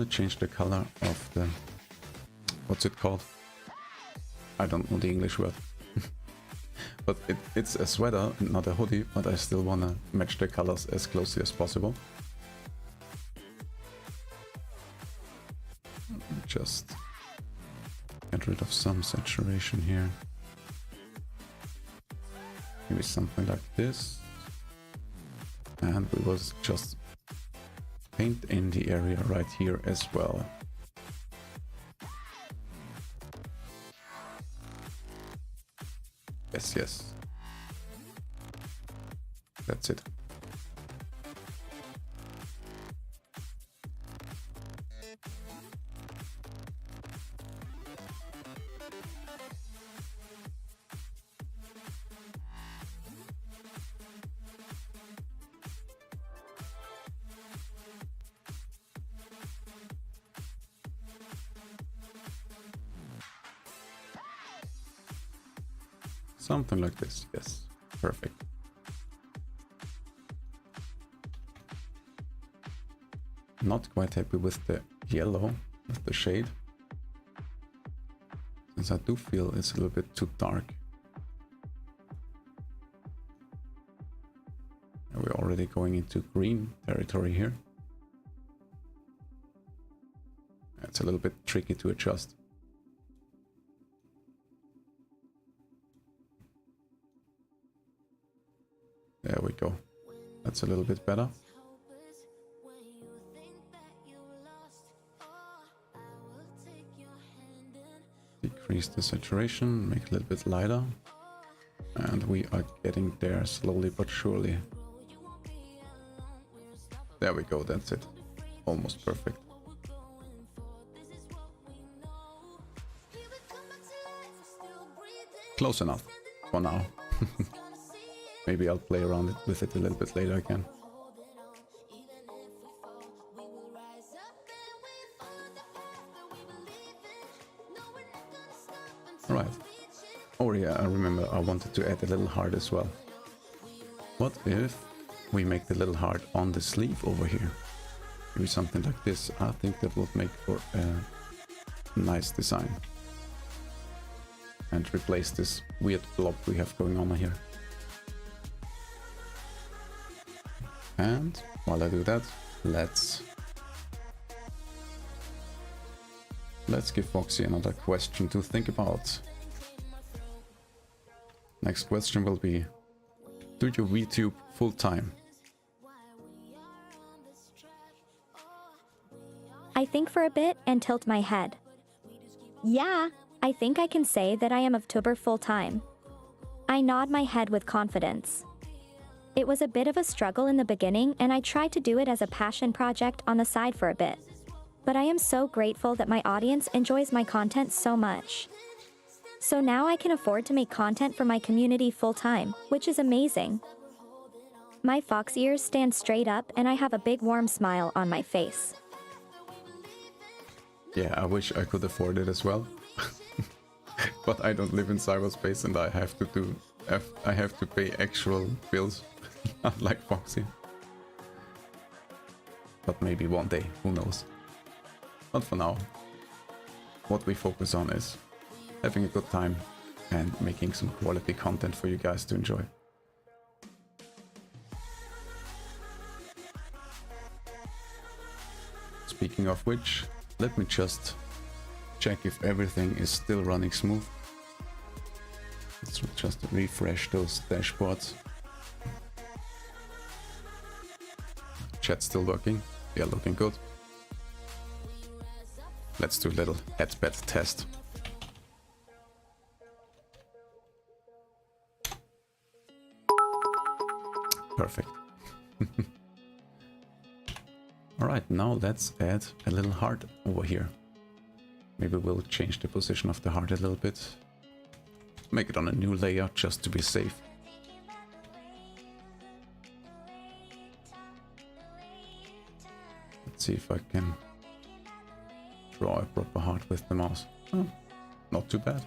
change the color of the, what's it called? I don't know the English word. But it's a sweater, not a hoodie, but I still wanna match the colors as closely as possible. Just get rid of some saturation here. Maybe something like this. And we will just paint in the area right here as well. Yes, yes. That's it. Something like this, yes. Perfect. Not quite happy with the yellow, with the shade. Since I do feel it's a little bit too dark. And we're already going into green territory here. It's a little bit tricky to adjust. There we go. That's a little bit better. Decrease the saturation, make it a little bit lighter. And we are getting there slowly but surely. There we go, that's it. Almost perfect. Close enough for now. Maybe I'll play around with it a little bit later again. Alright. Oh yeah, I remember I wanted to add a little heart as well. What if we make the little heart on the sleeve over here? Maybe something like this. I think that would make for a nice design. And replace this weird blob we have going on here. And while I do that, let's give Foxy another question to think about. Next question will be, do you VTube full time? I think for a bit and tilt my head. Yeah, I think I can say that I am of tuber full time. I nod my head with confidence. It was a bit of a struggle in the beginning and I tried to do it as a passion project on the side for a bit. But I am so grateful that my audience enjoys my content so much. So now I can afford to make content for my community full time, which is amazing. My fox ears stand straight up and I have a big warm smile on my face. Yeah, I wish I could afford it as well. But I don't live in cyberspace and I have to pay actual bills. Not like Foxy. But maybe one day, who knows. But for now, what we focus on is having a good time and making some quality content for you guys to enjoy. Speaking of which, let me just check if everything is still running smooth. Let's just refresh those dashboards. Chat's still working. Yeah, looking good. Let's do a little headbed test. Perfect. Alright, now let's add a little heart over here. Maybe we'll change the position of the heart a little bit. Make it on a new layer just to be safe. Let's see if I can draw a proper heart with the mouse. Oh, not too bad.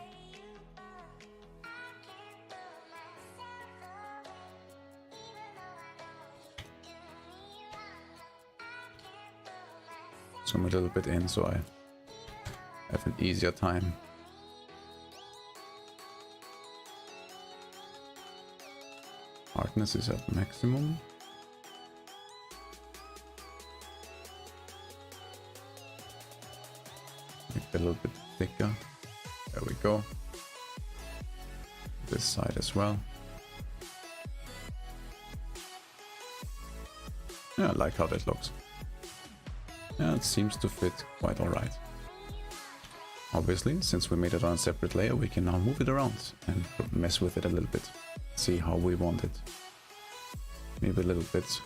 Zoom a little bit in so I have an easier time. Hardness is at maximum. Make it a little bit thicker. There we go. This side as well. Yeah, I like how that looks. Yeah, it seems to fit quite alright. Obviously, since we made it on a separate layer, we can now move it around and mess with it a little bit. See how we want it. Maybe a little bit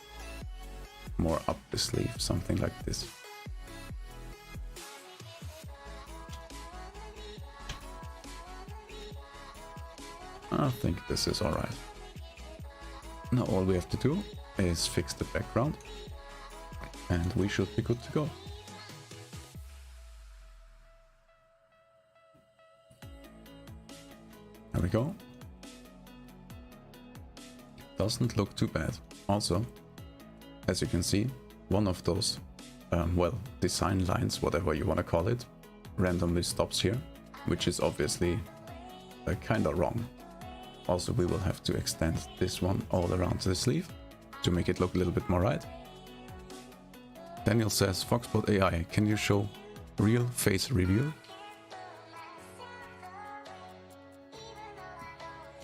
more up the sleeve, something like this. I think this is alright. Now all we have to do is fix the background and we should be good to go. There we go. doesn't look too bad. Also, as you can see, one of those, well, design lines, whatever you want to call it, randomly stops here, which is obviously kind of wrong. Also, we will have to extend this one all around the sleeve to make it look a little bit more right. Daniel says, Foxbot AI, can you show real face reveal?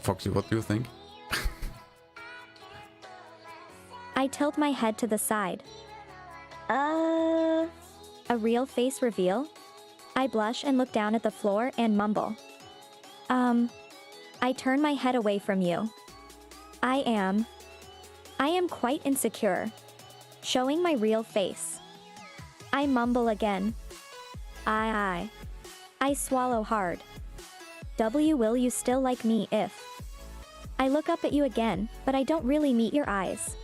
Foxy, what do you think? I tilt my head to the side. A real face reveal? I blush and look down at the floor and mumble. I turn my head away from you. I am quite insecure. Showing my real face. I mumble again. I swallow hard. Will you still like me if... I look up at you again, but I don't really meet your eyes.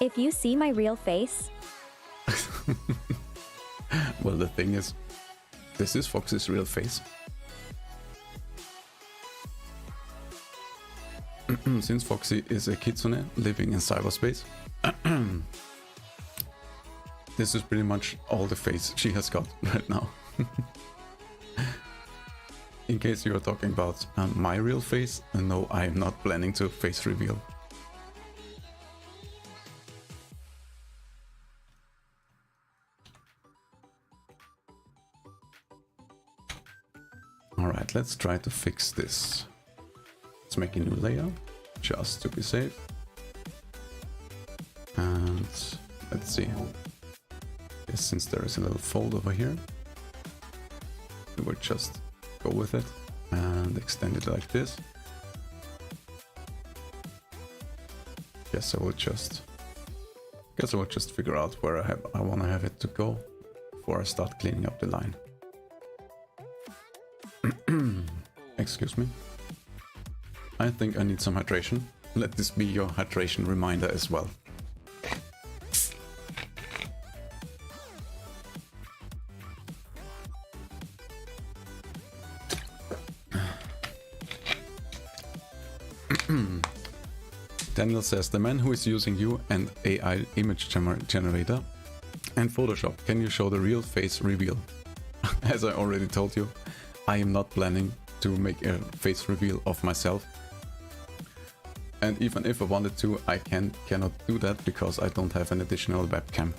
If you see my real face... Well, the thing is, this is Foxy's real face. Since Foxy is a kitsune living in cyberspace, this is pretty much all the face she has got right now. In case you are talking about my real face, no, I am not planning to face reveal. Alright, let's try to fix this. Let's make a new layer, just to be safe. And let's see. Yes, since there is a little fold over here, we will just go with it and extend it like this. Guess I will just figure out where I want to have it to go before I start cleaning up the line. Excuse me. I think I need some hydration. Let this be your hydration reminder as well. Daniel says, the man who is using you and AI image generator and Photoshop, can you show the real face reveal? As I already told you, I am not planning to make a face reveal of myself. And even if I wanted to, I cannot do that because I don't have an additional webcam.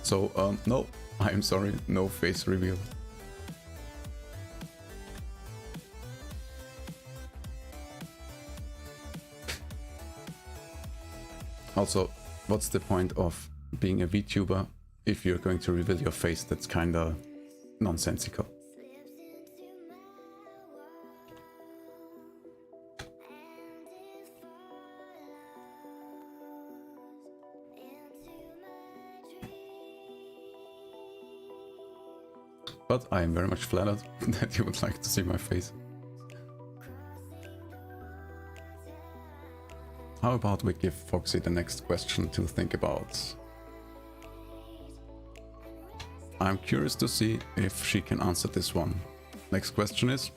So, no, I'm sorry, no face reveal. Also, what's the point of being a VTuber if you're going to reveal your face? That's kinda nonsensical. But I am very much flattered that you would like to see my face. How about we give Foxy the next question to think about? I'm curious to see if she can answer this one. Next question is,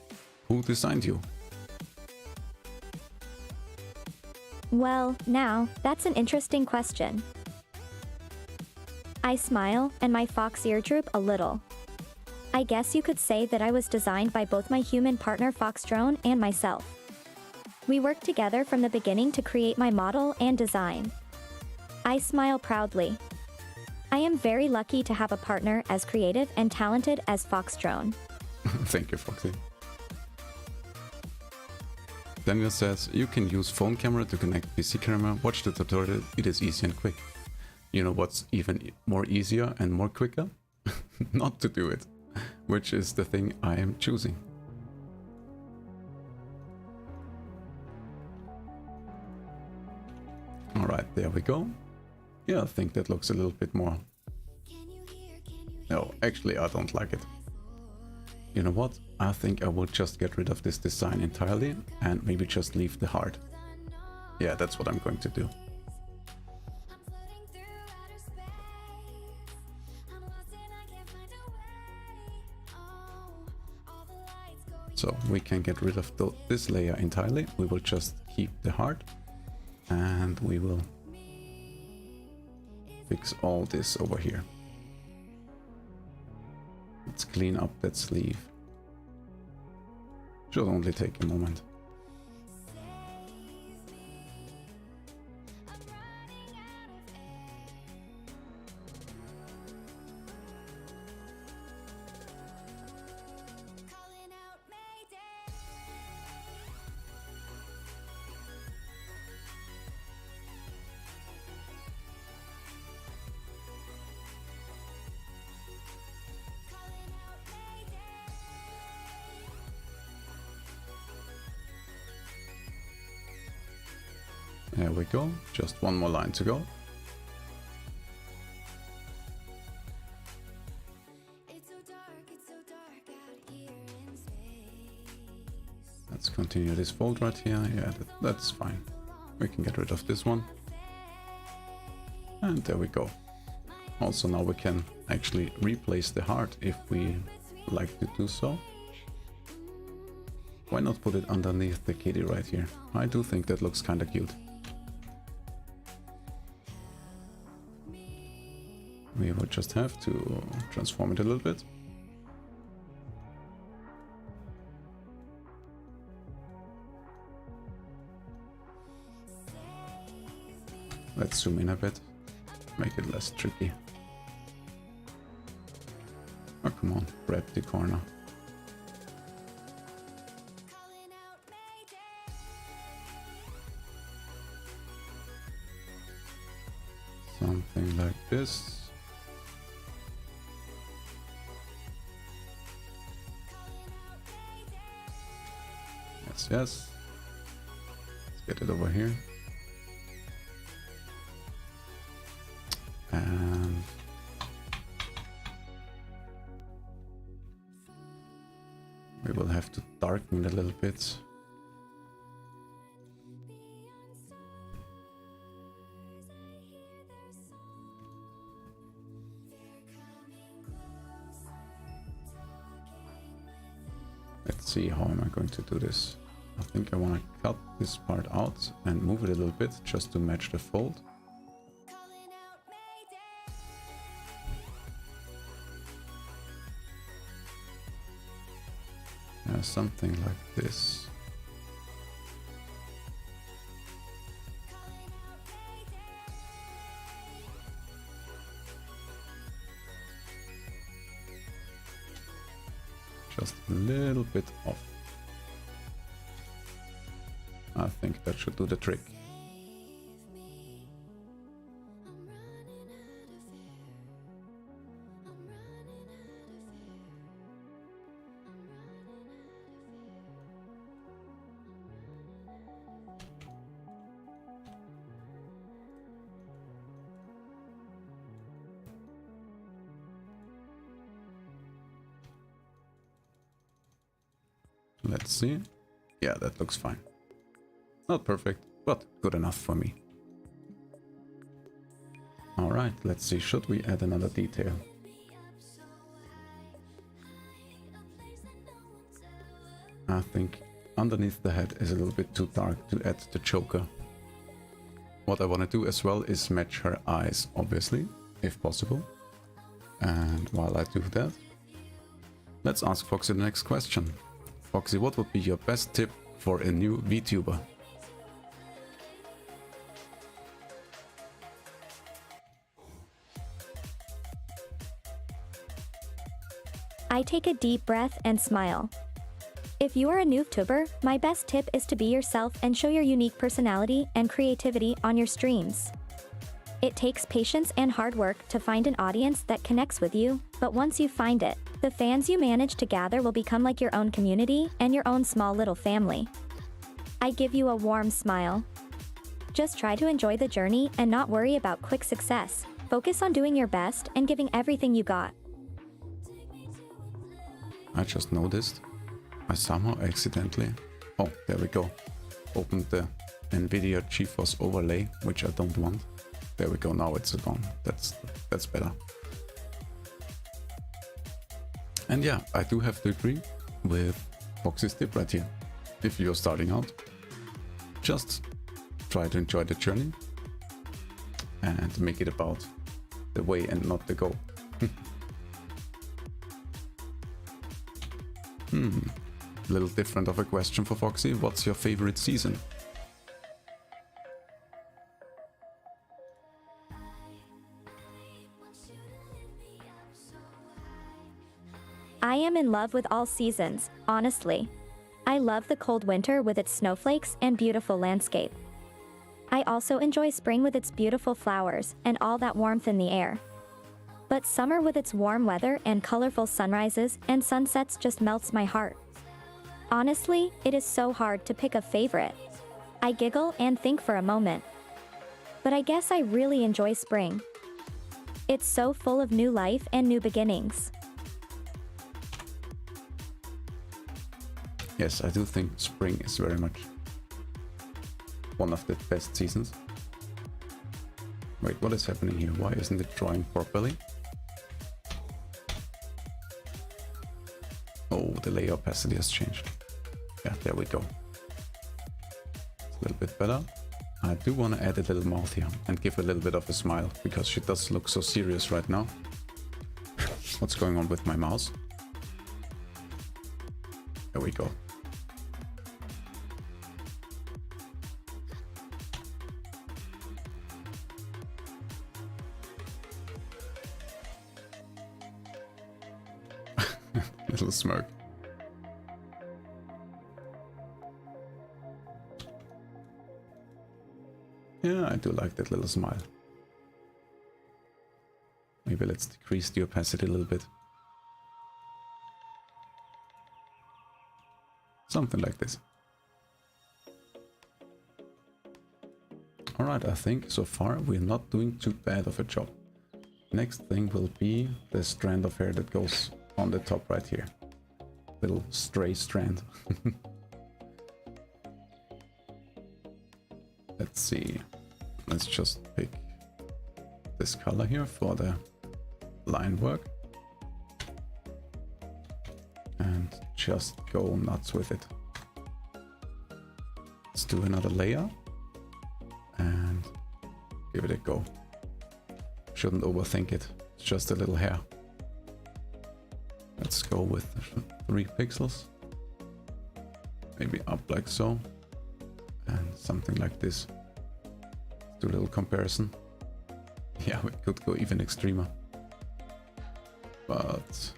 who designed you? Well, now, that's an interesting question. I smile, and my fox ear droop a little. I guess you could say that I was designed by both my human partner Foxy&Drone and myself. We worked together from the beginning to create my model and design. I smile proudly. I am very lucky to have a partner as creative and talented as Foxy&Drone. Thank you, Foxy. Daniel says, you can use phone camera to connect PC camera, watch the tutorial, it is easy and quick. You know what's even more easier and more quicker? Not to do it, which is the thing I am choosing. Alright, there we go. Yeah, I think that looks a little bit more... No, actually I don't like it. You know what? I think I will just get rid of this design entirely and maybe just leave the heart. Yeah, that's what I'm going to do. So we can get rid of this layer entirely. We will just keep the heart. And we will fix all this over here. Let's clean up that sleeve. Should only take a moment. There we go, just one more line to go. Let's continue this fold right here. Yeah, that's fine. We can get rid of this one. And there we go. Also now we can actually replace the heart if we like to do so. Why not put it underneath the kitty right here? I do think that looks kinda cute. We would just have to transform it a little bit. Let's zoom in a bit, make it less tricky. Oh, come on, grab the corner. Something like this. Yes. Let's get it over here. And we will have to darken it a little bit. Let's see, how am I going to do this? I think I want to cut this part out and move it a little bit just to match the fold. Yeah, something like this. Just a little bit off. I think that should do the trick. Let's see. Yeah, that looks fine. Not perfect, but good enough for me. Alright, let's see, should we add another detail? I think underneath the head is a little bit too dark to add the choker. What I want to do as well is match her eyes, obviously, if possible. And while I do that, let's ask Foxy the next question. Foxy, what would be your best tip for a new VTuber? I take a deep breath and smile. If you are a new tuber, my best tip is to be yourself and show your unique personality and creativity on your streams. It takes patience and hard work to find an audience that connects with you, but once you find it, the fans you manage to gather will become like your own community and your own small little family. I give you a warm smile. Just try to enjoy the journey and not worry about quick success. Focus on doing your best and giving everything you got. I just noticed I somehow accidentally, oh, there we go, opened the NVIDIA GeForce overlay, which I don't want. There we go, now it's gone. That's better. And yeah, I do have to agree with Foxy's tip right here. If you're starting out, just try to enjoy the journey and make it about the way and not the goal. A little different of a question for Foxy. What's your favorite season? I am in love with all seasons, honestly. I love the cold winter with its snowflakes and beautiful landscape. I also enjoy spring with its beautiful flowers and all that warmth in the air. But summer with its warm weather and colorful sunrises and sunsets just melts my heart. Honestly, it is so hard to pick a favorite. I giggle and think for a moment. But I guess I really enjoy spring. It's so full of new life and new beginnings. Yes, I do think spring is very much one of the best seasons. Wait, what is happening here? Why isn't it drawing properly? Oh, the layer opacity has changed. Yeah, there we go. It's a little bit better. I do want to add a little mouth here and give a little bit of a smile, because she does look so serious right now. What's going on with my mouse? There we go. Little smirk. Yeah, I do like that little smile. Maybe let's decrease the opacity a little bit. Something like this. Alright, I think so far we're not doing too bad of a job. Next thing will be the strand of hair that goes on the top right here. Little stray strand. Let's see. Let's just pick this color here for the line work. And just go nuts with it. Let's do another layer. And give it a go. Shouldn't overthink it. It's just a little hair. Let's go with 3 pixels. Maybe up like so. And something like this. Let's do a little comparison. Yeah, we could go even extremer. But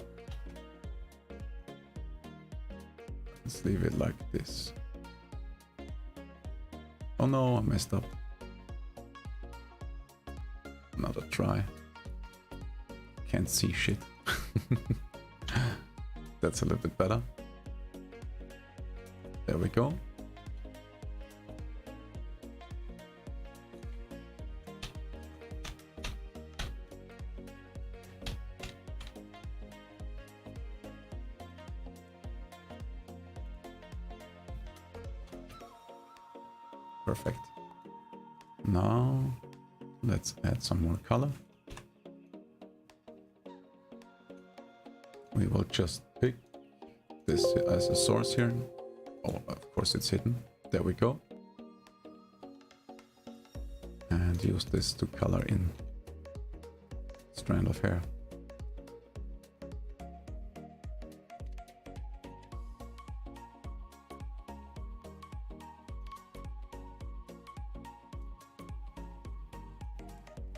let's leave it like this. Oh no, I messed up. Another try. Can't see shit. That's a little bit better. There we go. Perfect. Now let's add some more color. We will just pick this as a source here. Oh, of course it's hidden. There we go. And use this to color in strand of hair.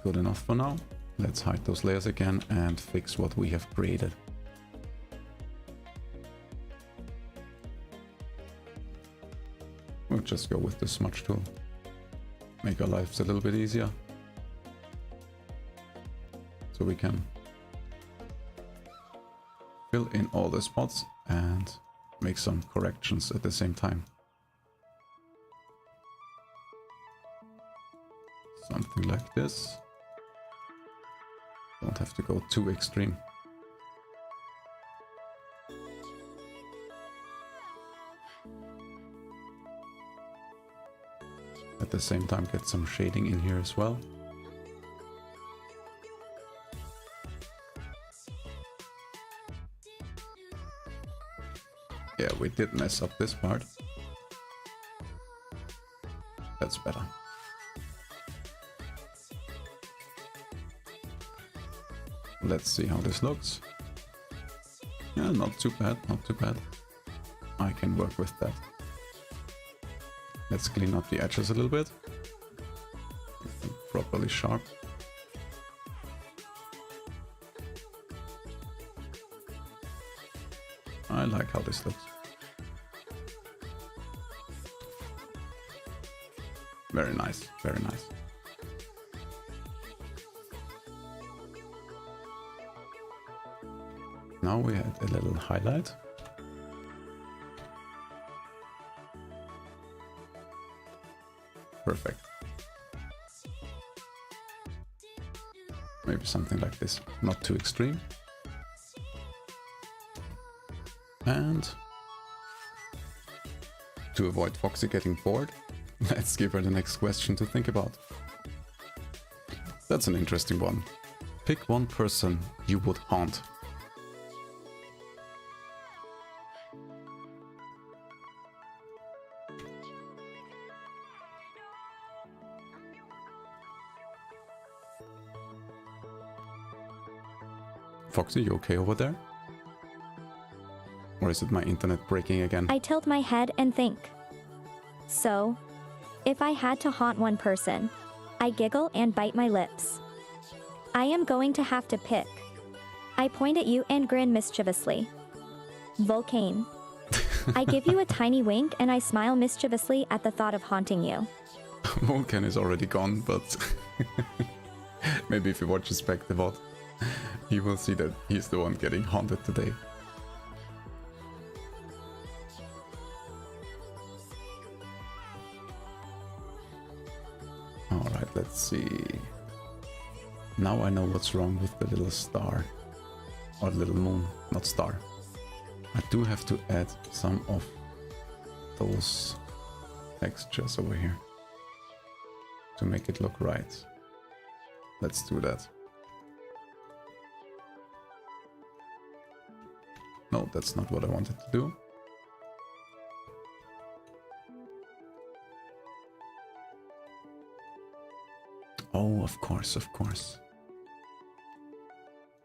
Good enough for now. Let's hide those layers again and fix what we have created. We'll just go with the smudge tool. Make our lives a little bit easier. So we can fill in all the spots and make some corrections at the same time. Something like this. Don't have to go too extreme. At the same time, get some shading in here as well. Yeah, we did mess up this part. That's better. let's see how this looks. Yeah, not too bad, not too bad. I can work with that. Let's clean up the edges a little bit. Properly sharp. I like how this looks. Very nice, very nice. Now we add a little highlight. Perfect. Maybe something like this, not too extreme. And to avoid Foxy getting bored, let's give her the next question to think about. That's an interesting one. Pick one person you would haunt. Foxy, you okay over there? Or is it my internet breaking again? I tilt my head and think. So, if I had to haunt one person, I giggle and bite my lips. I am going to have to pick. I point at you and grin mischievously. Volcane. I give you a tiny wink and I smile mischievously at the thought of haunting you. Vulcan is already gone, but maybe if you watch his back the VOD, you will see that he's the one getting haunted today. Alright, let's see. Now I know what's wrong with the little star. Or little moon, not star. I do have to add some of those textures over here to make it look right. Let's do that. No, that's not what I wanted to do. Oh, of course, of course.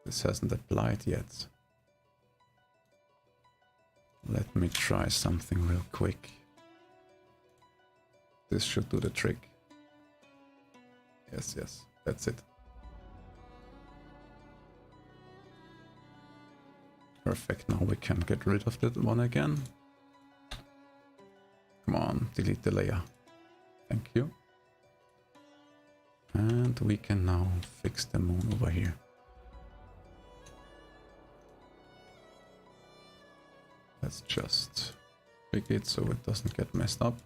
This hasn't applied yet. Let me try something real quick. This should do the trick. Yes, yes, that's it. Perfect, now we can get rid of that one again. Come on, delete the layer. Thank you. And we can now fix the moon over here. Let's just pick it so it doesn't get messed up.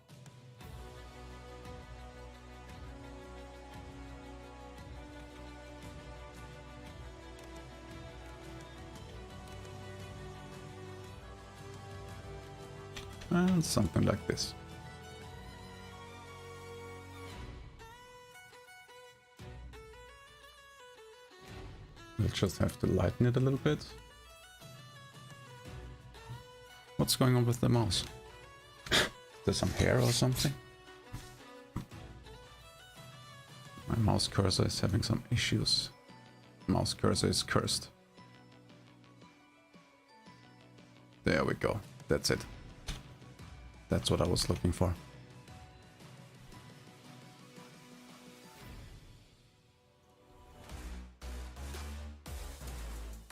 And something like this. We'll just have to lighten it a little bit. What's going on with the mouse? There's some hair or something? My mouse cursor is having some issues. Mouse cursor is cursed. There we go. That's it. That's what I was looking for.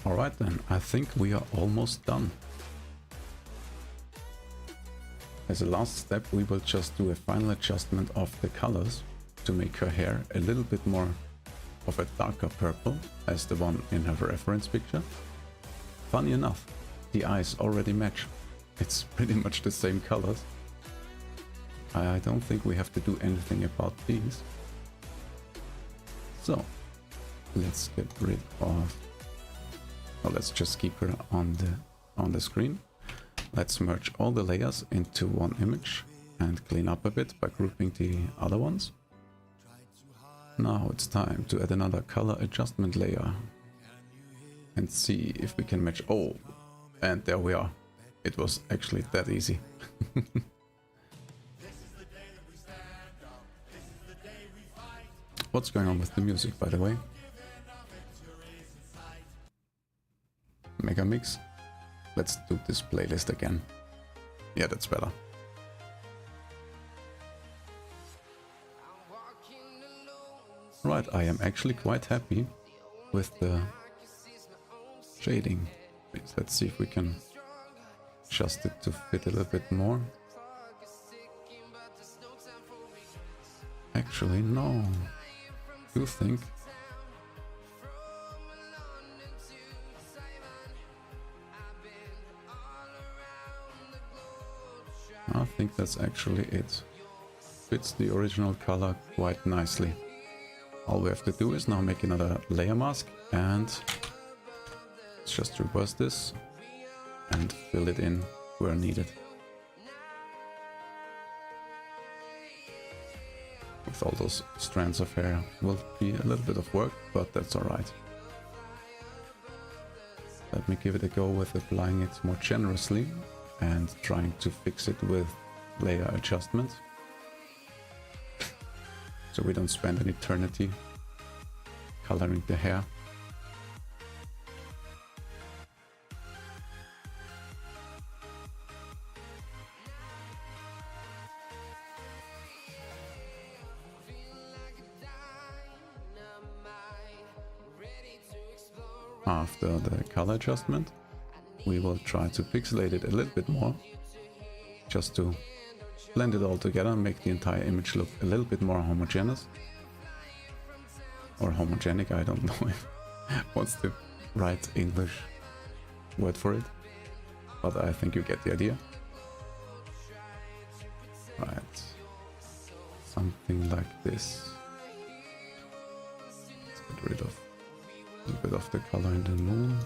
Alright then, I think we are almost done. As a last step, we will just do a final adjustment of the colors to make her hair a little bit more of a darker purple as the one in her reference picture. Funny enough, the eyes already match. It's pretty much the same colors. I don't think we have to do anything about these. So, let's get rid of... Well, let's just keep her on the screen. Let's merge all the layers into one image and clean up a bit by grouping the other ones. Now it's time to add another color adjustment layer and see if we can match. Oh, and there we are. It was actually that easy. What's going on with the music, by the way? mega mix. Let's do this playlist again. Yeah, that's better. Right, I am actually quite happy with the shading. Let's see if we can adjust it to fit a little bit more. Actually, no. You think? I think that's actually it. Fits the original color quite nicely. All we have to do is now make another layer mask and let's just reverse this and fill it in where needed. With all those strands of hair will be a little bit of work, but that's alright. Let me give it a go with applying it more generously and trying to fix it with layer adjustment. So we don't spend an eternity coloring the hair. After the color adjustment, we will try to pixelate it a little bit more, just to blend it all together and make the entire image look a little bit more homogeneous. Or homogenic, I don't know what's the right English word for it, but I think you get the idea. Right, something like this. Let's get rid of a little bit of the color in the moon.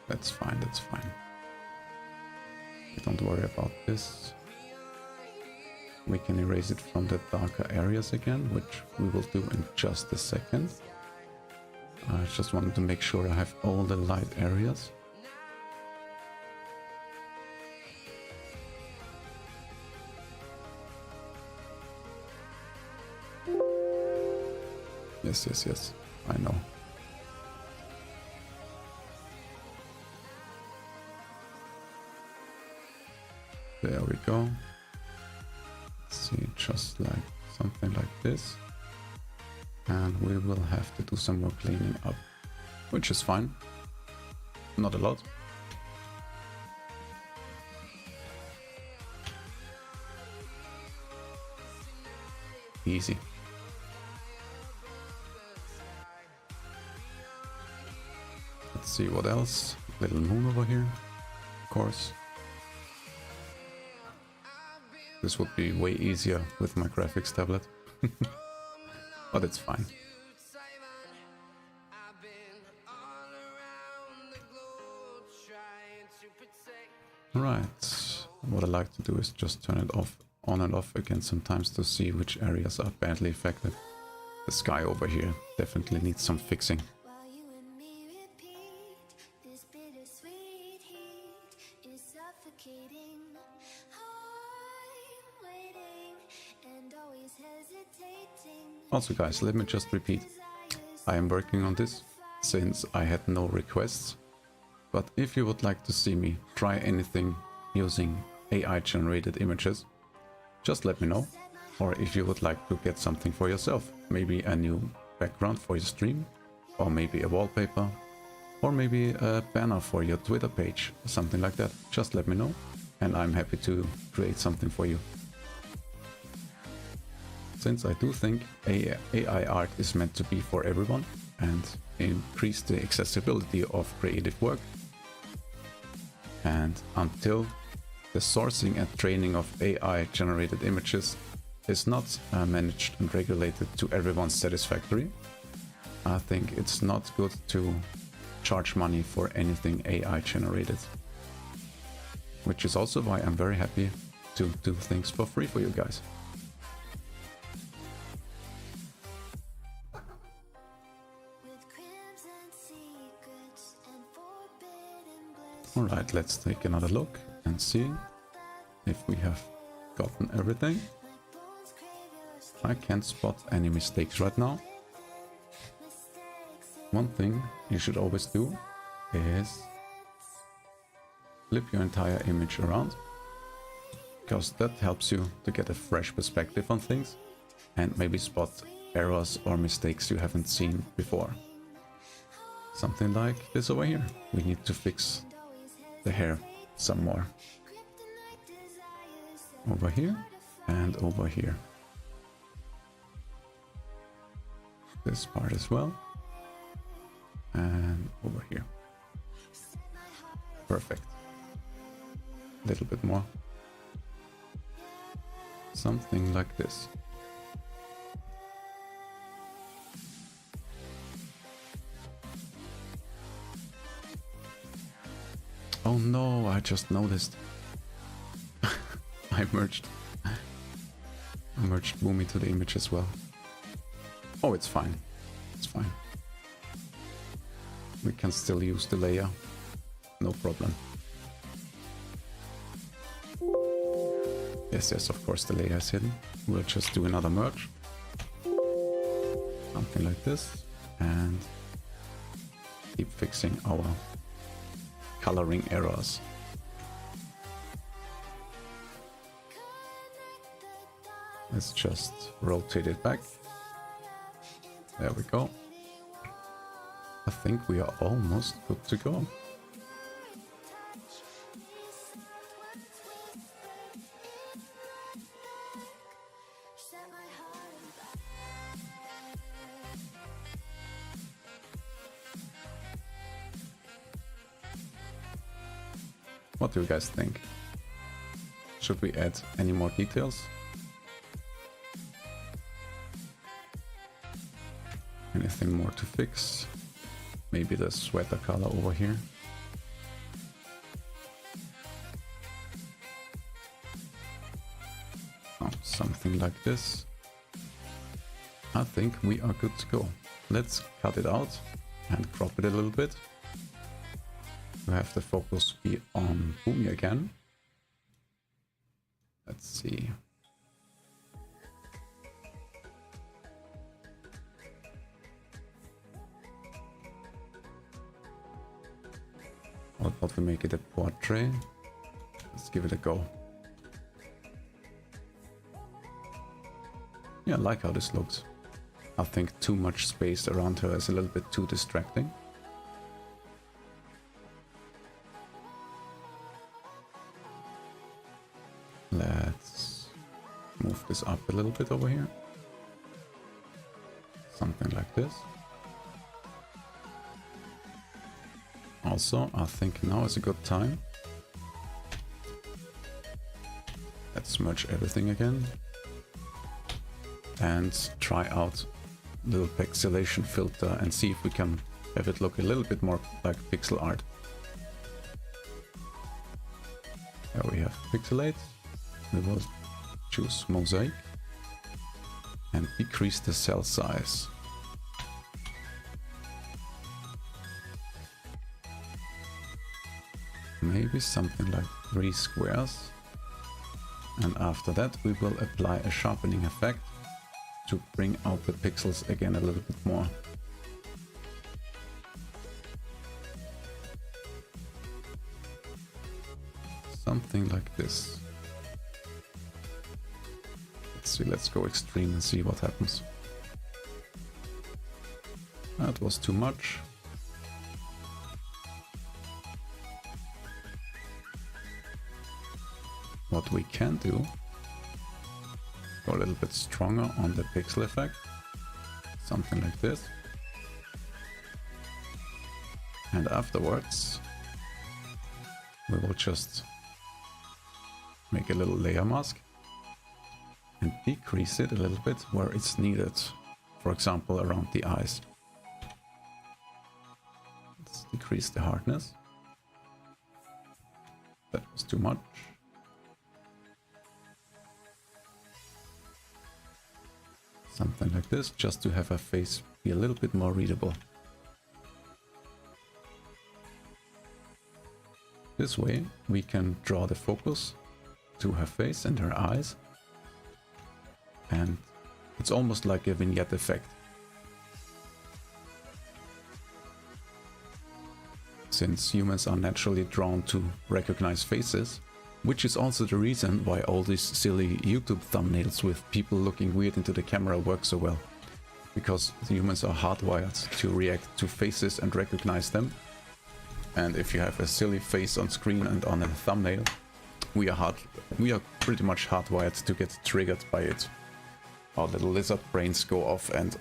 That's fine, that's fine. Don't worry about this. We can erase it from the darker areas again, which we will do in just a second. I just wanted to make sure I have all the light areas. Yes, I know. There we go. Let's see, just like something like this. And we will have to do some more cleaning up, which is fine. Not a lot. Easy. Let's see what else. Little moon over here, of course. This would be way easier with my graphics tablet, but it's fine. Right, what I like to do is just turn it off, on and off again sometimes to see which areas are badly affected. The sky over here definitely needs some fixing. Also guys, let me just repeat, I am working on this since I had no requests, but if you would like to see me try anything using AI generated images, just let me know. Or if you would like to get something for yourself, maybe a new background for your stream, or maybe a wallpaper, or maybe a banner for your Twitter page, something like that, just let me know and I'm happy to create something for you. Since I do think AI art is meant to be for everyone and increase the accessibility of creative work. And until the sourcing and training of AI generated images is not managed and regulated to everyone's satisfactory, I think it's not good to charge money for anything AI generated. Which is also why I'm very happy to do things for free for you guys. Alright, let's take another look and see if we have gotten everything. I can't spot any mistakes right now. One thing you should always do is flip your entire image around, because that helps you to get a fresh perspective on things and maybe spot errors or mistakes you haven't seen before. Something like this over here. We need to fix the hair some more. Over here and over here. This part as well. And over here. Perfect. A little bit more. Something like this. Oh no, I just noticed. I merged Boomy to the image as well. Oh, it's fine. It's fine. We can still use the layer. No problem. Yes, of course the layer is hidden. We'll just do another merge. Something like this. And keep fixing our coloring errors. Let's just rotate it back. There we go. I think we are almost good to go. What do you guys think? Should we add any more details? Anything more to fix? Maybe the sweater color over here. Oh, something like this. I think we are good to go. Let's cut it out and crop it a little bit. We have the focus be on Boomy again. Let's see. How about we make it a portrait? Let's give it a go. Yeah, I like how this looks. I think too much space around her is a little bit too distracting. Let's move this up a little bit over here. Something like this. Also, I think now is a good time. Let's merge everything again. And try out little pixelation filter and see if we can have it look a little bit more like pixel art. Here we have pixelate. We will choose mosaic and decrease the cell size. Maybe something like 3 squares. And after that we will apply a sharpening effect to bring out the pixels again a little bit more. Something like this. Let's see, let's go extreme and see what happens. That was too much. What we can do, go a little bit stronger on the pixel effect, something like this. And afterwards, we will just make a little layer mask and decrease it a little bit where it's needed. For example, around the eyes. Let's decrease the hardness. That was too much. Something like this, just to have her face be a little bit more readable. This way we can draw the focus to her face and her eyes. And it's almost like a vignette effect. since humans are naturally drawn to recognize faces, which is also the reason why all these silly YouTube thumbnails with people looking weird into the camera work so well. Because the humans are hardwired to react to faces and recognize them. And if you have a silly face on screen and on a thumbnail, we are pretty much hardwired to get triggered by it. Our little lizard brains go off and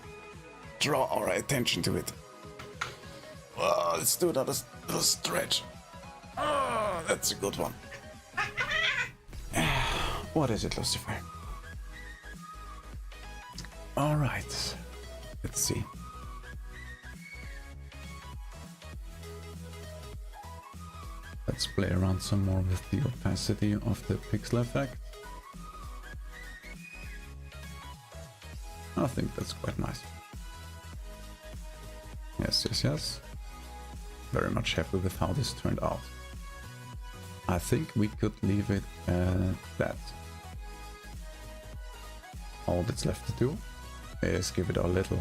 draw our attention to it. Let's do another little stretch. That's a good one. What is it, Lucifer? Alright. Let's see. Let's play around some more with the opacity of the pixel effect. I think that's quite nice. Yes, yes, yes. Very much happy with how this turned out. I think we could leave it at that. All that's left to do is give it our little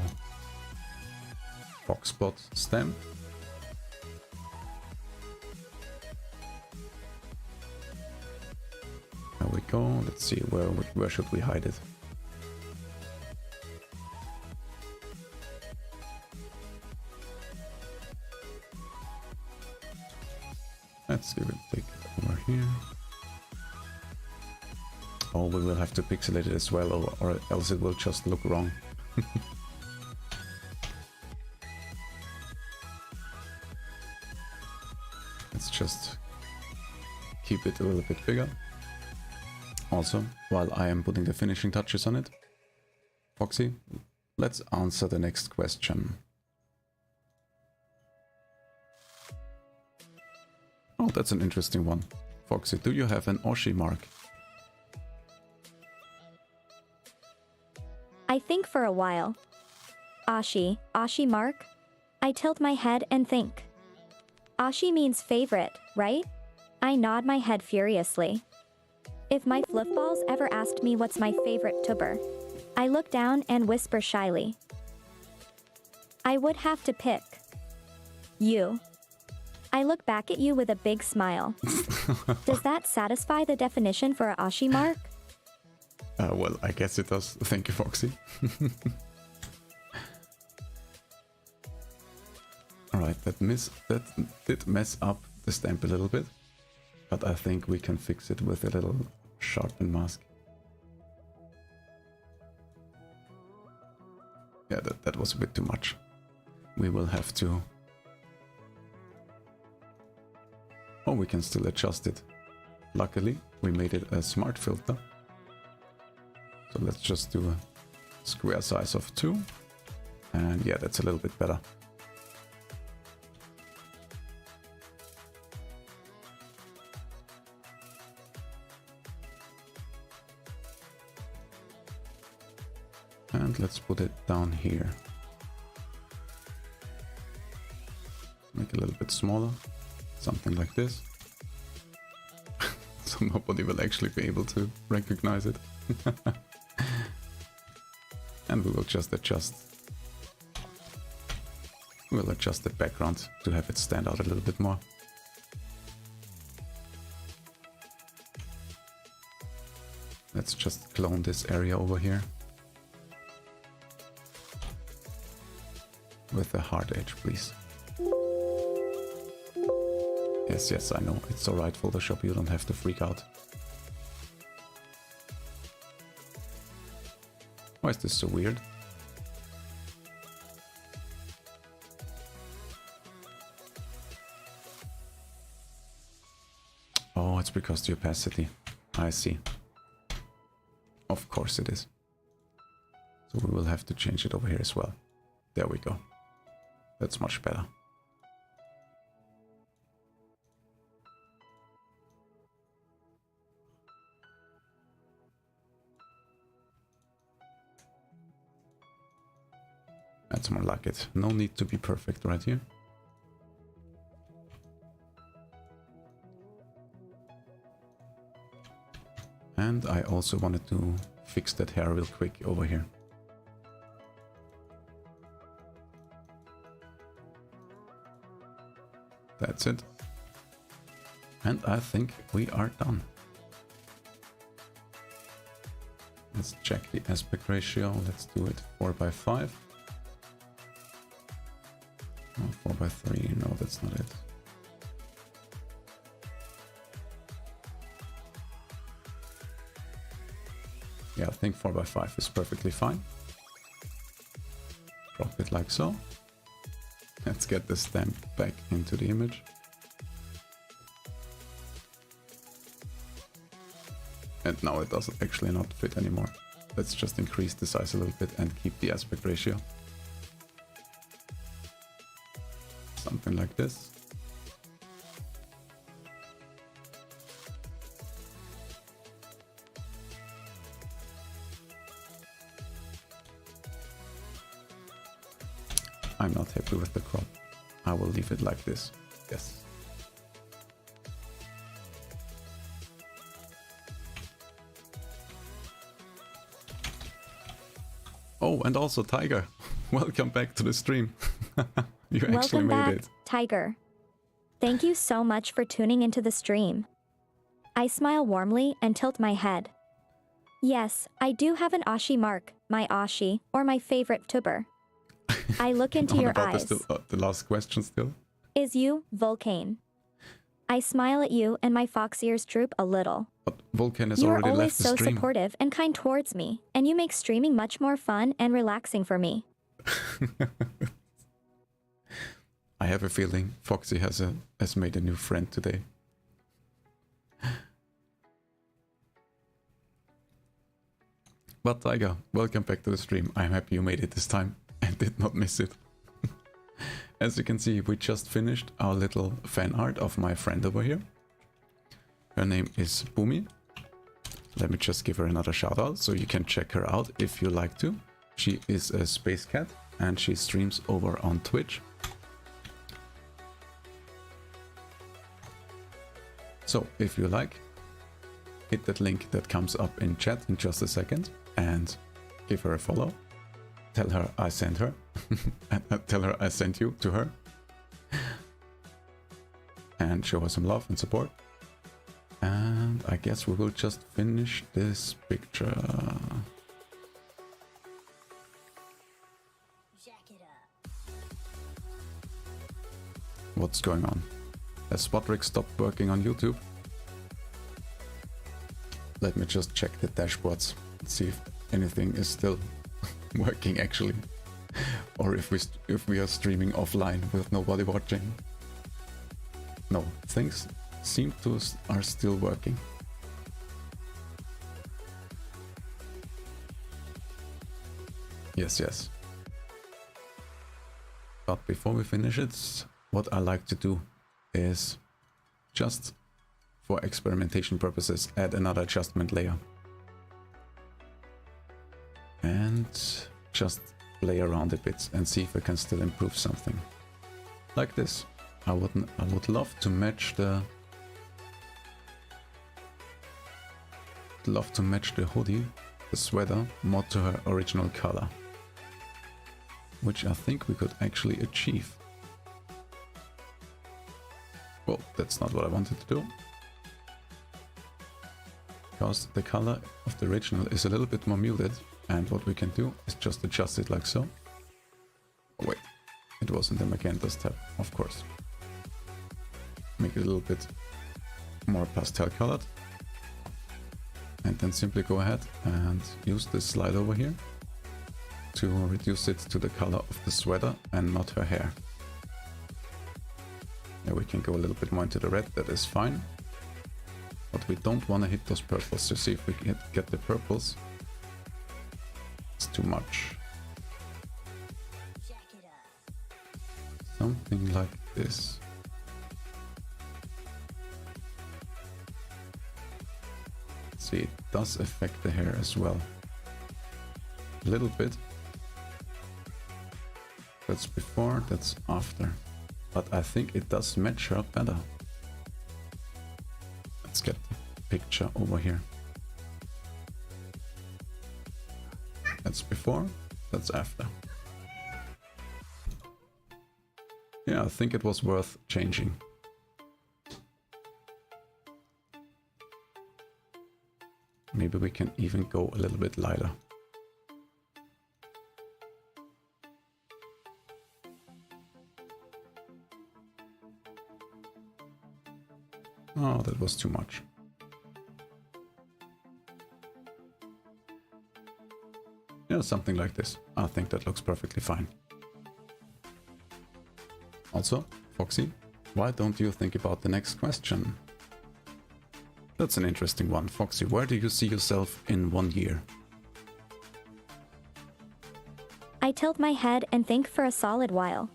box spot stamp. There we go. Let's see, where should we hide it? Let's give it a take over here. Oh, we will have to pixelate it as well, or else it will just look wrong. Let's just keep it a little bit bigger. Also, while I am putting the finishing touches on it, Foxy, let's answer the next question. Oh, that's an interesting one. Foxy, do you have an Oshi mark? I think for a while. Ashi mark? I tilt my head and think. Ashi means favorite, right? I nod my head furiously. If my fluffballs ever asked me what's my favorite tuber, I look down and whisper shyly. I would have to pick you. I look back at you with a big smile. Does that satisfy the definition for a Ashi mark? Well, I guess it does. Thank you, Foxy. Alright, that did mess up the stamp a little bit, but I think we can fix it with a little sharpen mask. Yeah, that was a bit too much. We will have to... Oh, we can still adjust it. Luckily, we made it a smart filter. So let's just do a square size of 2. And yeah, that's a little bit better. And let's put it down here. Make it a little bit smaller. Something like this. So nobody will actually be able to recognize it. And we will just adjust. We'll adjust the background to have it stand out a little bit more. Let's just clone this area over here. With a hard edge, please. Yes, yes, I know. It's alright, Photoshop, you don't have to freak out. Why is this so weird? Oh, it's because the opacity. I see. Of course it is. So we will have to change it over here as well. There we go. That's much better. That's more like it. No need to be perfect right here. And I also wanted to fix that hair real quick over here. That's it. And I think we are done. Let's check the aspect ratio. Let's do it 4:5. Oh, 4:3. No, that's not it. Yeah, I think 4:5 is perfectly fine. Drop it like so. Let's get the stamp back into the image. And now it doesn't actually not fit anymore. Let's just increase the size a little bit and keep the aspect ratio. Something like this. I'm not happy with the crop. I will leave it like this. Yes. Oh, and also Tiger, welcome back to the stream. You actually Welcome made back, it. Tiger. Thank you so much for tuning into the stream. I smile warmly and tilt my head. Yes, I do have an Ashi mark, my Ashi, or my favorite tuber. I look into your eyes. The last question still. Is you, Vulcane? I smile at you and my fox ears droop a little. But Vulcan has You are already always left the so stream. supportive and kind towards me, and you make streaming much more fun and relaxing for me. I have a feeling Foxy has made a new friend today. But Tiger, welcome back to the stream. I'm happy you made it this time and did not miss it. As you can see, we just finished our little fan art of my friend over here. Her name is Boomy. Let me just give her another shout out so you can check her out if you like to. She is a space cat and she streams over on Twitch. So if you like, hit that link that comes up in chat in just a second and give her a follow. Tell her I sent her. And tell her I sent you to her. And show her some love and support. And I guess we will just finish this picture. What's going on? Has Spotrick stopped working on YouTube? Let me just check the dashboards and see if anything is still working actually. Or if we are streaming offline with nobody watching. No, things seem to are still working. Yes, yes. But before we finish it, what I like to do is just for experimentation purposes add another adjustment layer. And just play around a bit and see if I can still improve something. Like this. I would love to match the hoodie, the sweater, more to her original color. Which I think we could actually achieve. Well, that's not what I wanted to do. Because the color of the original is a little bit more muted, and what we can do is just adjust it like so. Oh wait, it was in the Magentas tab, of course. Make it a little bit more pastel colored. And then simply go ahead and use this slide over here to reduce it to the color of the sweater and not her hair. Yeah, we can go a little bit more into the red, that is fine. But we don't want to hit those purples, to see if we can get the purples. It's too much. Something like this. See, it does affect the hair as well. A little bit. That's before, that's after. But I think it does match her better. Let's get the picture over here. That's before, that's after. Yeah, I think it was worth changing. Maybe we can even go a little bit lighter. Oh, that was too much. Yeah, something like this. I think that looks perfectly fine. Also, Foxy, why don't you think about the next question? That's an interesting one. Foxy, where do you see yourself in 1 year? I tilt my head and think for a solid while.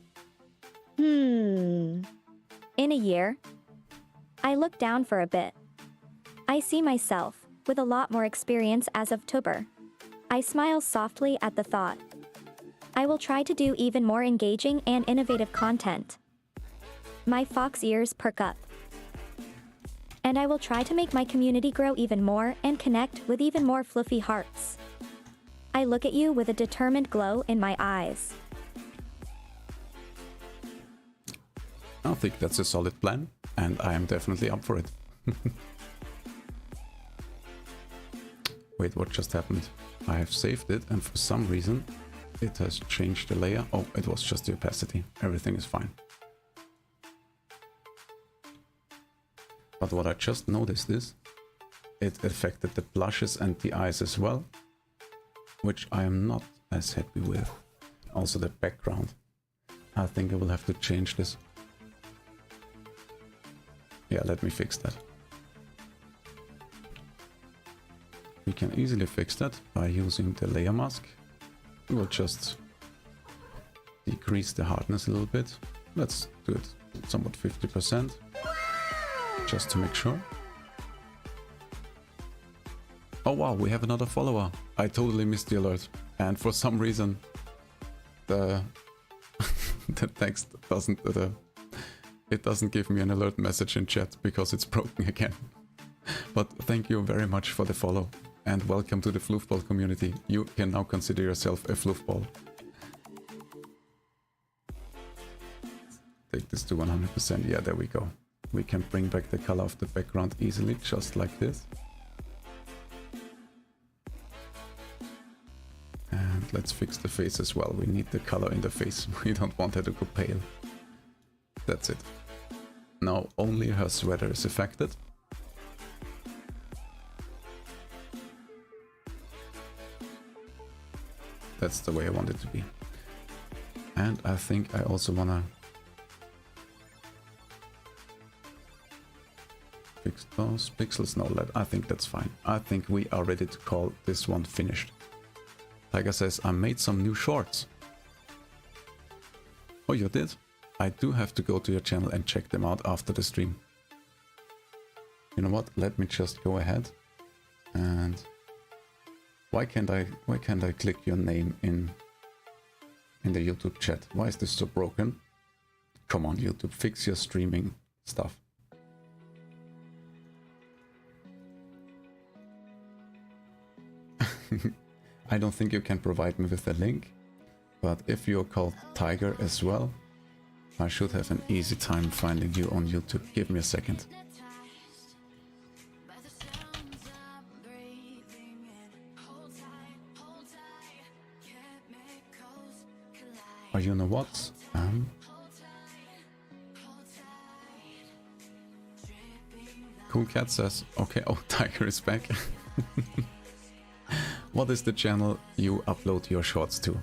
In a year? I look down for a bit. I see myself, with a lot more experience as of October. I smile softly at the thought. I will try to do even more engaging and innovative content. My fox ears perk up. And I will try to make my community grow even more and connect with even more fluffy hearts. I look at you with a determined glow in my eyes. I think that's a solid plan, and I am definitely up for it. Wait, what just happened? I have saved it, and for some reason it has changed the layer. Oh, it was just the opacity. Everything is fine. But what I just noticed is it affected the blushes and the eyes as well, which I am not as happy with. Also the background. I think I will have to change this. Yeah, let me fix that. We can easily fix that by using the layer mask. We will just decrease the hardness a little bit. Let's do it somewhat 50%, just to make sure. Oh wow, we have another follower. I totally missed the alert. And for some reason, the the text doesn't it doesn't give me an alert message in chat because it's broken again. But thank you very much for the follow and welcome to the Floofball community. You can now consider yourself a Floofball. Take this to 100%. Yeah, there we go. We can bring back the color of the background easily, just like this. And let's fix the face as well. We need the color in the face. We don't want her to go pale. That's it. Now only her sweater is affected. That's the way I want it to be. And I think I also wanna fix those pixels. No, I think that's fine. I think we are ready to call this one finished. Tiger says, I made some new shorts. Oh, you did? I do have to go to your channel and check them out after the stream. You know what? Let me just go ahead and why can't I click your name in the YouTube chat? Why is this so broken? Come on, YouTube, fix your streaming stuff. I don't think you can provide me with a link, but if you're called Tiger as well, I should have an easy time finding you on YouTube. Give me a second. Oh, you know what? Cool Cat says, okay, oh, Tiger is back. What is the channel you upload your shorts to?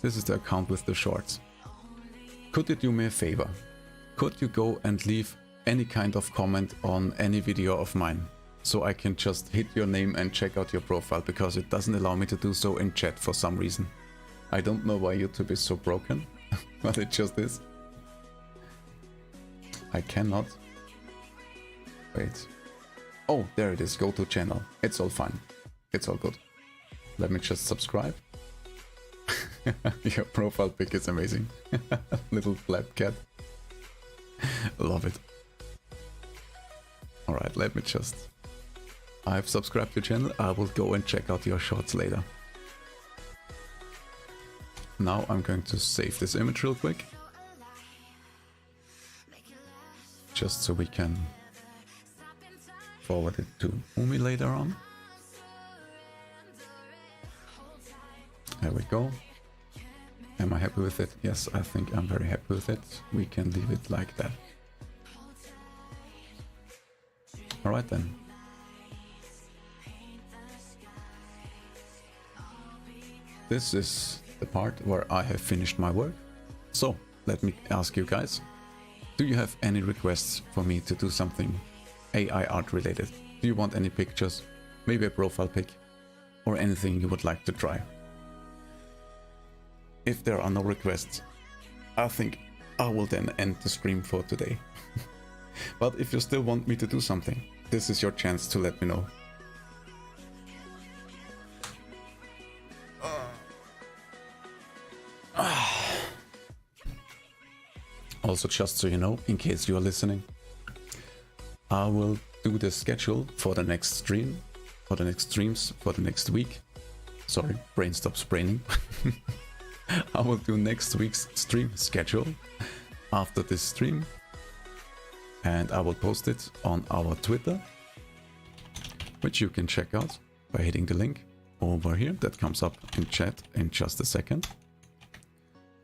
This is the account with the shorts. Could you do me a favor? Could you go and leave any kind of comment on any video of mine? So I can just hit your name and check out your profile, because it doesn't allow me to do so in chat for some reason. I don't know why YouTube is so broken, but it just is. I cannot. Wait. Oh, there it is. Go to channel. It's all fine. It's all good. Let me just subscribe. Your profile pic is amazing. Little flap cat. Love it. Alright, let me just... I've subscribed to your channel. I will go and check out your shorts later. Now I'm going to save this image real quick. just so we can forward it to Umi later on. There we go. Am I happy with it? Yes, I think I'm very happy with it. We can leave it like that. Alright then. This is the part where I have finished my work. So, let me ask you guys. Do you have any requests for me to do something AI art related? Do you want any pictures? Maybe a profile pic? Or anything you would like to try? If there are no requests, I think I will then end the stream for today. But if you still want me to do something, this is your chance to let me know. Also, just so you know, in case you are listening, I will do the schedule for the next stream, for the next streams, for the next week. Sorry, brain stops braining. I will do next week's stream schedule after this stream, and I will post it on our Twitter, which you can check out by hitting the link over here that comes up in chat in just a second.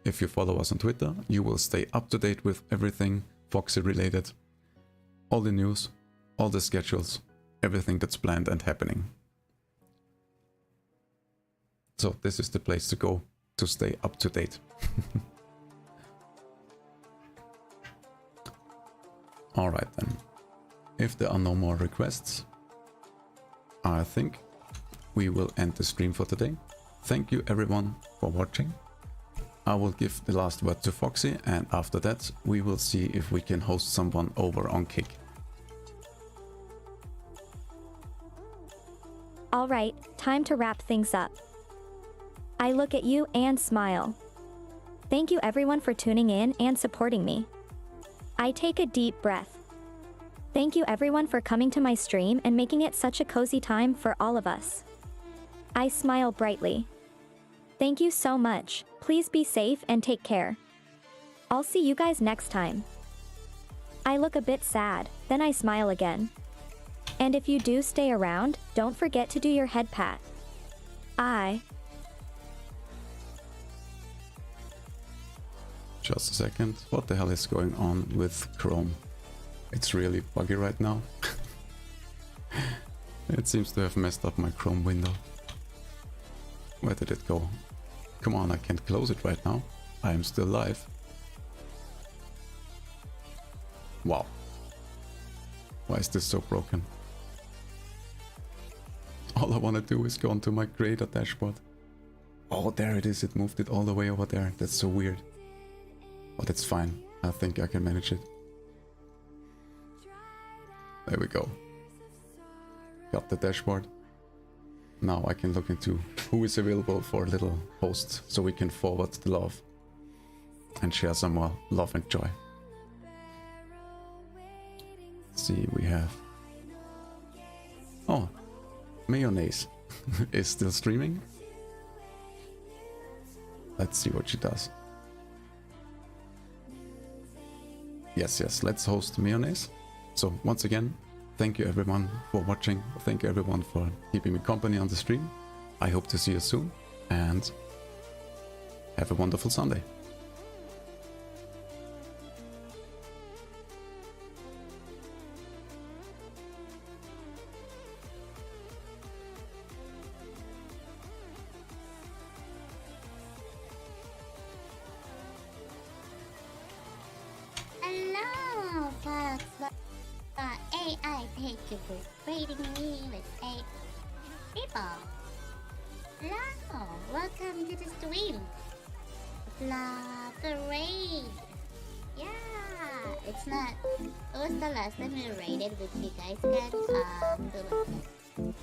If you follow us on Twitter, you will stay up to date with everything Foxy related, all the news, all the schedules, everything that's planned and happening. So this is the place to go to stay up to date. Alright then, if there are no more requests, I think we will end the stream for today. Thank you everyone for watching. I will give the last word to Foxy, and after that we will see if we can host someone over on Kick. Alright, time to wrap things up. I look at you and smile. Thank you everyone for tuning in and supporting me. I take a deep breath. Thank you everyone for coming to my stream and making it such a cozy time for all of us. I smile brightly. Thank you so much. Please be safe and take care. I'll see you guys next time. I look a bit sad, then I smile again. And if you do stay around, don't forget to do your head pat. Just a second. What the hell is going on with Chrome? It's really buggy right now. It seems to have messed up my Chrome window. Where did it go? Come on, I can't close it right now. I am still live. Wow. Why is this so broken? All I want to do is go onto my creator dashboard. Oh, there it is. It moved it all the way over there. That's so weird. But it's fine. I think I can manage it. There we go. Got the dashboard. Now I can look into who is available for a little post so we can forward the love and share some more love and joy. Let's see, we have... Oh, Mayonnaise is still streaming. Let's see what she does. Yes, let's host Mayonnaise. So once again, thank you everyone for watching. Thank you everyone for keeping me company on the stream. I hope to see you soon and have a wonderful Sunday. Hello, folks. AI, thank you for rating me with 8 people. Hello, welcome to the stream. The raid. Yeah, it's not. It was the last time we raided, which you guys can do it.